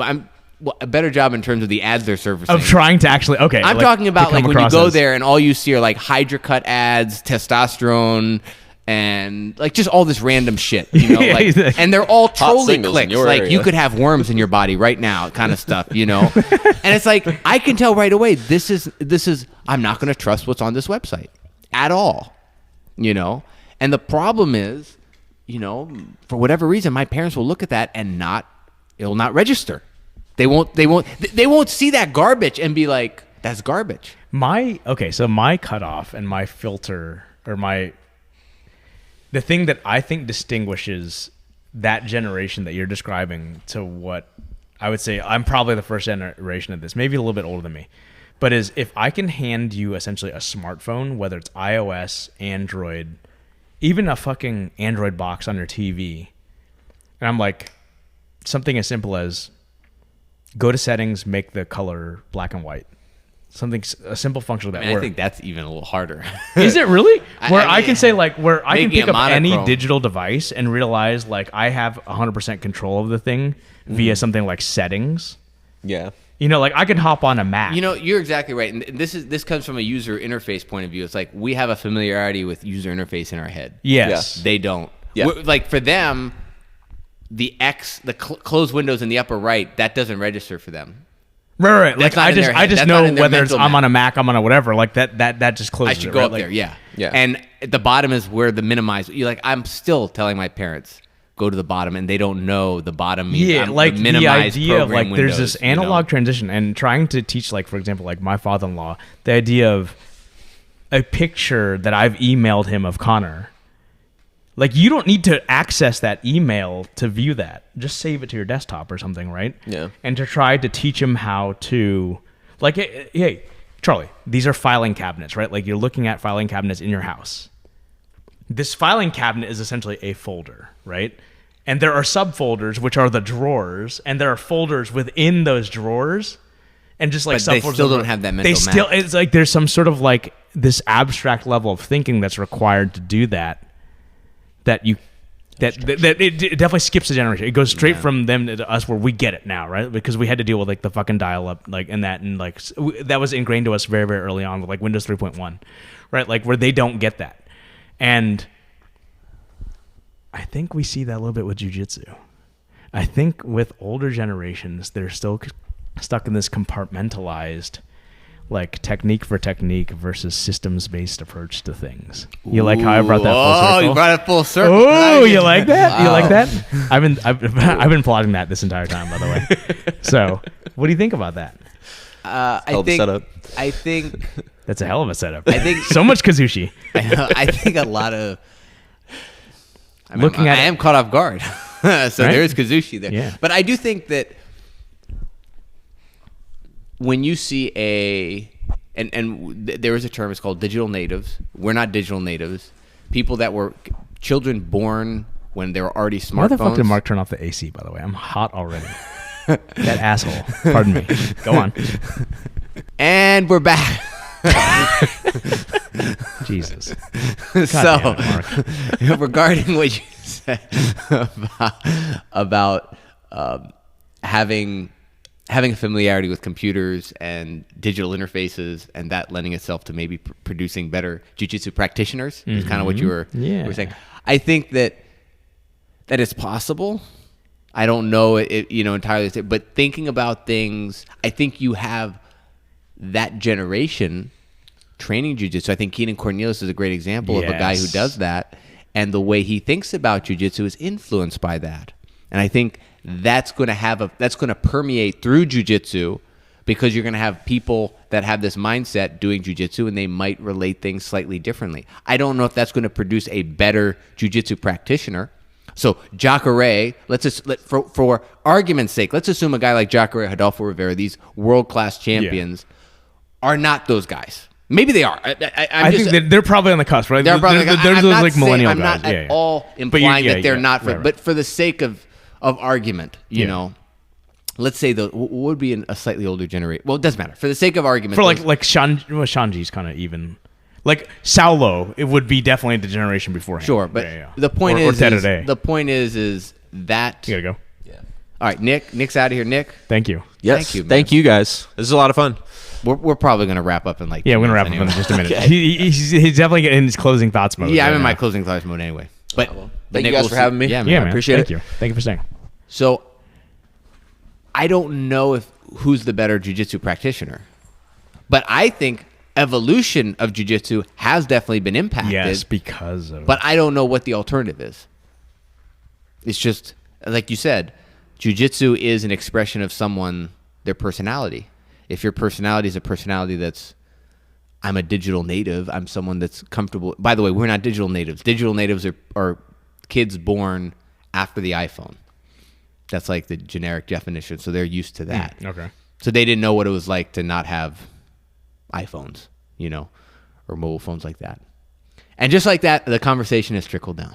a better job in terms of the ads they're surfacing. Of trying to actually I'm talking about like when you go there and all you see are like HydroCut ads, testosterone, and like just all this random shit, and they're all trolley singles in clicks. your Like area. you could have worms in your body right now, kind of stuff, And it's like I can tell right away this is I'm not going to trust what's on this website at all, And the problem is, for whatever reason, my parents will look at that and it will not register. They won't see that garbage and be like, that's garbage. So my cutoff and my filter or the thing that I think distinguishes that generation that you're describing to what I would say I'm probably the first generation of this, maybe a little bit older than me, but is if I can hand you essentially a smartphone, whether it's iOS, Android, even a fucking Android box on your TV, and I'm like, something as simple as go to settings, make the color black and white. A simple function like that. I think that's even a little harder. Is it really? Where I mean, can say like where I can making pick it up any monochrome. digital device and realize like I have 100% control of the thing via something like settings. Yeah. Like I can hop on a Mac. You're exactly right, and this comes from a user interface point of view. It's like we have a familiarity with user interface in our head. Yes. They don't. Yeah. Like for them, the closed windows in the upper right, that doesn't register for them. Right. Like That's not in their I head. just That's not know in their whether it's mental I'm on map. a Mac, I'm on a whatever. Like that just closes. I should it, go right? up Like, there, yeah. Yeah. And at the bottom is where the minimize. I'm still telling my parents go to the bottom, and they don't know the bottom means. Yeah, like the minimize idea of program like there's windows, this analog transition and trying to teach like for example like my father-in-law the idea of a picture that I've emailed him of Connor. Like you don't need to access that email to view that. Just save it to your desktop or something, right? Yeah. And to try to teach him how to like hey Charlie, these are filing cabinets, right? Like you're looking at filing cabinets in your house. This filing cabinet is essentially a folder, right? And there are subfolders, which are the drawers, and there are folders within those drawers, and just like But they subfolders. still don't have that mental They still, map. it's like there's some sort of like this abstract level of thinking that's required to do that. That it definitely skips a generation. It goes straight from them to us, where we get it now, right? Because we had to deal with like the fucking dial-up, like and like that was ingrained to us very, very early on with like Windows 3.1, right? Like where they don't get that, and I think we see that a little bit with jiu-jitsu. I think with older generations, they're still stuck in this compartmentalized, like technique for technique versus systems-based approach to things. You like how I brought that full circle? Oh, you brought it full circle. Oh, you like that? You like Wow. that? I've been plotting that this entire time, by the way. So, what do you think about that? Hell of a setup. I think That's a hell of a setup. I think- so much Kazushi. I think a lot of Looking at I it- am caught off guard. So there is Kazushi there. Yeah. But I do think that when you see there is a term, it's called digital natives. We're not digital natives. People that were children born when there were already smartphones. Why the fuck did Mark turn off the AC, by the way? I'm hot already. That asshole. Pardon me. Go on. And we're back. Jesus. So, damn it, Mark. regarding what you said about having a familiarity with computers and digital interfaces, and that lending itself to maybe producing better jiu-jitsu practitioners, is kind of what you were saying. I think that it's possible. I don't know it entirely, but thinking about things, I think you have that generation training jiu-jitsu. I think Keenan Cornelius is a great example of a guy who does that, and the way he thinks about jiu-jitsu is influenced by that. And I think that's going to permeate through jiu-jitsu, because you're going to have people that have this mindset doing jiu-jitsu, and they might relate things slightly differently. I don't know if that's going to produce a better jiu-jitsu practitioner. So Jacare, for argument's sake, let's assume a guy like Jacare, Rodolfo Rivera, these world-class champions, are not those guys. Maybe they are. I think that they're probably on the cusp, right? They're probably There's those like millennial I'm guys. not at all implying that they're not. Right. But for the sake of argument, you know, let's say what would be a slightly older generation. Well, it doesn't matter. For the sake of argument, For Shanji's kind of even. Like Saulo, it would be definitely the generation beforehand. sure. But the point is that You gotta go. all right, Nick's out of here. Nick, Yes. Thank you, man. Thank you guys. This is a lot of fun. we're probably gonna wrap up in like Yeah, 2 we're gonna wrap minutes up in anyway. just a minute. He's definitely in his closing thoughts mode. Yeah, I'm right in my now. closing thoughts mode anyway. But Thank Nick, you guys we'll for see- having me. Yeah, man. Yeah, man. appreciate Thank it. you. Thank you for staying. So I don't know who's the better jiu-jitsu practitioner, but I think evolution of jiu-jitsu has definitely been impacted. Yes, because of. But I don't know what the alternative is. It's just, like you said, jiu-jitsu is an expression of their personality. If your personality is a personality that's, I'm a digital native, I'm someone that's comfortable. By the way, we're not digital natives. Digital natives are kids born after the iPhone. That's like the generic definition. So they're used to that. Okay. So they didn't know what it was like to not have iPhones, or mobile phones like that. And just like that, the conversation has trickled down.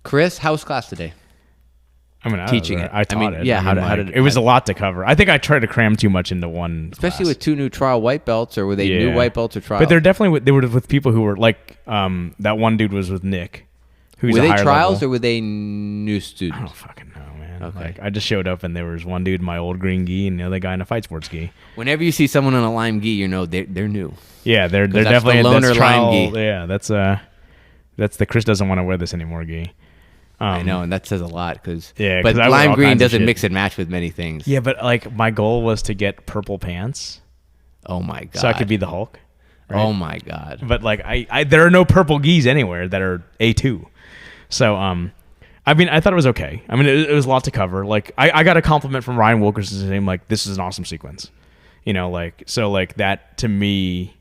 Chris, how was class today? I mean, Teaching it. I taught I mean, it. yeah, I how mean, did- it was a lot to cover. I think I tried to cram too much into one. Especially class. with 2 new trial white belts, or were they new white belts or trials? But they're definitely they were with people who were like that one dude was with Nick. Who's were a they higher trials level. or were they new I students? don't fucking know, man. Okay. Like I just showed up and there was one dude in my old green gi and the other guy in a fight sports gi. Whenever you see someone in a lime gi, they're new. Yeah, they're that's definitely the loner that's trial, lime gi. Yeah, that's the Chris doesn't want to wear this anymore gi. I know, and that says a lot because Yeah, but 'cause I wear lime all green kinds of doesn't shit. mix and match with many things. Yeah, but like my goal was to get purple pants Oh my god. so I could be the Hulk. Right? Oh my god. But like I there are no purple gis anywhere that are A2. So I mean I thought it was okay. I mean it was a lot to cover. Like I got a compliment from Ryan Wilkerson saying like this is an awesome sequence. So like that to me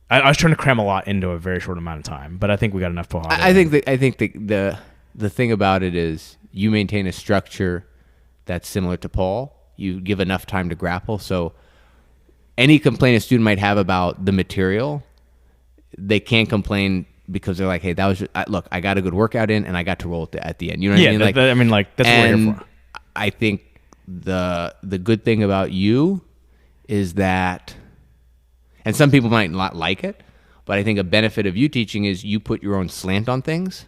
I was trying to cram a lot into a very short amount of time, but I think we got enough Porrada. I think the thing about it is you maintain a structure that's similar to Paul. You give enough time to grapple. So any complaint a student might have about the material, they can't complain because they're like, hey, that was look, I got a good workout in and I got to roll at the end. You know what I mean? I mean, like that's what we're here for. I think the good thing about you is that, and some people might not like it, but I think a benefit of you teaching is you put your own slant on things.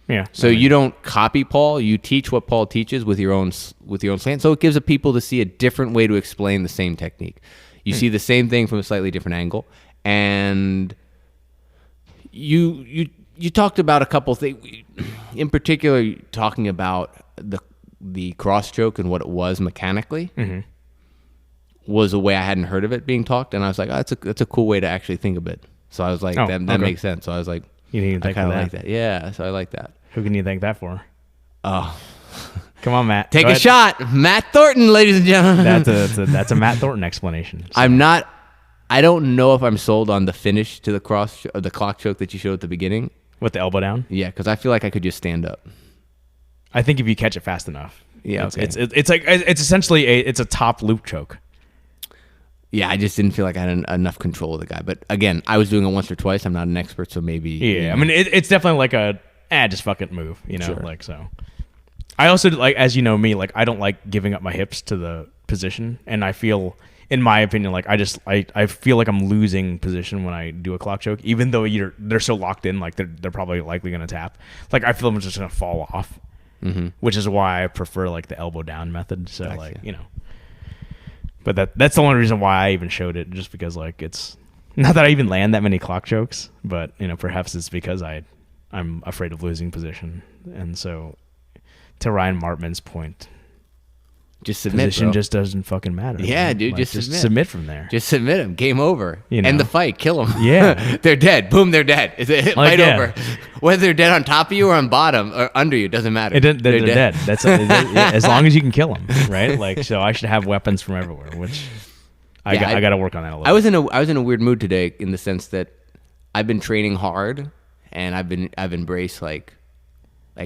Yeah. So you don't copy Paul. You teach what Paul teaches with your own slant. So it gives the people to see a different way to explain the same technique. You see the same thing from a slightly different angle, and you talked about a couple things, in particular, talking about the cross choke and what it was mechanically. Was a way I hadn't heard of it being talked, and I was like, oh, that's a cool way to actually think of it. So I was like, that makes sense. So I was like, you I kind of like that. Yeah, so I like that. Who can you thank that for? Oh, come on, Matt. Take a shot, Matt Thornton, ladies and gentlemen. That's a Matt Thornton explanation. So. I don't know if I'm sold on the finish to the the clock choke that you showed at the beginning. With the elbow down? Yeah, because I feel like I could just stand up. I think if you catch it fast enough. Yeah, it's like it's essentially it's a top loop choke. Yeah, I just didn't feel like I had enough control of the guy. But again, I was doing it once or twice. I'm not an expert, so maybe. Yeah, you know. I mean, it's definitely like a just fuck it move, you know, Sure. like so. I also like, as you know me, like I don't like giving up my hips to the position, and I feel, in my opinion, like I feel like I'm losing position when I do a clock choke, even though they're so locked in, like they're probably likely gonna tap. Like I feel I'm just gonna fall off, which is why I prefer like the elbow down method. So Gotcha. like you know. But that's the only reason why I even showed it, just because like it's not that I even land that many clock chokes, but you know perhaps it's because I'm afraid of losing position, and so to Ryan Martman's point, just submit. Position bro. just doesn't fucking matter. Yeah, man. dude, Like, just submit from there. Just submit them. Game over. You know? End the fight. Kill them. Yeah. They're dead. Boom, they're dead. It's a Like, fight yeah. over. Whether they're dead on top of you or on bottom or under you, doesn't matter. They're dead. That's as long as you can kill them, right? Like so, I should have weapons from everywhere, which I got to work on that a little. I was in a weird mood today in the sense that I've been training hard and I've embraced like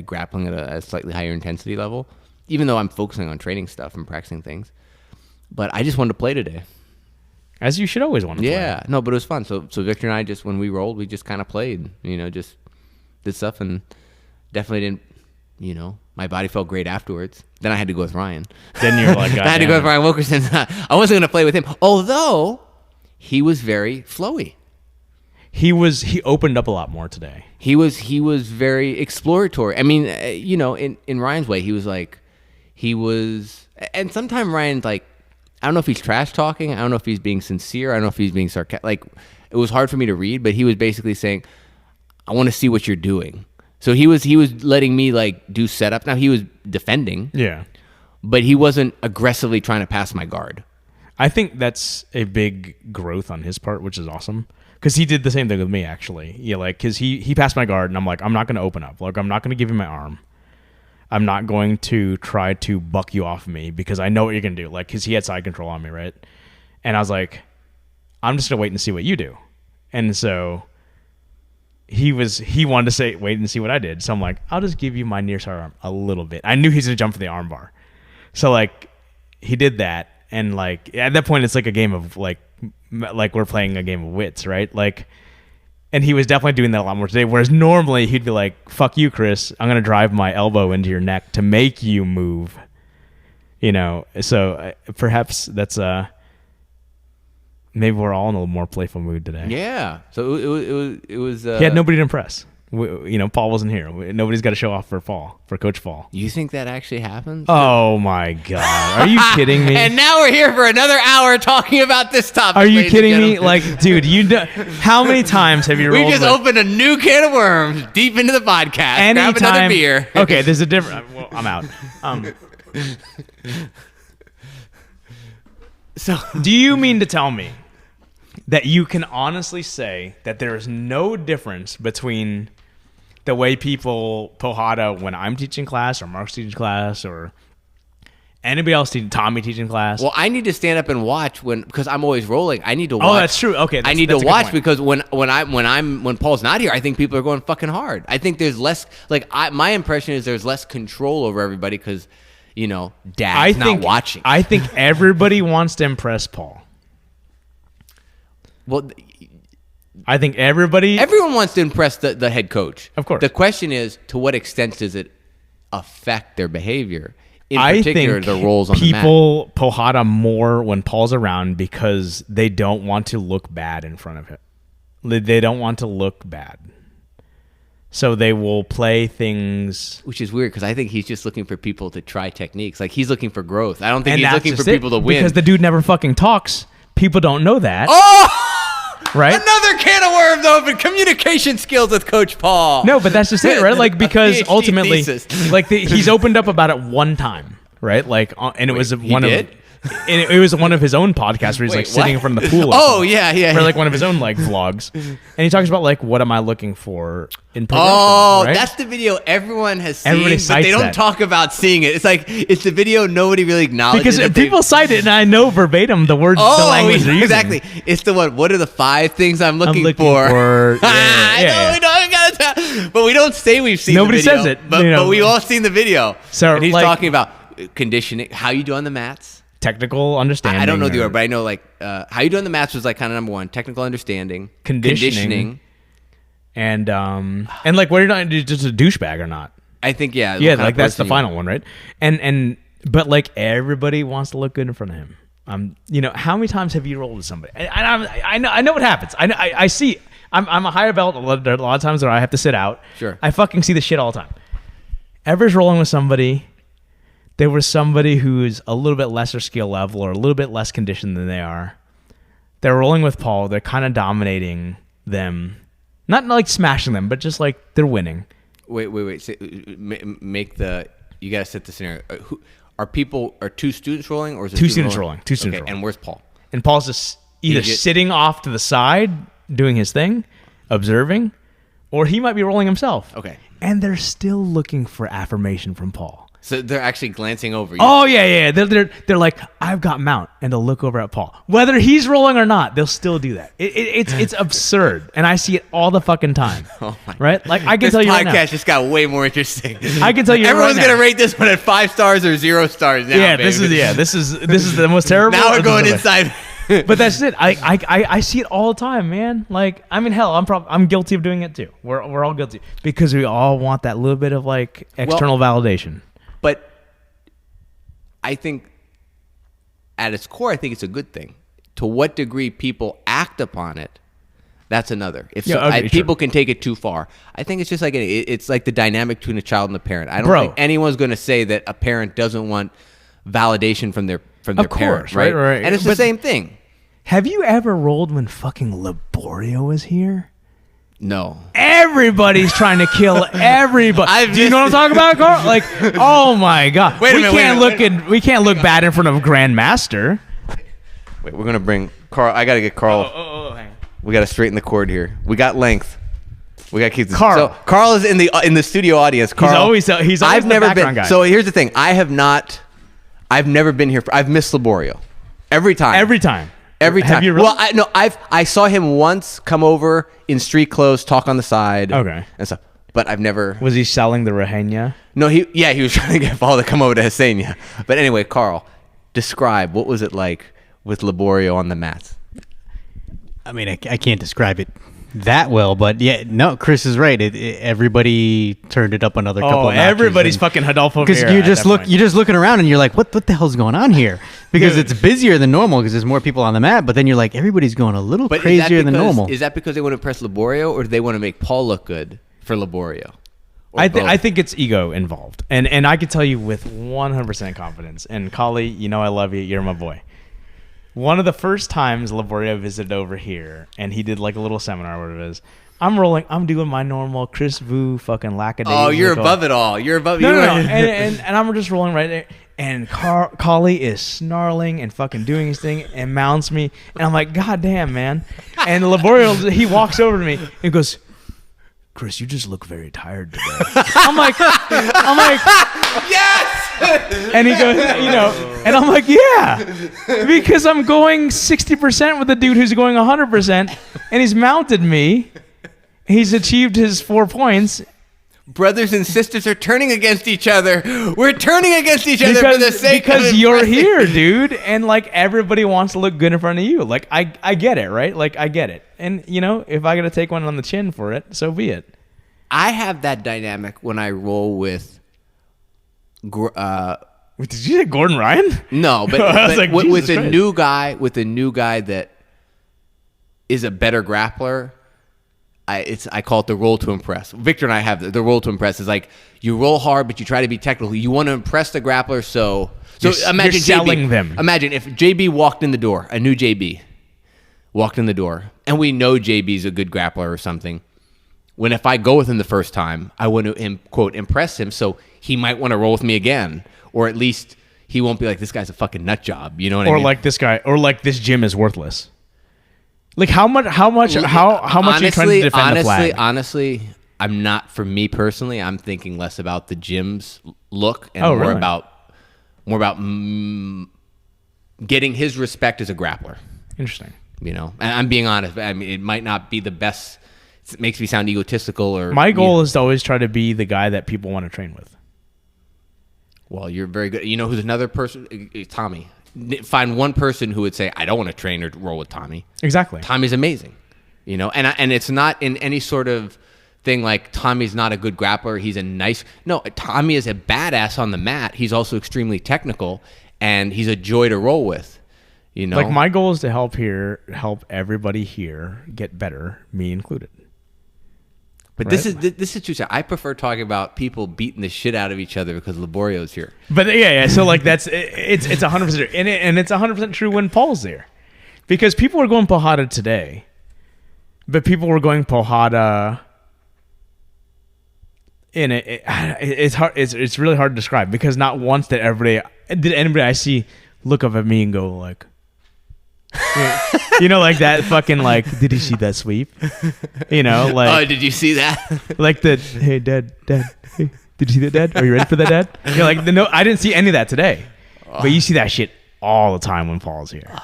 grappling at a slightly higher intensity level, even though I'm focusing on training stuff and practicing things. But I just wanted to play today. As you should always want to play. Yeah, no, but it was fun. So Victor and I just, when we rolled, we just kind of played, you know, just did stuff, and definitely didn't, you know, my body felt great afterwards. Then I had to go with Ryan. Then you're like, I had to go with Ryan Wilkerson. I wasn't going to play with him, although he was very flowy. He opened up a lot more today. He was very exploratory. I mean, you know, in Ryan's way, he was, and sometimes Ryan's like, I don't know if he's trash talking. I don't know if he's being sincere. I don't know if he's being sarcastic. Like, it was hard for me to read, but he was basically saying, I want to see what you're doing. So he was letting me like do setup. Now he was defending. Yeah. But he wasn't aggressively trying to pass my guard. I think that's a big growth on his part, which is awesome. Because he did the same thing with me, actually. Yeah, like, because he passed my guard, and I'm like, I'm not going to open up. Like, I'm not going to give you my arm. I'm not going to try to buck you off me because I know what you're going to do. Like, because he had side control on me, right? And I was like, I'm just going to wait and see what you do. And so he wanted to say, wait and see what I did. So I'm like, I'll just give you my near side arm a little bit. I knew he's going to jump for the arm bar. So, like, he did that. And, like, at that point, it's like a game of, like we're playing a game of wits, right? Like, and he was definitely doing that a lot more today. Whereas normally he'd be like, fuck you, Chris. I'm going to drive my elbow into your neck to make you move. You know, so perhaps that's maybe we're all in a little more playful mood today. Yeah. So it was. He had nobody to impress. You know, Paul wasn't here. Nobody's got to show off for Coach Paul. You think that actually happens? Oh my God! Are you kidding me? And now we're here for another hour talking about this topic. Are you kidding me? Like, dude, how many times have you? We just opened a new can of worms deep into the podcast. Anytime, grab another beer. Okay, there's a different. Well, I'm out. So, do you mean to tell me that you can honestly say that there is no difference between the way people Porrada when I'm teaching class or Mark's teaching class or anybody else teaching, Tommy teaching class? Well, I need to stand up and watch because I'm always rolling. I need to watch. Oh, that's true. Okay, I need to watch because when Paul's not here, I think people are going fucking hard. I think there's less my impression is there's less control over everybody because, you know, Dad's not watching. I think everybody wants to impress Paul. Well, I think Everyone wants to impress the head coach. Of course. The question is, to what extent does it affect their behavior? In particular, the roles on the mat. People Porrada more when Paul's around because they don't want to look bad in front of him. They don't want to look bad. So they will play things. Which is weird because I think he's just looking for people to try techniques. Like, he's looking for growth. I don't think he's looking for people to win. Because the dude never fucking talks. People don't know that. Oh! Right? Another can of worms open. Communication skills with Coach Paul. No, but that's just it, right? Like, because PhD ultimately, thesis. like, he's opened up about it one time, right? Like, and it was one did? of. And it was one of his own podcasts where he's like sitting in front of the pool. Oh, yeah. Or like one of his own like vlogs. And he talks about like, what am I looking for in progression? Oh, right? that's the video everyone has seen, Everybody but cites they don't that. talk about seeing it. It's like, it's the video nobody really acknowledges. Because people cite it and I know verbatim the words, the language they're using. Exactly. It's the one, what are the 5 things I'm looking for? But we don't say we've seen Nobody the video. says it. But we've all seen the video. So, and he's like, talking about conditioning, how you do on the mats. Technical understanding. I don't know the order, but I know like how you do on the mats was like kind of number 1. Technical understanding, conditioning, and like whether or not you're just a douchebag or not. I think Yeah, like that's the final one, right? And but like everybody wants to look good in front of him. You know, how many times have you rolled with somebody? I know what happens. I see. I'm a higher belt. There are a lot of times where I have to sit out. Sure. I fucking see the shit all the time. Ever's rolling with somebody. There was somebody who's a little bit lesser skill level or a little bit less conditioned than they are. They're rolling with Paul. They're kind of dominating them. Not like smashing them, but just like they're winning. Wait. Make the. You got to set the scenario. Are 2 students rolling or is it 2 students rolling? 2 students rolling. And where's Paul? And Paul's just either sitting off to the side, doing his thing, observing, or he might be rolling himself. Okay. And they're still looking for affirmation from Paul. So they're actually glancing over you. Oh yeah. They're like, I've got mount, and they'll look over at Paul, whether he's rolling or not. They'll still do that. It's absurd, and I see it all the fucking time. Oh my right? Like I can tell you right now. This podcast just got way more interesting. I can tell you everyone's right now. gonna rate this one at 5 stars or 0 stars now. Yeah, baby. this is the most terrible. Now we're going inside. But that's it. I see it all the time, man. Like, I mean, hell, I'm guilty of doing it too. We're all guilty because we all want that little bit of like external validation. But I think at its core, I think it's a good thing. To what degree people act upon it, that's another. People can take it too far. I think it's just like it's like the dynamic between a child and a parent. I don't think anyone's going to say that a parent doesn't want validation from their parent, right? And it's the same thing. Have you ever rolled when fucking Laborio was here? No. Everybody's trying to kill everybody. Do you know what I'm talking about, Carl? Like, oh my god, we can't look bad in front of Grandmaster. Wait, we're gonna bring Carl. I gotta get Carl. Hang on. We gotta straighten the cord here. We got length. We gotta keep this. Carl. So Carl is in the studio audience. Carl, he's always I've the never background been. guy. So here's the thing. I've never been here. I've missed Laborio every time. Every time. Have you really? Well, I saw him once come over in street clothes, talk on the side, okay, and stuff. But I've never. Was he selling the Rahenia? No, he was trying to get Paul to come over to Hasenia. But anyway, Carl, describe what was it like with Laborio on the mats. I mean, I can't describe it that well, but yeah, no, Chris is right. Everybody turned it up another couple of notches. Everybody's fucking Hidalgo. Because you're just looking around and you're like, what the hell's going on here? Because it's busier than normal because there's more people on the mat. But then you're like, everybody's going a little crazier than normal. Is that because they want to impress Laborio, or do they want to make Paul look good for Laborio? I think it's ego involved, and I can tell you with 100% confidence. And Kali, you know I love you. You're my boy. One of the first times Laborio visited over here, and he did like a little seminar, whatever it is. I'm doing my normal Chris Vu fucking lackadaisical. Oh, you're above it all. You're above. No. And I'm just rolling right there. And Kali is snarling and fucking doing his thing and mounts me. And I'm like, God damn, man. And Laborio, he walks over to me and goes, Chris, you just look very tired today. I'm like, yes! And he goes, and I'm like, yeah, because I'm going 60% with a dude who's going 100%, and he's mounted me. He's achieved his 4 points. brothers and sisters are turning against each other. We're turning against each other for the sake because of you're impressing. here, dude, and like everybody wants to look good in front of you. Like I get it, right? Like I get it, and you know, if I gotta take one on the chin for it, so be it. I have that dynamic when I roll with. Wait, did you say Gordon Ryan? No, but, I was but like, with Jesus a Christ. new guy that is a better grappler. I call it the roll to impress. Victor and I have the roll to impress is like you roll hard, but you try to be technical. You want to impress the grappler, so imagine you're selling JB, them. Imagine if JB walked in the door, a new JB walked in the door, and we know JB's a good grappler or something. When if I go with him the first time, I want to quote impress him, so he might want to roll with me again, or at least he won't be like this guy's a fucking nut job. You know what I mean? Or like this guy, or like this gym is worthless. Like how much are you trying to defend the flag? Honestly, I'm not. For me personally, I'm thinking less about the gym's look and more really? about getting his respect as a grappler. Interesting. You know, and I'm being honest. I mean, it might not be the best. It makes me sound egotistical. Or My goal is to always try to be the guy that people want to train with. Well, you're very good. You know who's another person? Tommy. Find one person who would say, I don't want to train or roll with Tommy. Exactly. Tommy's amazing. You know, and it's not in any sort of thing like Tommy's not a good grappler. He's a nice... No, Tommy is a badass on the mat. He's also extremely technical, and he's a joy to roll with. You know? Like my goal is to help everybody here get better, me included. But right? this is true. I prefer talking about people beating the shit out of each other because Laborio's here. But yeah. So like it's 100%, and it's 100% true when Paul's there, because people were going Porrada today, but people were going Porrada. In it's hard. It's really hard to describe because not once did anybody I see look up at me and go like. You know, like that fucking like, did you see that sweep? You know, like, oh, did you see that? Like hey, dad, hey, did you see that, dad? Are you ready for that, dad? You're like, no, I didn't see any of that today. But you see that shit all the time when Paul's here.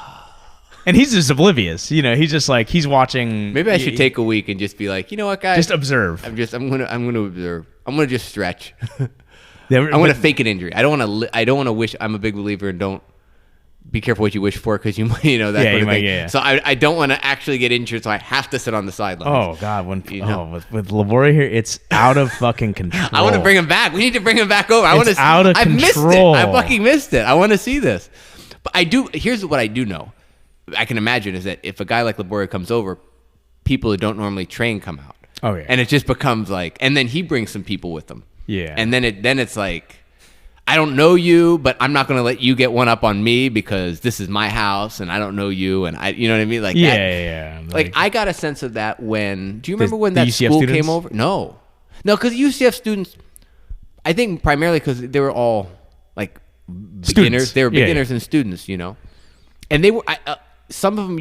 And he's just oblivious. You know, he's just like, he's watching. Maybe I should take a week and just be like, you know what, guys? Just observe. I'm gonna observe. I'm gonna just stretch. I'm But- gonna fake an injury. I don't want to wish. I'm a big believer in don't be careful what you wish for because you might, you know, that kind of thing. Yeah. So I don't want to actually get injured, so I have to sit on the sidelines. Oh God, with Laborie here, it's out of fucking control. I want to bring him back. We need to bring him back over. It's out of I missed it. control. I fucking missed it. I want to see this. But I do. Here's what I do know. I can imagine is that if a guy like Laborie comes over, people who don't normally train come out. Oh yeah. And it just becomes like, and then he brings some people with him. Yeah. And then it's like, I don't know you, but I'm not going to let you get one up on me because this is my house and I don't know you. And you know what I mean? Like, yeah. Like I got a sense of that when, do you remember when the that UCF school students? came over? No, because UCF students, I think primarily because they were all like beginners. Students. They were Yeah, beginners and students, you know, and they were, some of them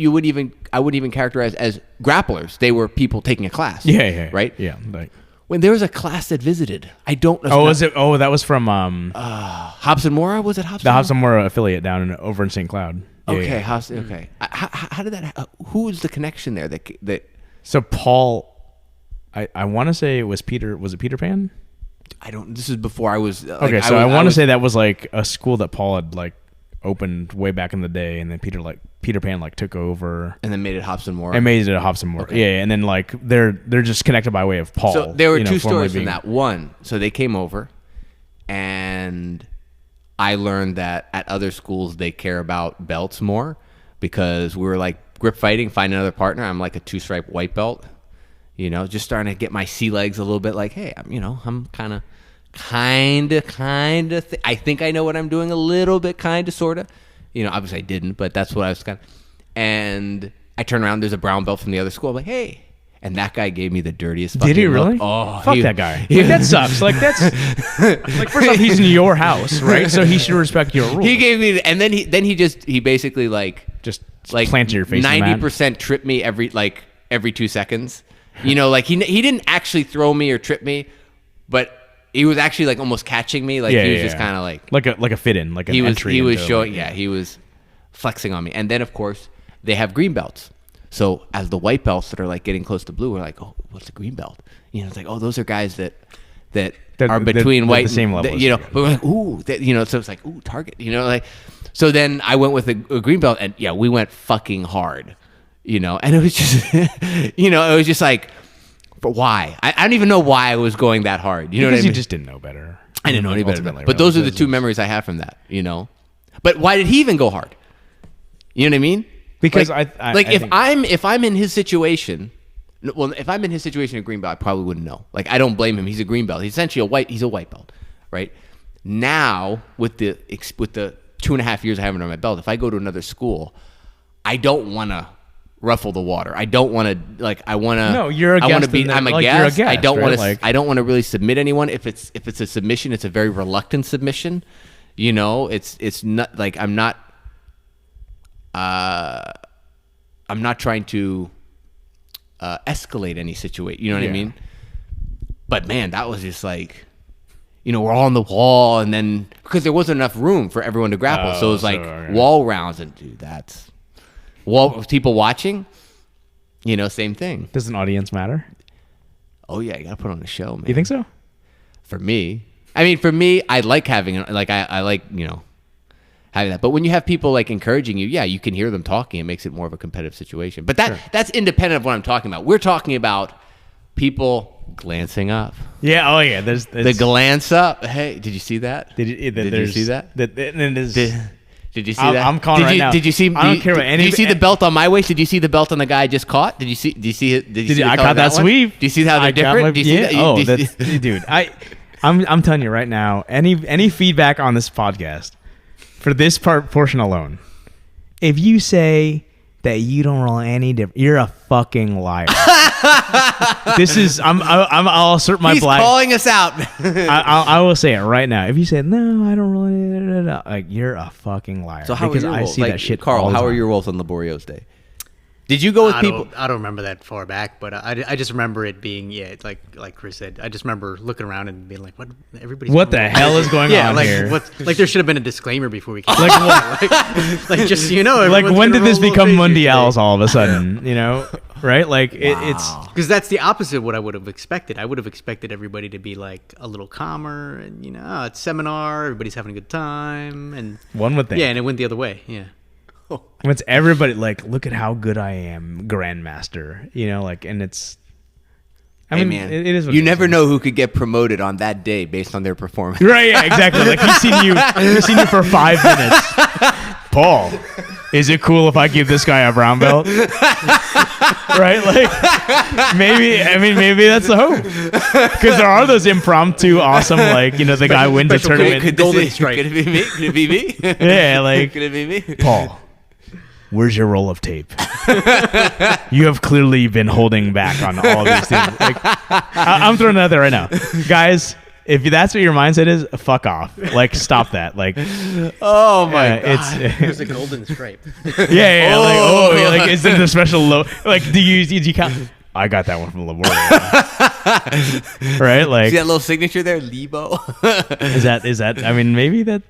I wouldn't even characterize as grapplers. They were people taking a class. Yeah. Right? Yeah. Like, When there was a class that visited, I don't know. oh, was it? Oh, that was from Hobson Mora? Was it Hobson? the Hobson Mora affiliate over in St. Cloud. Yeah, Okay, yeah. Hobson. Okay. How did that? Who was the connection there? That So Paul, I want to say it was Peter. Was it Peter Pan? I don't. This is before I was. Okay, so I want to say that was like a school that Paul had like opened way back in the day, and then Peter Pan like took over and then made it Hobson Mora. and made it a Hobson Mora. Okay. Yeah, and then like they're just connected by way of Paul. So there were you know, two formerly stories from being- that. One, so they came over, and I learned that at other schools they care about belts more because we were like grip fighting, find another partner. I'm like a 2-stripe white belt, you know, just starting to get my sea legs a little bit. Like, hey, I'm kind of. I think I know what I'm doing a little bit, sort of. You know, obviously I didn't, but that's what I was kind of. And I turn around, there's a brown belt from the other school. I'm like, hey. And that guy gave me the dirtiest fucking Did he really? look. Oh, fuck that guy. Like, that sucks. Like that's like first off, he's in your house, right? So he should respect your rules. He gave me, and then he basically just like plant your face. 90% trip me every 2 seconds. You know, like he didn't actually throw me or trip me, but he was actually like almost catching me. Like he was just kind of like a fit in, like an entry. He was into, showing, like, he was flexing on me. And then of course they have green belts. So as the white belts that are like getting close to blue, we're like, oh, what's a green belt? You know, it's like, oh, those are guys that that are between white, the same level. you know. But we're like, ooh, you know. So it's like, ooh, target, you know, like. So then I went with a green belt, and yeah, we went fucking hard, you know. And it was just, you know, it was just like, but why? I don't even know why I was going that hard. You know what I mean? You just didn't know better. I didn't know any better. Ultimately, But those are the two memories I have from that, you know. But why did he even go hard? You know what I mean? Because like, if I'm in his situation, well, if I'm in his situation at green belt, I probably wouldn't know. Like, I don't blame him. He's a green belt. He's essentially he's a white belt, right? Now with the 2.5 years I have under my belt, if I go to another school, I don't want to ruffle the water. I don't want to I want to. No, you're a guest. I want to be. I'm a like, guest. You're a guest. I don't right? want to. I don't want to really submit anyone. If it's a submission, it's a very reluctant submission. You know, it's not like I'm not trying to escalate any situation. You know what I mean? But man, that was just like, you know, we're all on the wall, and then because there wasn't enough room for everyone to grapple, so it was like wall rounds, and dude, that's people watching. You know, same thing. Does an audience matter? Oh yeah, you gotta put on a show, man. You think so? For me, I mean, I like having I like, you know, having that. But when you have people like encouraging you, yeah, you can hear them talking. It makes it more of a competitive situation. But that's independent of what I'm talking about. We're talking about people glancing up. Yeah. Oh yeah. There's the glance up. Hey, did you see that? Did you see that? Did you see that? I'm calling right now. Did you see? I don't care what any. Did you see the belt on my waist? Did you see the belt on the guy I just caught? Did you see? Did you see it? Did you see? I caught that sweep. Do you see how they're different? Do you see that? Oh, that's, dude. I'm telling you right now. Any feedback on this podcast for this portion alone, if you say that you don't roll any different, you're a fucking liar. This is I'll assert my He's calling us out. I will say it right now. If you say no, I don't roll any, like you're a fucking liar. So how because are your I rolls? see that shit. Carl, how are your rolls on Laborio's day? Did you go with people? I don't remember that far back, but I just remember it being like Chris said. I just remember looking around and being like, "What? Everybody's what the hell is going on here?" Like there should have been a disclamer before we came. like just so you know. Like when did this become Mundials all of a sudden? You know, right? Like it's because that's the opposite of what I would have expected. I would have expected everybody to be like a little calmer and it's seminar, everybody's having a good time, and one would think. Yeah, and it went the other way. Yeah. When it's everybody like, look at how good I am, Grandmaster. You know, like, and it's. I mean, man, it is. What you never know who could get promoted on that day based on their performance. Right? Yeah, exactly. Like he's seen you for 5 minutes. Paul, is it cool if I give this guy a brown belt? Right? Like maybe that's the hope. Because there are those impromptu, awesome, like the guy wins a tournament. Could it be me? Could it be me? Yeah, like could it be me? Paul. Where's your roll of tape? You have clearly been holding back on all of these things. Like, I'm throwing it out there right now. Guys, if that's what your mindset is, fuck off. Like, stop that. Like, oh my God. There's a golden stripe. Yeah. Like, is there the special low? Like, did you count? I got that one from Laborio. Right? Like, see that little signature there, Lebo? Is that? I mean, maybe that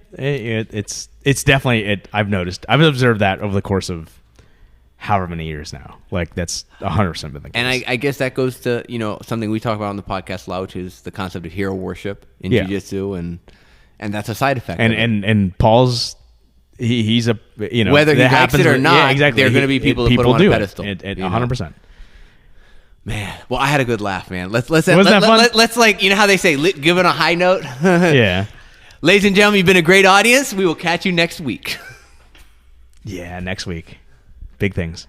it's definitely it. I've observed that over the course of however many years now. Like that's 100% been the case. And I guess that goes to something we talk about on the podcast a lot, which is the concept of hero worship in jiu-jitsu, and that's a side effect. And Paul's. He's a whether he likes it or not, exactly. There are going to be people that put him on a pedestal. 100%. Man, well, I had a good laugh, man. Let's like how they say, give it a high note. Yeah. Ladies and gentlemen, you've been a great audience. We will catch you next week. Yeah, next week. Big things.